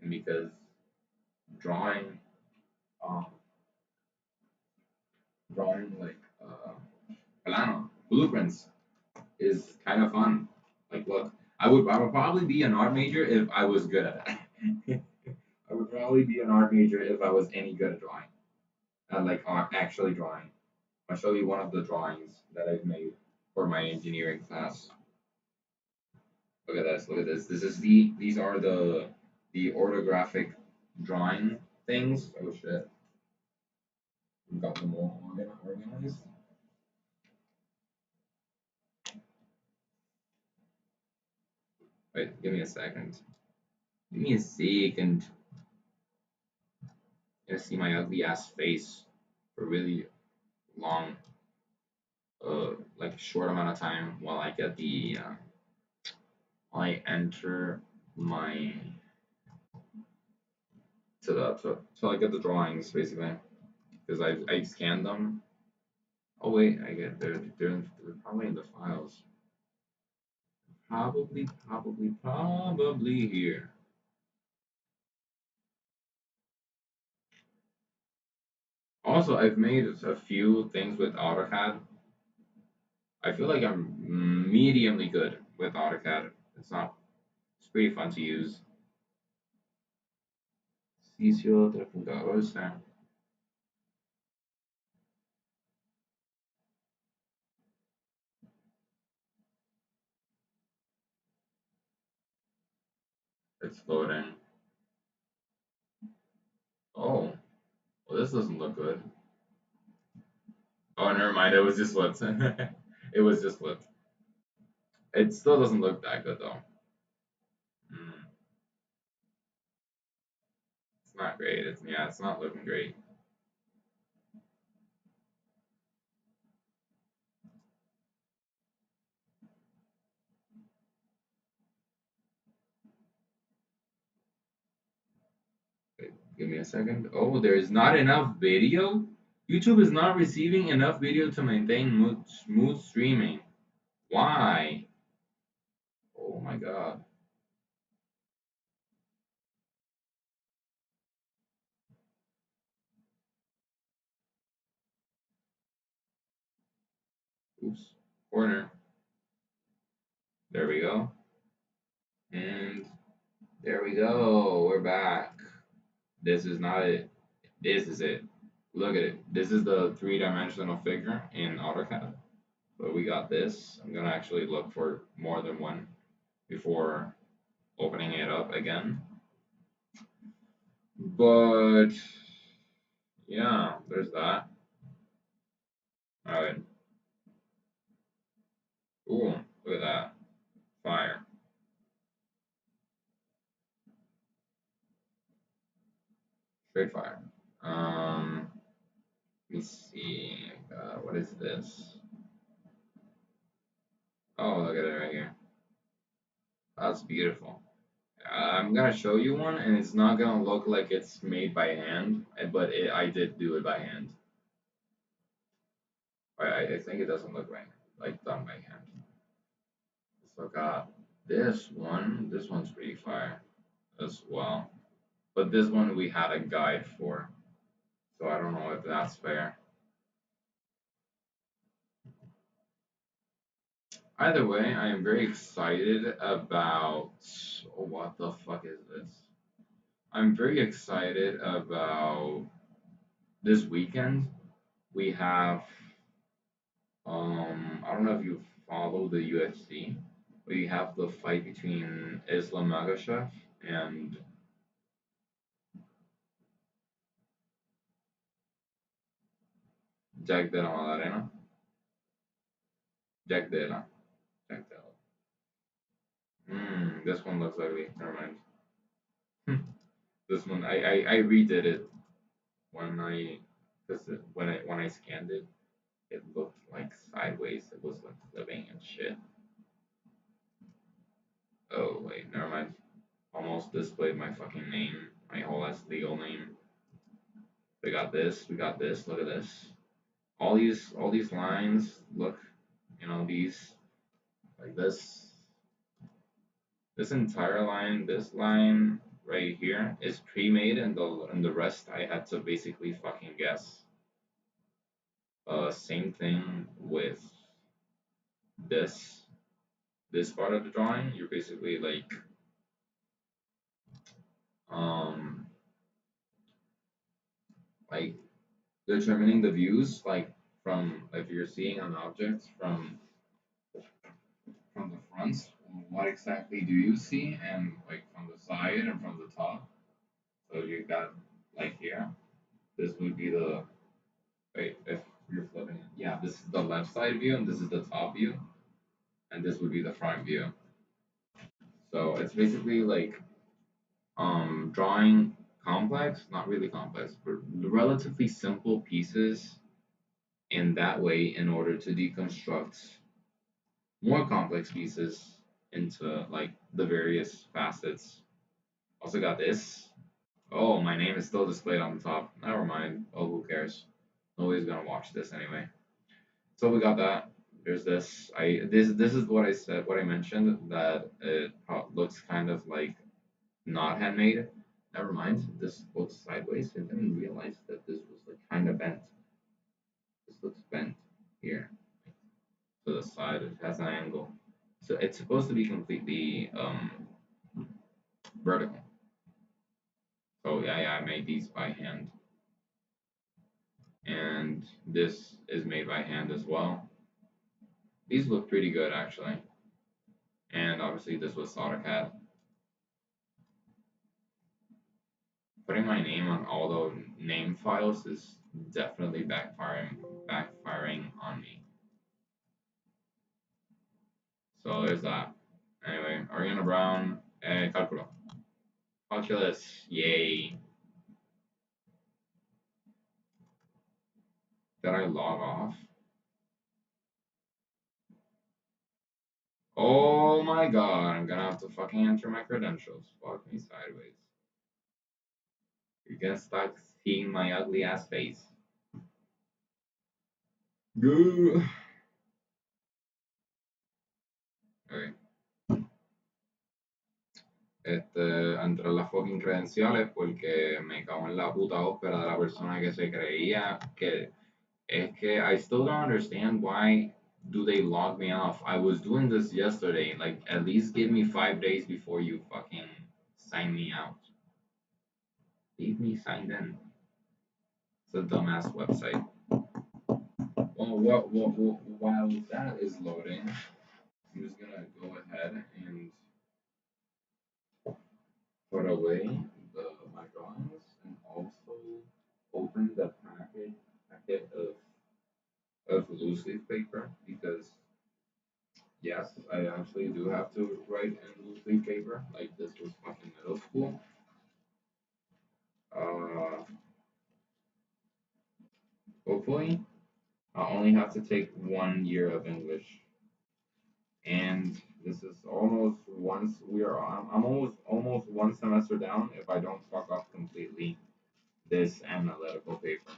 and because drawing um like plano blueprints is kind of fun. Like, look, I would probably be an art major if I was good at that. I would probably be an art major if I was any good at drawing, like art, actually drawing. I'll show you one of the drawings that I've made for my engineering class. Look at this. Look at this. These are the orthographic drawing things. Oh shit. We got them all organized. Wait, give me a second. Give me a second. Gonna see my ugly ass face for really long, like short amount of time while I get the, while I enter my so I get the drawings basically because I scanned them. Oh wait, I get they're probably in the files. Probably here. Also, I've made a few things with AutoCAD. I feel like I'm mediumly good with AutoCAD. It's pretty fun to use. Sitio 3.12. It's loading. Oh, well, this doesn't look good. Oh, never mind. It was just flipped. It was just flipped. It still doesn't look that good though. It's not great. It's not looking great. Wait, give me a second. Oh, there's not enough video? YouTube is not receiving enough video to maintain smooth streaming. Why? Oh my god. oops, corner. There we go. And there we go. We're back. This is not it. This is it. Look at it. This is the three-dimensional figure in AutoCAD. So we got this. I'm gonna actually look for more than one before opening it up again. But yeah, there's that. Alright. Ooh, look at that. Fire. Straight fire. Let me see. What is this? Oh, look at it right here. That's beautiful. I'm gonna show you one, and it's not gonna look like it's made by hand, but I did do it by hand. I think it doesn't look like done by hand. So I got this one. This one's pretty fire as well. But this one we had a guide for, so I don't know if that's fair. Either way, I am very excited about. Oh, what the fuck is this? I'm very excited about this weekend. We have. I don't know if you follow the UFC. We have the fight between Islam Makhachev and Jack Della Maddalena. Jack Della. Jack Della. This one looks ugly. Never mind. This one, I redid it when when I scanned it. It looked like sideways. It was like flipping and shit. Oh wait, never mind. Almost displayed my fucking name, my whole ass legal name. We got this. We got this. Look at this. All these lines. Look, these like this. This entire line, this line right here is pre-made, and the rest I had to basically fucking guess. Same thing with this part of the drawing. You're basically like determining the views, like from if you're seeing an object from the front, what exactly do you see, and like from the side and from the top. So you got like here, this would be the wait if you're flipping it. Yeah, this is the left side view, and this is the top view, and this would be the front view. So it's basically like drawing complex, not really complex, but relatively simple pieces in that way in order to deconstruct more complex pieces into like the various facets. Also got this. Oh, my name is still displayed on the top. Never mind. Oh, who cares? Nobody's gonna watch this anyway. So we got that. There's this. This is what I said. What I mentioned, that it looks kind of like not handmade. Never mind. This looks sideways. I didn't realize that this was like kind of bent. This looks bent here to the side. It has an angle. So it's supposed to be completely vertical. So yeah, I made these by hand. And this is made by hand as well. These look pretty good actually. And obviously this was AutoCAD. Putting my name on all the name files is definitely backfiring on me. So there's that. Anyway, Ariana Brown, Calculo. Calculus, yay. Did I log off? Oh my god, I'm gonna have to fucking enter my credentials. Fuck me sideways. You're gonna start seeing my ugly ass face. Goo. Ok. Entré en las fucking credenciales porque me cago en la puta ópera de la persona que se creía que es que I still don't understand why do they log me off? I was doing this yesterday. Like, at least give me 5 days before you fucking sign me out. Leave me signed in. It's a dumbass website. Well, while that is loading, I'm just gonna go ahead and put away my drawings and also open the packet of loose leaf paper because yes, I actually do have to write in loose leaf paper like this was fucking middle school. Hopefully, I'll only have to take 1 year of English, and this is almost I'm almost one semester down if I don't fuck up completely this analytical paper.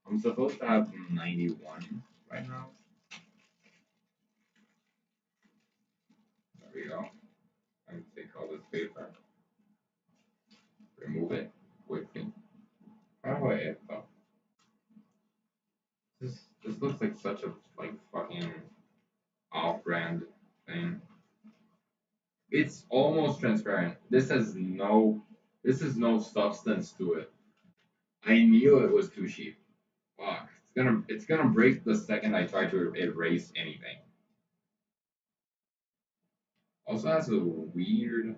I'm supposed to have 91 right now. There we go. I'm gonna take all this paper, remove it quickly. How do I edit though? This looks like such a like fucking off-brand thing. It's almost transparent. This is no substance to it. I knew it was too cheap. Fuck. It's gonna break the second I try to erase anything. Also has a weird.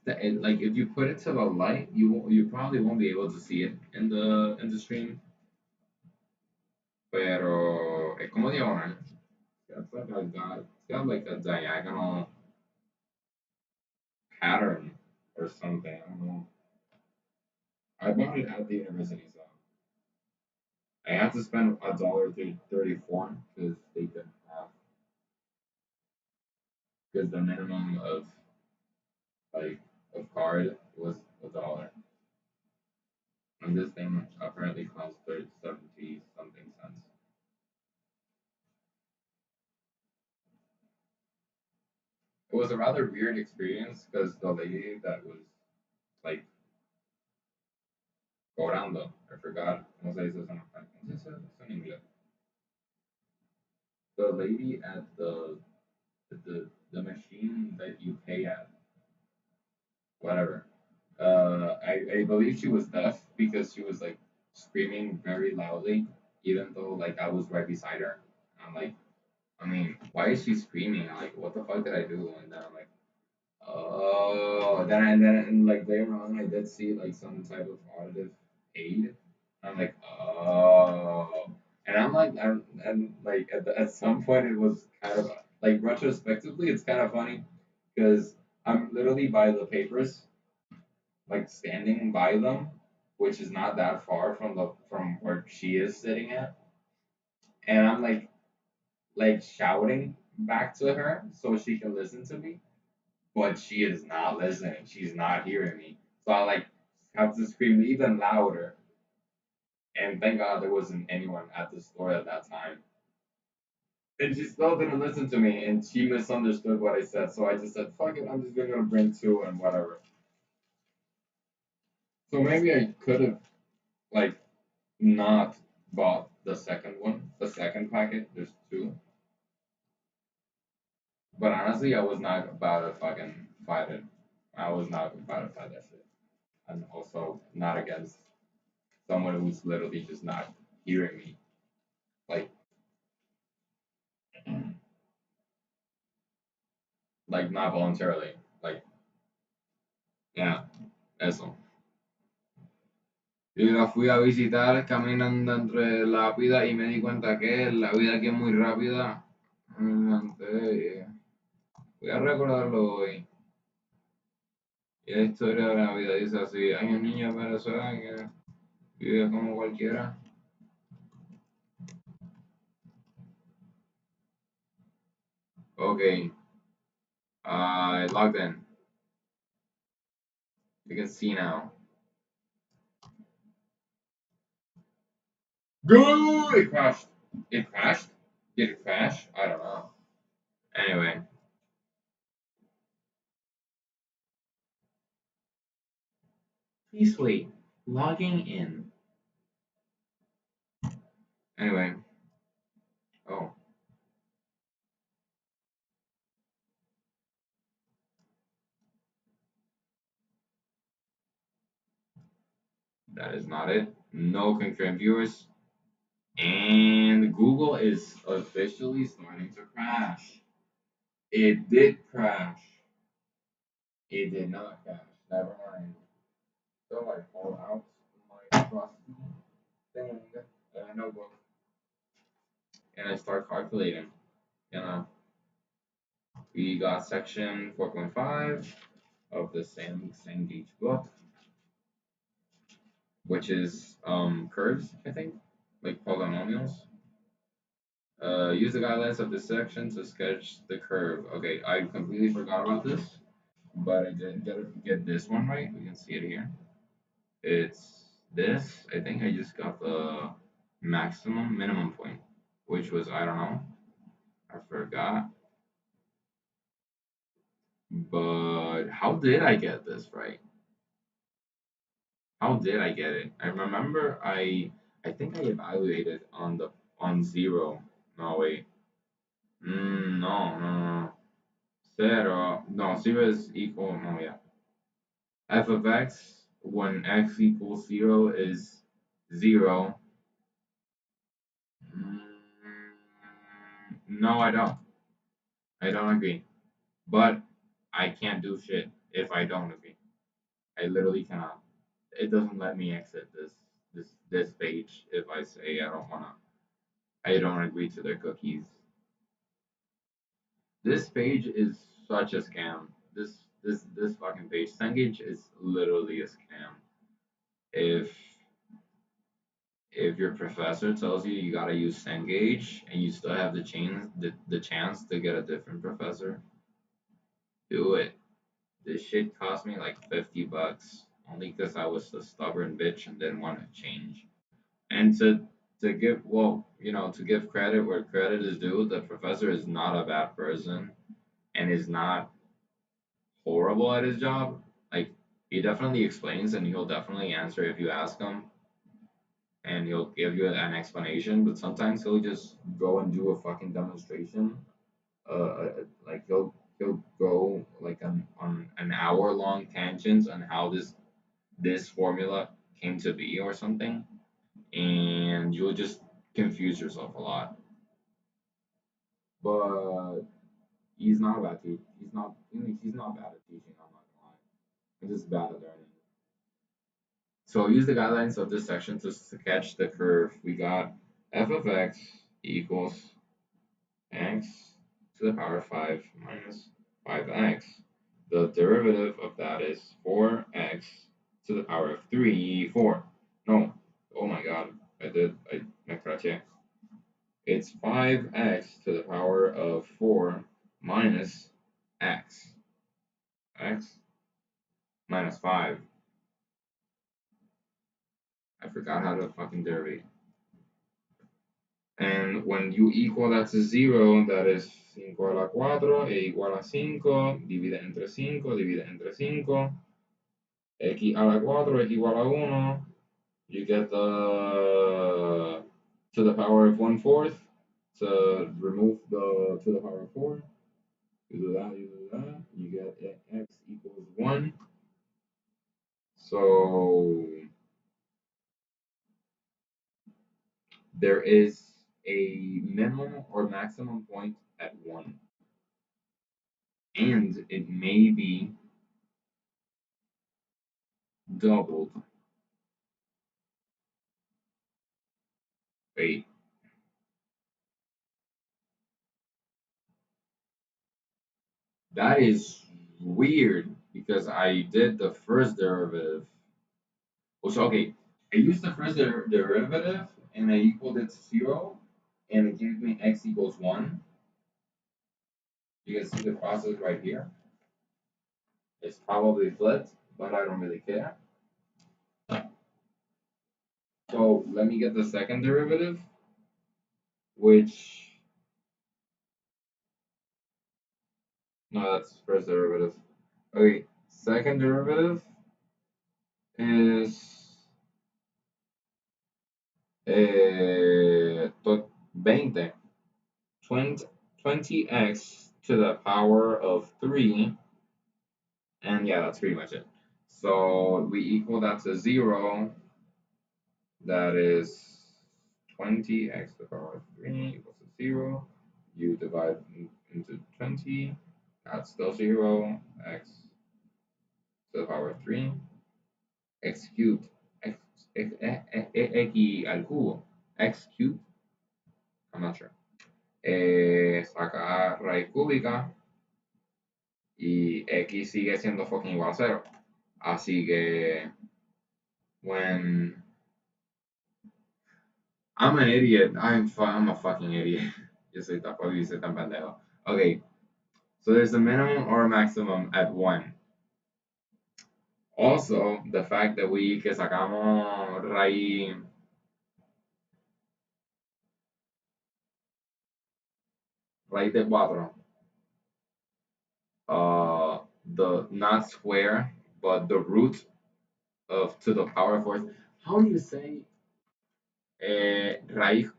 Like if you put it to the light, you probably won't be able to see it in the stream. Pero es como diagonal. It's got like a diagonal pattern or something. I don't know. I bought it at the university, so I had to spend $1.34 because they didn't have because the minimum of card was $1. And this thing apparently costs 70 something cents. It was a rather weird experience because the lady that was like cobrando, I forgot, ¿cómo se dice eso en español? ¿Cómo se dice eso en inglés? The lady at the machine that you pay at, whatever. I believe she was deaf because she was like screaming very loudly, even though like I was right beside her. I'm like, I mean, why is she screaming? I'm like, what the fuck did I do? And then I'm like, oh, then like later on, I did see like some type of auditive aid. I'm like, oh, and I'm like, and like at some point it was kind of like retrospectively, it's kind of funny because I'm literally by the papers, like standing by them, which is not that far from where she is sitting at, and I'm like shouting back to her so she can listen to me, but she is not listening. She's not hearing me. So I like have to scream even louder. And thank God there wasn't anyone at the store at that time. And she still didn't listen to me, and she misunderstood what I said. So I just said, "Fuck it, I'm just gonna bring two and whatever." So maybe I could have like not bought the second one, the second packet. There's two. But honestly, I was not about to fucking fight it. I was not about to fight that shit. I'm also not against someone who's literally just not hearing me. Like, like not voluntarily. Like, yeah, eso. Y la fui a visitar caminando entre la vida y me di cuenta que la vida aquí es muy rápida. Voy a recordarlo hoy. Y la historia de la vida dice así: hay un niño en Venezuela que vive como cualquiera. Okay, I logged in. You can see now. Go! It crashed. It crashed? Did it crash? I don't know. Anyway. Please wait. Logging in. Anyway. Oh. That is not it. No concurrent viewers. And Google is officially starting to crash. It did crash. It did not crash. Never mind. So I pull out my trusty thing, notebook, and I start calculating. You know, we got section 4.5 of the Cengage book, which is curves, I think, like polynomials. Use the guidelines of this section to sketch the curve. Okay, I completely forgot about this, but I did get this one right. We can see it here. It's this. I think I just got the minimum point, which was, I don't know. I forgot. But how did I get this right? How did I get it? I remember I think I evaluated on 0. No wait. No. 0. No, 0 is equal. No, yeah. F of x when x equals 0 is 0. No, I don't. I don't agree. But I can't do shit if I don't agree. I literally cannot. It doesn't let me exit this page if I say I don't agree to their cookies. This page is such a scam. This fucking page. Cengage is literally a scam. If your professor tells you you gotta use Cengage and you still have the chance to get a different professor, do it. This shit cost me like $50 only because I was a stubborn bitch and didn't want to change. And to give to give credit where credit is due, the professor is not a bad person and is not horrible at his job. Like he definitely explains and he'll definitely answer if you ask him and he'll give you an explanation, but sometimes he'll just go and do a fucking demonstration. Like he'll go like on an hour long tangents on how this formula came to be or something, and you'll just confuse yourself a lot. But he's not a bad teacher. He's not bad at teaching. I'm not gonna lie. He's just bad at learning. So use the guidelines of this section to sketch the curve. We got f of x equals x to the power 5 minus 5x. The derivative of that is 4x to the power of 4. No, oh my god, I me craché. It's 5x to the power of 4 minus x. X minus 5. I forgot how to fucking derivate. And when you equal that to 0, that is 5 a la 4 e igual a 5, divide entre 5, divide entre 5, x a la 4 es igual a 1, you get the to the power of 1/4, to remove the to the power of 4, you do that, you get x equals 1. So there is a minimum or maximum point at 1. And it may be doubled. Wait. That is weird because I did the first derivative. So, okay, I used the first derivative and I equaled it to 0 and it gave me x equals 1. You can see the process right here. It's probably flipped, but I don't really care. So let me get the second derivative, which, no, that's first derivative. Okay, second derivative is 20. 20x to the power of 3, and yeah, that's pretty much it. So we equal that to 0, that is 20x to the power of 3 equals to 0. You divide into 20, that's still 0, x to the power of 3, x cubed, x al cubo, x cubed, I'm not sure. Saca raíz cúbica y x sigue siendo fucking igual a 0. Así que, when I'm an idiot, I'm a fucking idiot. Yo soy tan pendejo. Okay, so there's a minimum or a maximum at 1. Also, the fact that que sacamos raíz de 4, the not square, but the root of to the power of 4. How do you say raíz?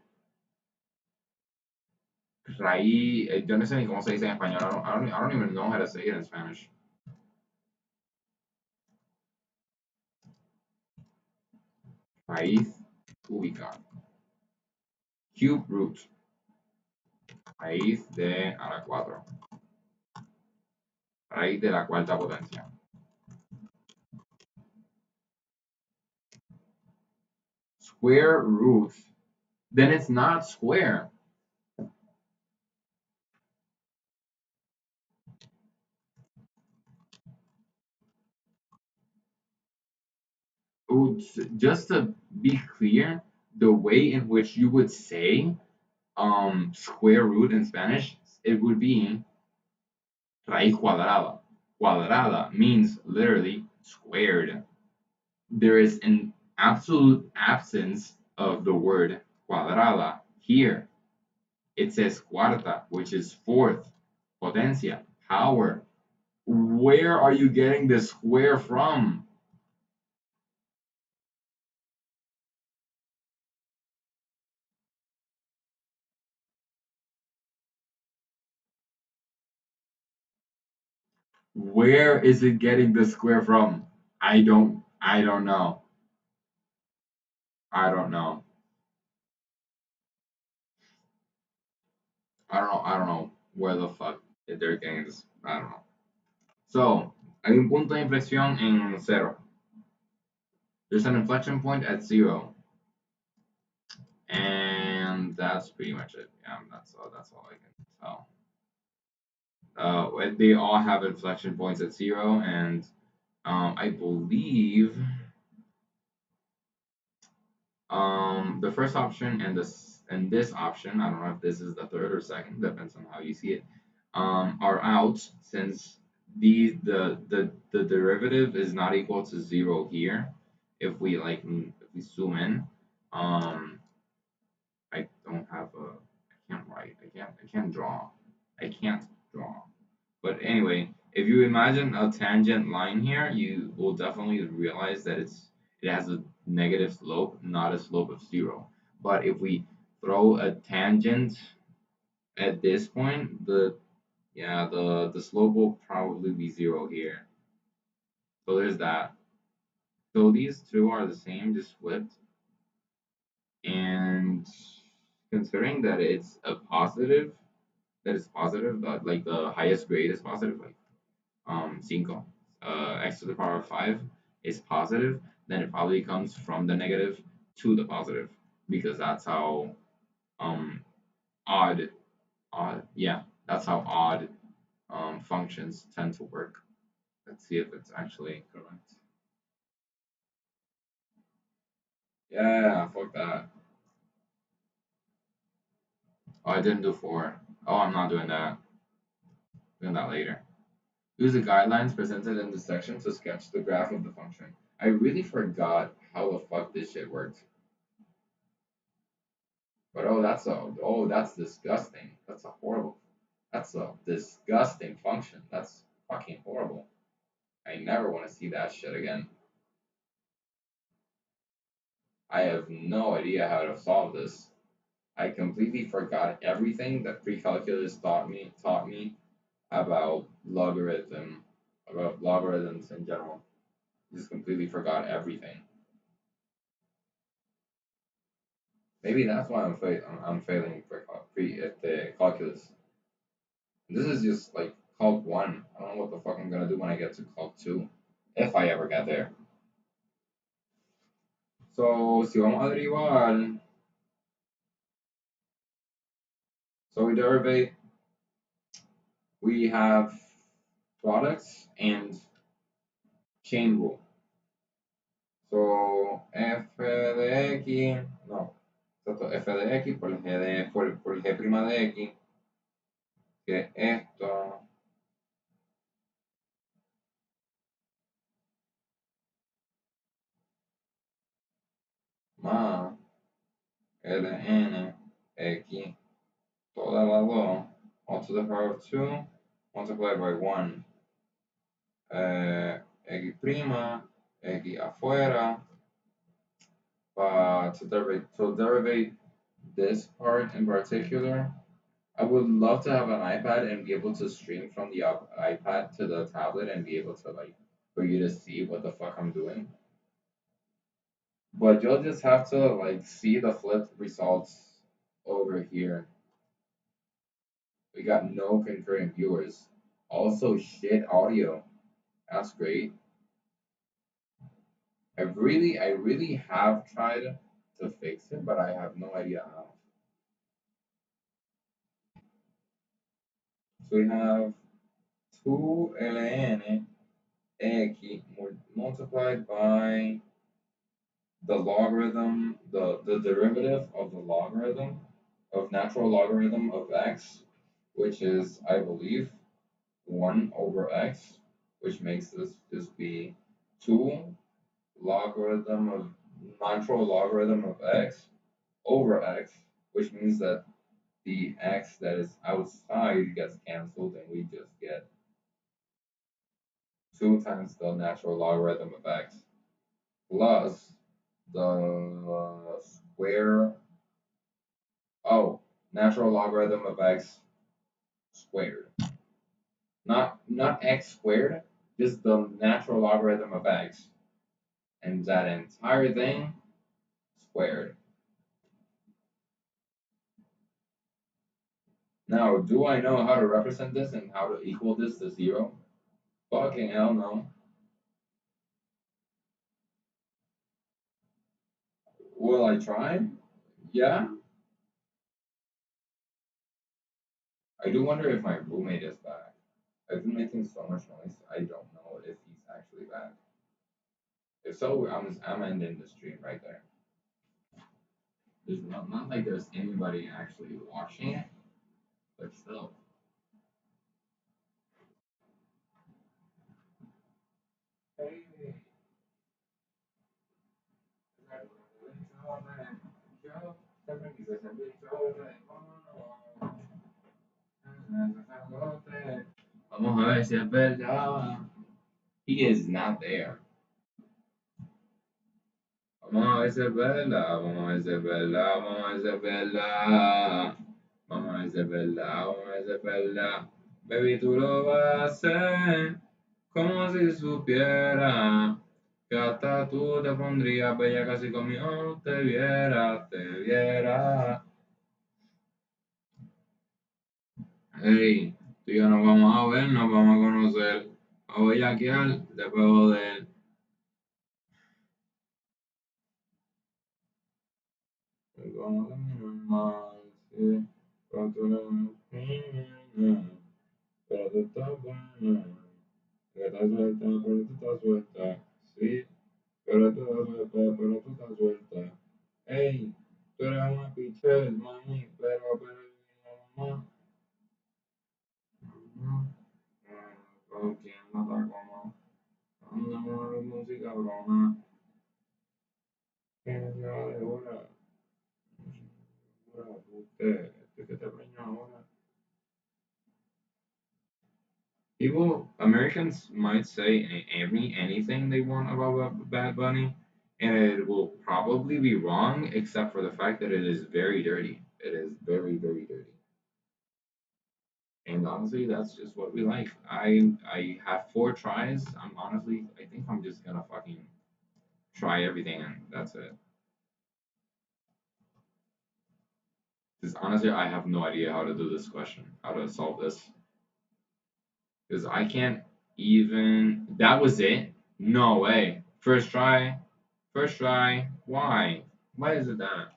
Yo no sé ni cómo se dice en español. I don't even know how to say it in Spanish. Raíz cúbica. Cube root. Raíz de a la 4. Raíz de la cuarta potencia. Square root. Then it's not square. Just to be clear, the way in which you would say square root in Spanish, it would be raíz cuadrada. Cuadrada means literally squared. There is an absolute absence of the word cuadrada here. It says cuarta, which is fourth, potencia, power. Where are you getting the square from? Where is it getting the square from? I don't know. I don't know. I don't know where the fuck they're getting this. I don't know. So, hay un punto de inflexión en 0. There's an inflection point at 0. And that's pretty much it. Yeah, that's all I can tell. They all have inflection points at 0, and I believe the first option and this option, I don't know if this is the third or second, depends on how you see it, are out since the derivative is not equal to 0 here. If we zoom in, I don't have a, I can't write, I can't draw. But anyway, if you imagine a tangent line here, you will definitely realize that it has a negative slope, not a slope of 0. But if we throw a tangent at this point, the slope will probably be 0 here. So there's that. So these two are the same, just flipped. And considering that it's a positive, like the highest grade is positive, like 5, x to the power of 5 is positive, then it probably comes from the negative to the positive, because that's how odd that's how odd functions tend to work. Let's see if it's actually correct. Yeah, fuck that. Oh, I didn't do 4. Oh, I'm not doing that. Doing that later. Use the guidelines presented in this section to sketch the graph of the function. I really forgot how the fuck this shit worked. But that's disgusting. That's a disgusting function. That's fucking horrible. I never want to see that shit again. I have no idea how to solve this. I completely forgot everything that pre-calculus taught me about logarithms in general. Just completely forgot everything. Maybe that's why I'm failing for calculus. This is just like Calc 1. I don't know what the fuck I'm gonna do when I get to Calc 2. If I ever get there. So, si vamos a derivar, so we derivate, we have products and chain rule. So, f de x, no, f de x por g de, por g prima de x, que esto más ln x toda la 2 all to the power of 2 multiplied by 1 x prima, x afuera, to derivate this part in particular. I would love to have an iPad and be able to stream from the iPad to the tablet and be able to like for you to see what the fuck I'm doing. But you'll just have to like see the flipped results over here. We got no concurrent viewers. Also shit audio. That's great. I really have tried to fix it, but I have no idea how. So we have 2 ln x multiplied by the logarithm, the derivative of the logarithm of natural logarithm of x, which is, I believe, 1 over x, which makes this be 2 logarithm of natural logarithm of x over x, which means that the x that is outside gets cancelled and we just get 2 times the natural logarithm of x plus the square, natural logarithm of x squared. Not x squared, just the natural logarithm of x. And that entire thing squared. Now, do I know how to represent this and how to equal this to 0? Fucking hell no. Will I try? Yeah. I do wonder if my roommate is back. I've been making so much noise, I don't know if he's actually back. If so, I'm ending the stream right there. There's not like there's anybody actually watching it, but still. Hey. Vamos a ver si es verdad. He is not there. Vamos a ver si es verdad. Vamos a ver si es verdad. Vamos a ver si es verdad. Vamos a ver si es verdad. Vamos a ver si es verdad. Baby, tú lo vas a hacer como si supiera que hasta tú te pondrías bella casi conmigo. Te viera, te viera. Hey, tú y yo nos vamos a ver, nos vamos a conocer. A bellaquear, después joder. Vamos a caminar más, sí. Pero tú no pero tú estás buena. Que estás suelta, pero tú estás suelta. Sí, pero tú estás suelta, pero tú estás suelta. Hey, tú eres una pichel, mami, pero mamá. ¿Con quién no está como? Andamos en música broma. Que se va de hora. Usted, que te preñó ahora. People, Americans might say anything they want about Bad Bunny, and it will probably be wrong, except for the fact that it is very dirty. It is very, very dirty. And honestly, that's just what we like. I have 4 tries. I think I'm just gonna fucking try everything and that's it. Because honestly, I have no idea how to do this question, how to solve this. Because I can't even. That was it? No way. First try. First try. Why? Why is it that?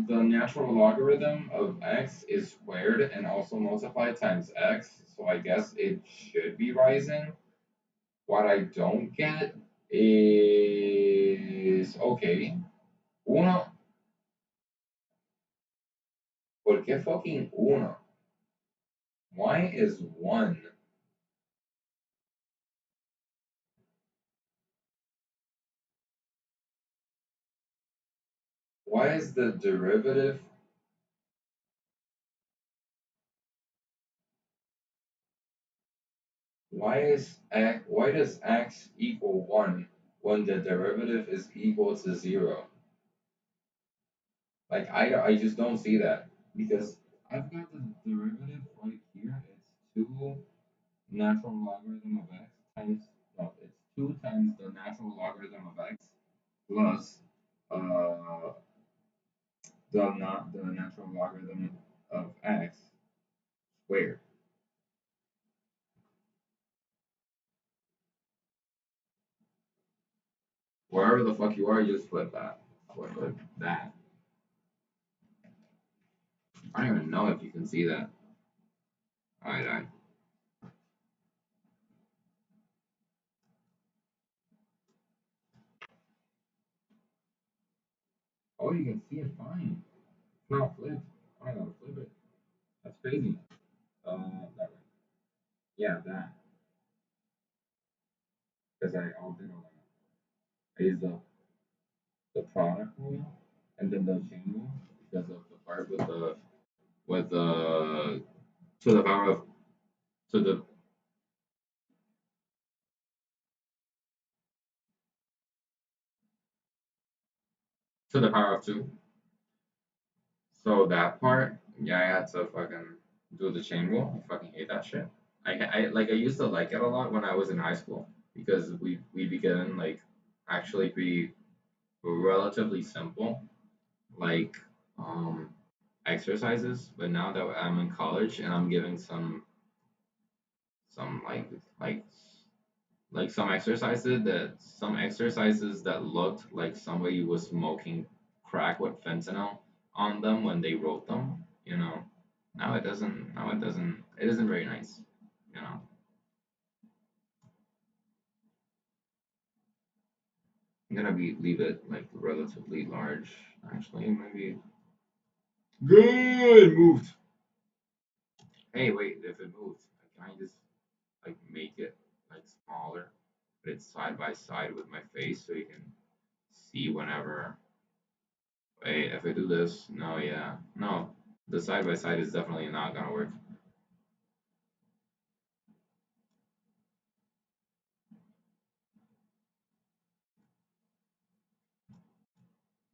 The natural logarithm of x is squared and also multiplied times x, so I guess it should be rising. What I don't get is okay. Uno. ¿Por qué fucking uno? Why is 1? Why is the derivative? Why does x equal 1 when the derivative is equal to 0? Like I just don't see that because I've got the derivative right here. It's 2 natural logarithm of x times it's 2 times the natural logarithm of x plus the natural logarithm of x squared. Wherever the fuck you are, just flip that. Flip that. I don't even know if you can see that. Alright. Oh, you can see it fine. It's not flipped. I gotta flip it. That's crazy. That way. Yeah, that. Because I all did all that. I used the product rule and then the chain rule because of the part with the to the power of to the to the power of 2. So that part, yeah, I had to fucking do the chain rule. I fucking hate that shit. I used to like it a lot when I was in high school because we'd be given like actually pretty relatively simple like exercises. But now that I'm in college and I'm giving some like some exercises that looked like somebody was smoking crack with fentanyl on them when they wrote them, you know. It isn't very nice, you know. I'm gonna leave it like relatively large. Actually, maybe good moved. Hey, wait, if it moves, can I just like make it like smaller, but it's side by side with my face so you can see whenever. Wait, if I do this, no, yeah, no, the side by side is definitely not gonna work.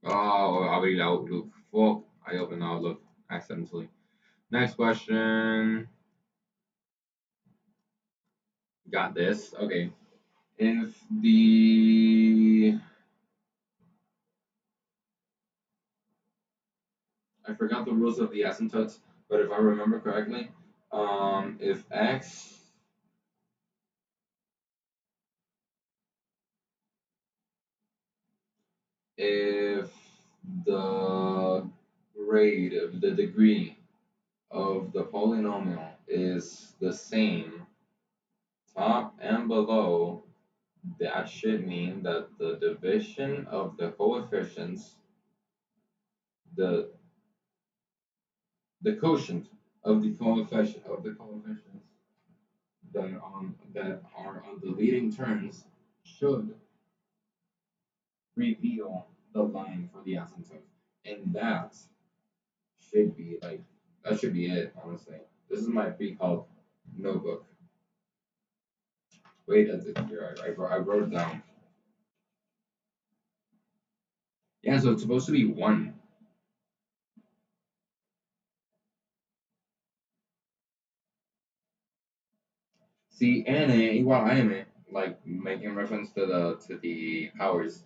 Oh, abrí Outlook. Fuck, I opened Outlook accidentally. Next question. Got this. Okay. If the I forgot the rules of the asymptotes, but if I remember correctly, if x if the grade of the degree of the polynomial is the same top and below, that should mean that the division of the coefficients, the quotient of the coefficients that are on the leading terms should reveal the line for the asymptote. And that should be it, honestly. This is my pre-called notebook. Wait, here, I wrote it down. Yeah, so it's supposed to be 1. Si n igual a m, like making reference to the powers.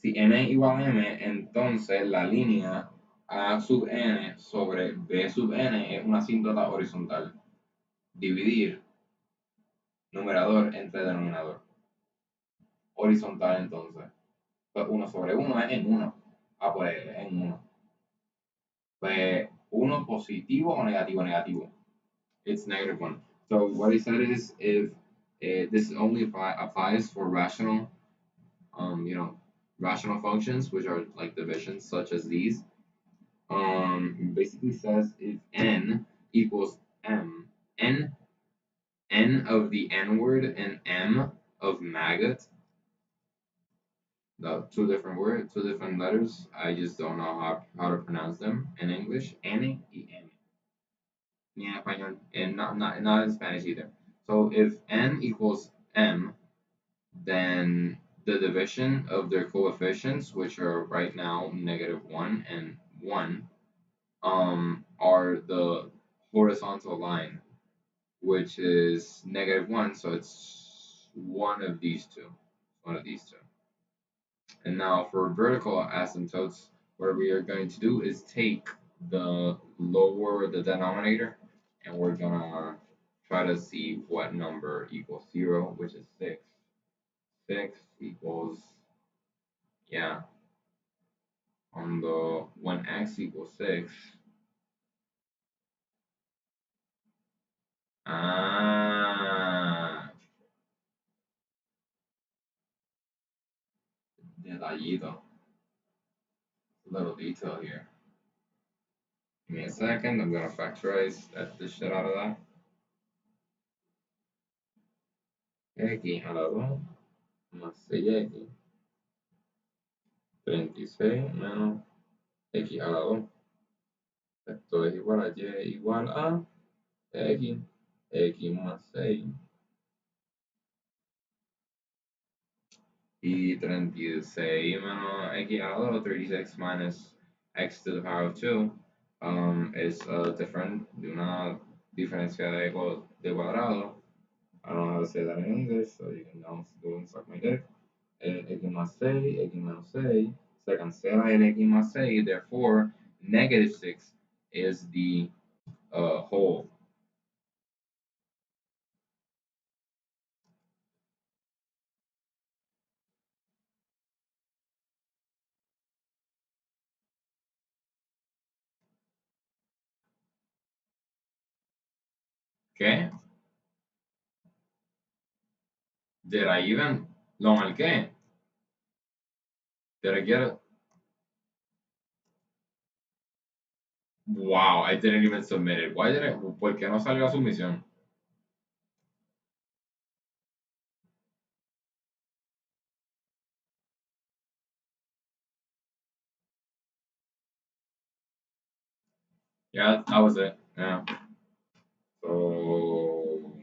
Si n igual a m, entonces la línea a sub n sobre b sub n es una asíntota horizontal. Dividir numerador entre denominador. Horizontal entonces. Pues 1 sobre 1 es en 1. Ah, pues en 1. Pues 1 positivo o negativo, negativo. It's -1. So what he said is if this only applies for rational, rational functions, which are like divisions such as these. Basically says if n equals m, n of the n word and m of maggot. The two different letters. I just don't know how to pronounce them in English. N y M. Ni en español, and not in Spanish either. So if n equals m, then the division of their coefficients, which are right now -1 and 1, are the horizontal line, which is -1. So it's one of these two. One of these two. And now for vertical asymptotes, what we are going to do is take the denominator, and we're gonna try to see what number equals 0, which is 6. 6 equals, yeah, when x equals 6, detallito, little detail here. Give me a second, I'm gonna factorize the shit out of that. X a la 2 más 6x, 36 menos x a la 2. Esto es igual a y igual a x, x más 6. Y 36 menos x a la 2, 36 minus x to the power of 2, is de una diferencia de cuadrado. I don't know how to say that in English, so you can go and suck my dick. X más 6, x menos 6, se cancela el x más 6, therefore -6 is the whole. ¿Qué? Did I even? Lo marqué. Did I get it? Wow, I didn't even submit it. Why did I? ¿Por qué no salió la submisión? Yeah, that was it. Yeah. So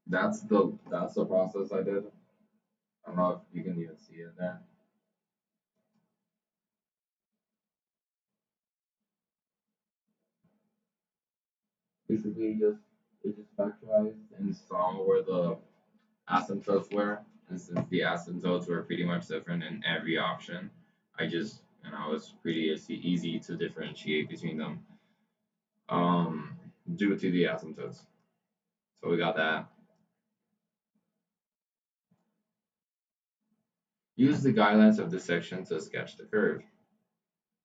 that's the process I did. I don't know if you can even see it there. Basically, it just factorized and saw where the asymptotes were, and since the asymptotes were pretty much different in every option, it's pretty easy to differentiate between them, due to the asymptotes. So we got that. Use the guidelines of this section to sketch the curve.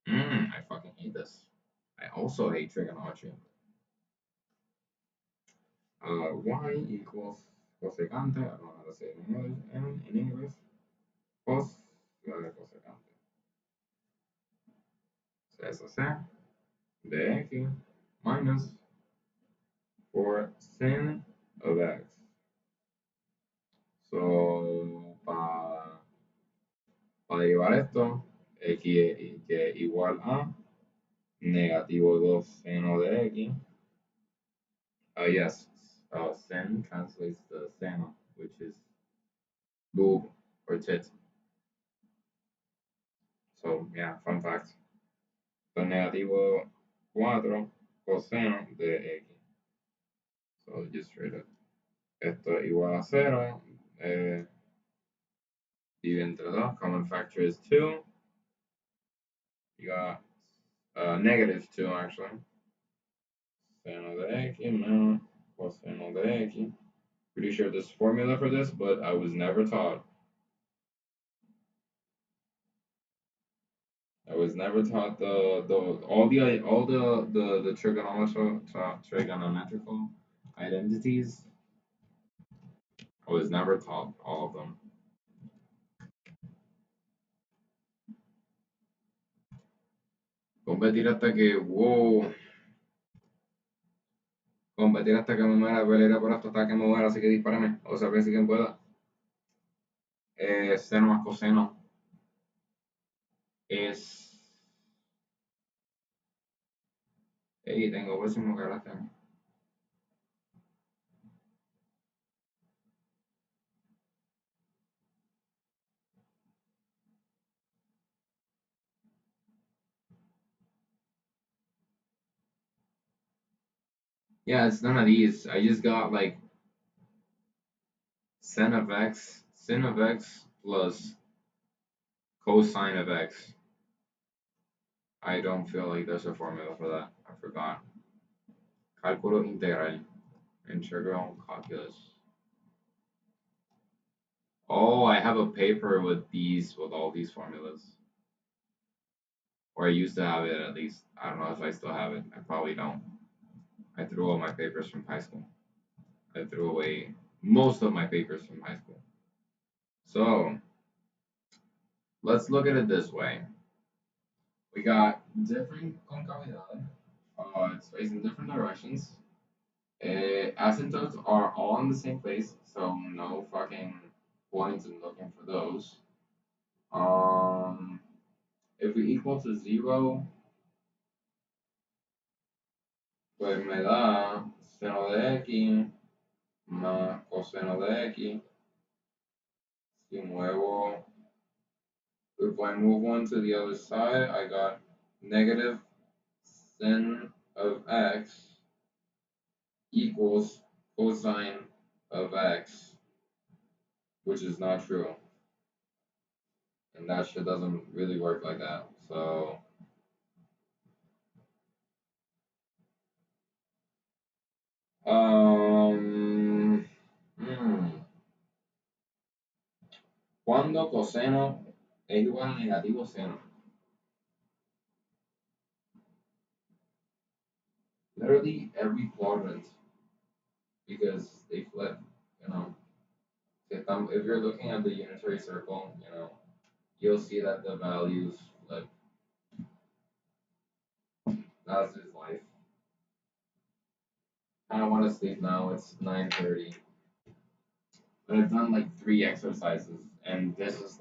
I fucking hate this. I also hate trigonometry. Y equals cosecante, I don't know how to say it in English. Cosecante. So eso C de x minus 4 sin of x. So, para llevar esto, x que igual a -2 seno de x. Yes, sin translates to seno. which is boob or tit. So, yeah, fun fact. So, negativo 4 coseno de x. So, just straight up. Esto es igual a 0. Divide entre 2. Common factor is 2. You got -2, actually. Seno de x menos coseno de x. Pretty sure there's formula for this, but I was never taught. I was never taught all the trigonometrical identities. I was never taught all of them. Competir hasta que, wow. Competir hasta que me muera, pelear por esto hasta que me muera, así que dispárame. O sea, pensé que pueda. Seno más coseno es. Ey, tengo pésimo carácter. Yeah, it's none of these. I just got like sin of x plus cosine of x. I don't feel like there's a formula for that. I forgot. Cálculo integral. Integral calculus. Oh, I have a paper with all these formulas. Or I used to have it at least. I don't know if I still have it. I probably don't. I threw all my papers from high school. I threw away most of my papers from high school. So, let's look at it this way. We got different concavidad. It's facing different directions. Asymptotes are all in the same place, so no fucking point in looking for those. If we equal to 0, pues me da seno de x más coseno de x. Si muevo, if I move one to the other side, I got negative sin of x equals cosine of x, which is not true. And that shit doesn't really work like that. So, cuando coseno es igual a negativo seno. Literally every quadrant, because they flip, you know. If you're looking at the unitary circle, you know, you'll see that the values flip. That's his life. I don't want to sleep now. It's 9:30. But I've done like 3 exercises, and this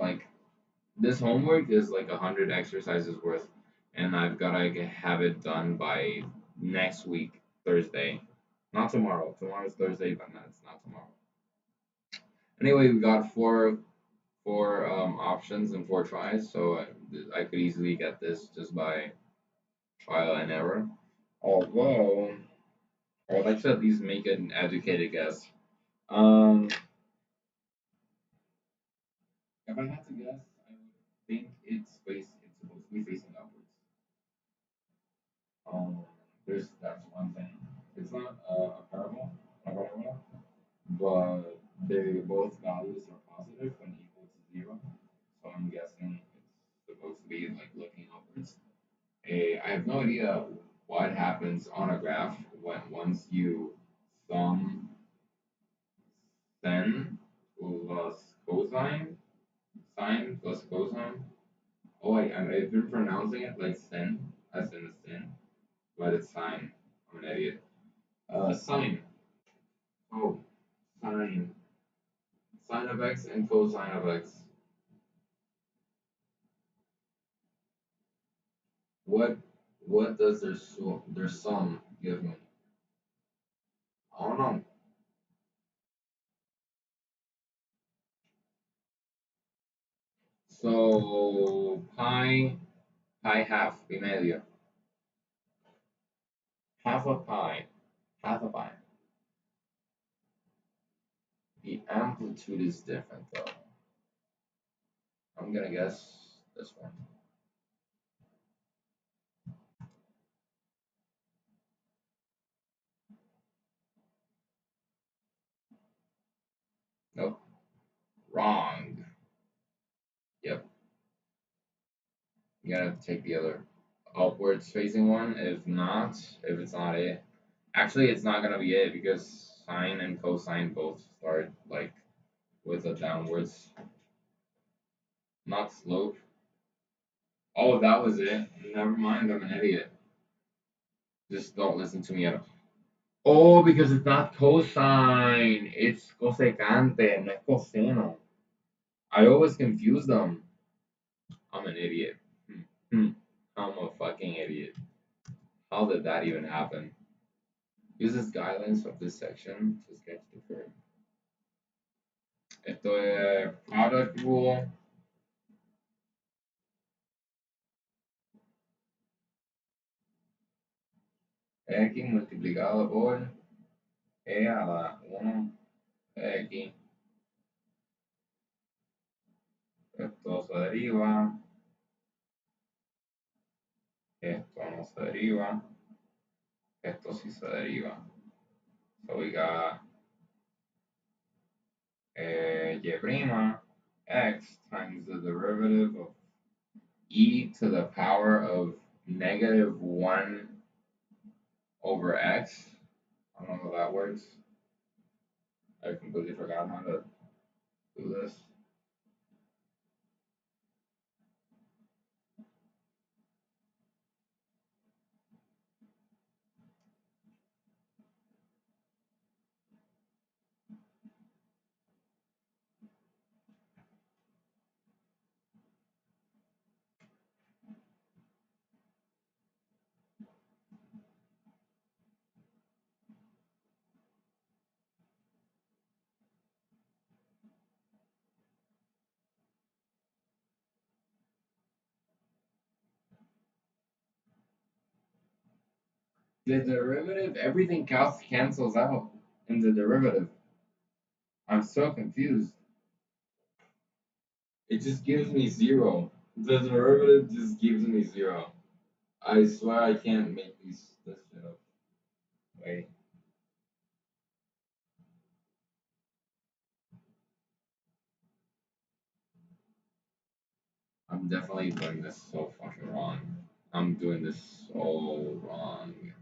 homework is like 100 exercises worth, and I've gotta have it done by next week, Thursday. Not tomorrow. Tomorrow's Thursday, but it's not tomorrow. Anyway, we got four options and 4 tries, so I could easily get this just by trial and error. Although I would like to at least make an educated guess. If I had to guess, I would think it's supposed to be facing upwards. That's one thing. It's not a parable, but both values are positive when equal to 0. So I'm guessing it's supposed to be like looking upwards. I have no idea what happens on a graph once you sum sin plus cosine, sine plus cosine. Oh wait, I've been pronouncing it like sin, as in sin, but it's sine. I'm an idiot. Sine. Oh, sine. Sine of x and cosine of x. What does their sum give me? I don't know. So pi half, y medio. Half a pi. Half a pi. The amplitude is different though. I'm gonna guess this one. Nope. Wrong. Yep. You gotta take the other upwards facing one. If it's not it. Actually, it's not gonna be it because sine and cosine both start like with a downwards, not slope. Oh, that was it. Never mind, I'm an idiot. Just don't listen to me at all. Oh, because it's not cosine. It's cosecante, no es coseno. I always confuse them. I'm an idiot. I'm a fucking idiot. How did that even happen? Uses guidelines of this section to sketch the curve. Esto es product rule. X multiplicado por E a la 1 X. Esto se deriva. Esto no se deriva. Esto sí se deriva. So we got y' x times the derivative of e to the power of -1 over x. I don't know how that works. I completely forgot how to do this. The derivative, everything cancels out in the derivative. I'm so confused. It just gives me 0. The derivative just gives me 0. I swear I can't make this shit up. Wait. I'm definitely doing this so fucking wrong. I'm doing this so wrong.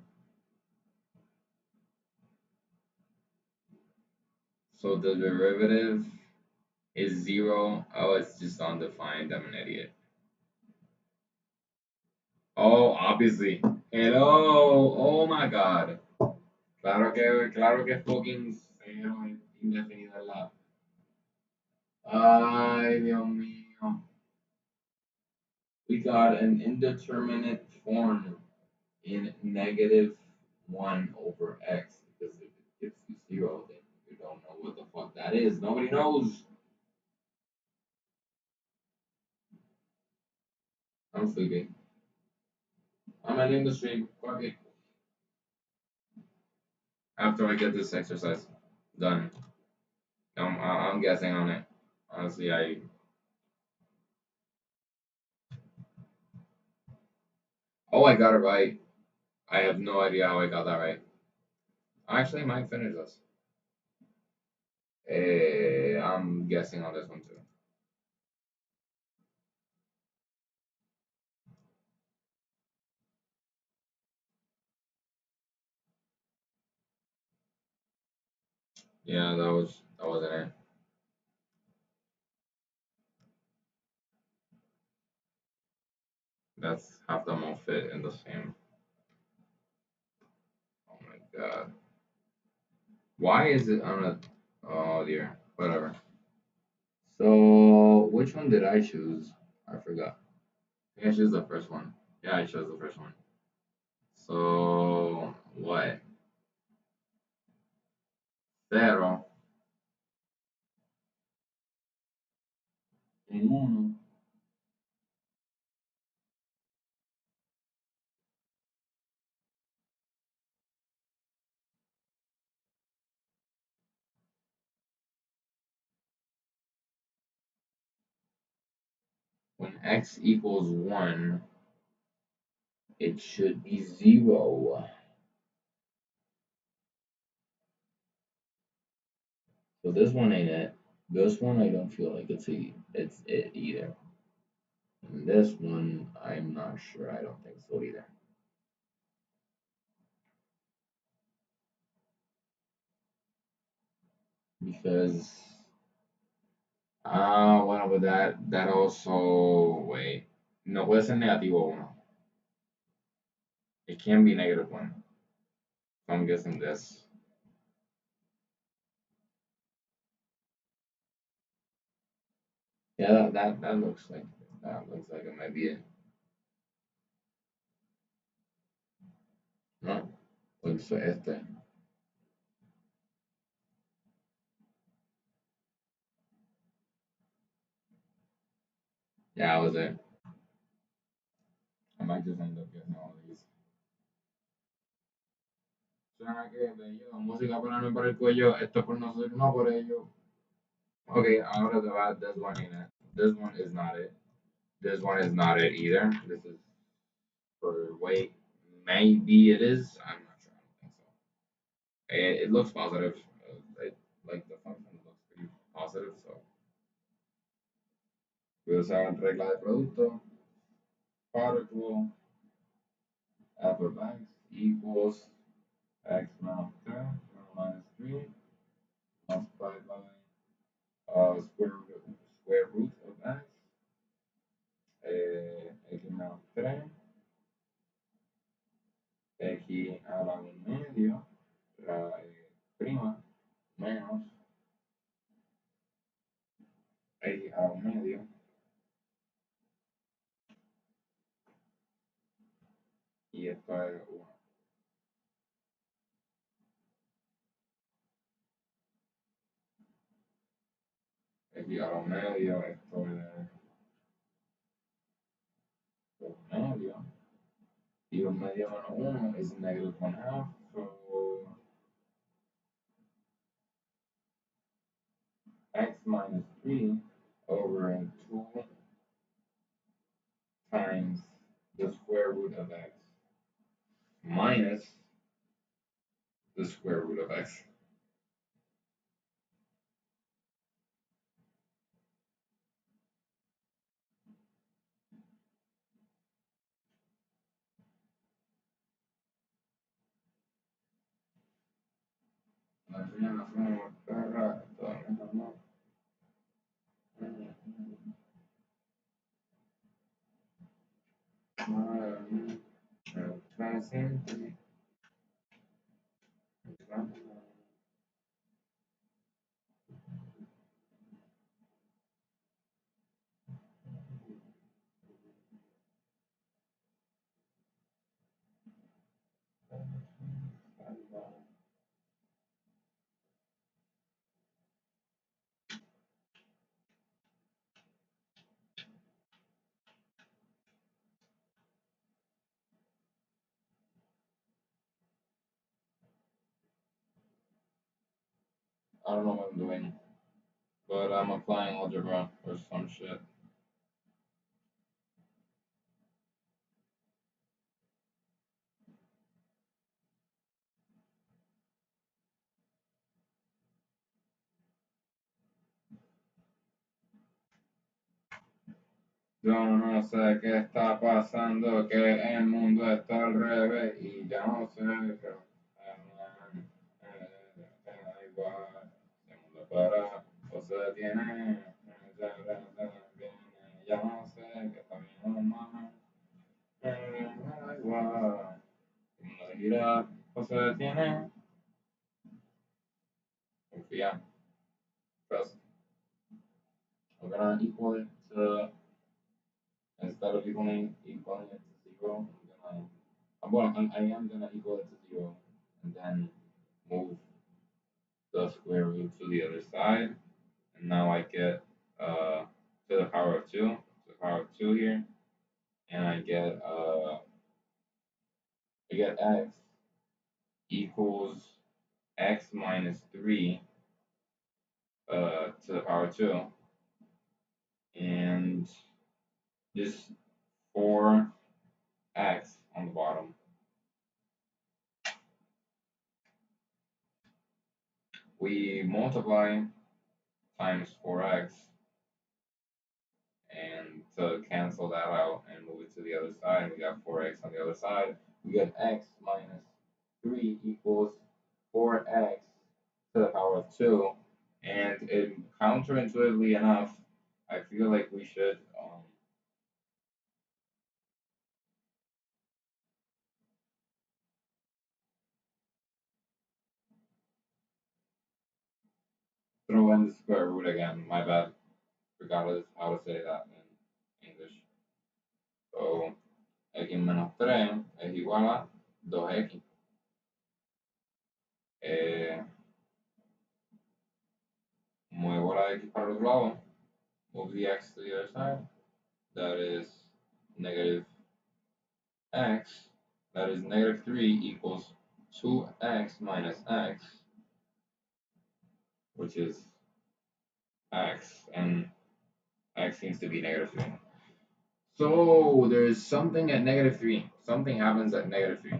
So the derivative is 0. Oh, it's just undefined. I'm an idiot. Oh, obviously. Hello. Oh my god. Claro que fucking cero indefinido al lado. Ay, Dios mío. We got an indeterminate form in -1 over x, because if it gives you 0, then you don't know what the fuck that is. Nobody knows. I'm sleeping. I'm an industry. Fuck it. After I get this exercise done, I'm guessing on it. Honestly, I got it right. I have no idea how I got that right. I actually might finish this. I'm guessing on this one too. Yeah, that wasn't it. That's half them all fit in the same. Oh my god. Why is it on a? Oh dear. Whatever. So which one did I choose? I forgot. I think I chose the first one. Yeah, I chose the first one. So what? Cero. En uno. when x equals 1, it should be 0. So this one ain't it. This one I don't feel like it's it either. And this one I'm not sure. I don't think so either. Because bueno, but that also, wait, no puede ser negativo 1. It can be negative 1. So I'm guessing this. Yeah, that looks like it might be it. No, pues este. Yeah, that was it. I might just end up getting all these. Suena que bello, música para mí para el cuello, esto por nosotros, no por ello. Okay, ahora te va, this one ain't it. This one is not it. This one is not it either. This is for weight. Maybe it is. I'm not sure. I don't think so. It looks positive. Like the function looks pretty positive. So voy a usar regla de producto. Particle f of x equals x minus 3 minus 3 multiplied by square root of x. X minus 3 x a la 1 medio prima menos x a la 1 medio y esto es 1. X a la 1 medio, esto es 1 medio y 1 medio menos 1 is negative 1/2, so x minus 3 over 2 times the square root of x minus the square root of x. I don't know what I'm doing, but I'm applying algebra or some shit. Yo no sé qué está pasando, que el mundo está al revés y ya no sé qué. Da igual, el mundo para o se detiene, ya no sé qué está bien o mal. Da igual, el mundo gira o se detiene. Confía, trust. We're gonna equal it to, instead of equaling it to 0, I am gonna equal it to 0 and then move the square root to the other side. And now I get to the power of 2, to the power of 2 here, and I get x equals x minus 3 to the power of 2, and just 4x on the bottom. We multiply times 4x, and to cancel that out and move it to the other side, we got 4x on the other side. We get x minus 3 equals 4x to the power of 2. And counterintuitively enough, I feel like we should throw in the square root again. My bad. Forgot how to say that in English. So, x menos 3 es igual a 2x. Muevo la x para el otro lado. Move the x to the other side. That is negative x. That is negative 3 equals 2x minus x, which is x, and x seems to be negative 3. So there's something at negative 3. Something happens at negative 3.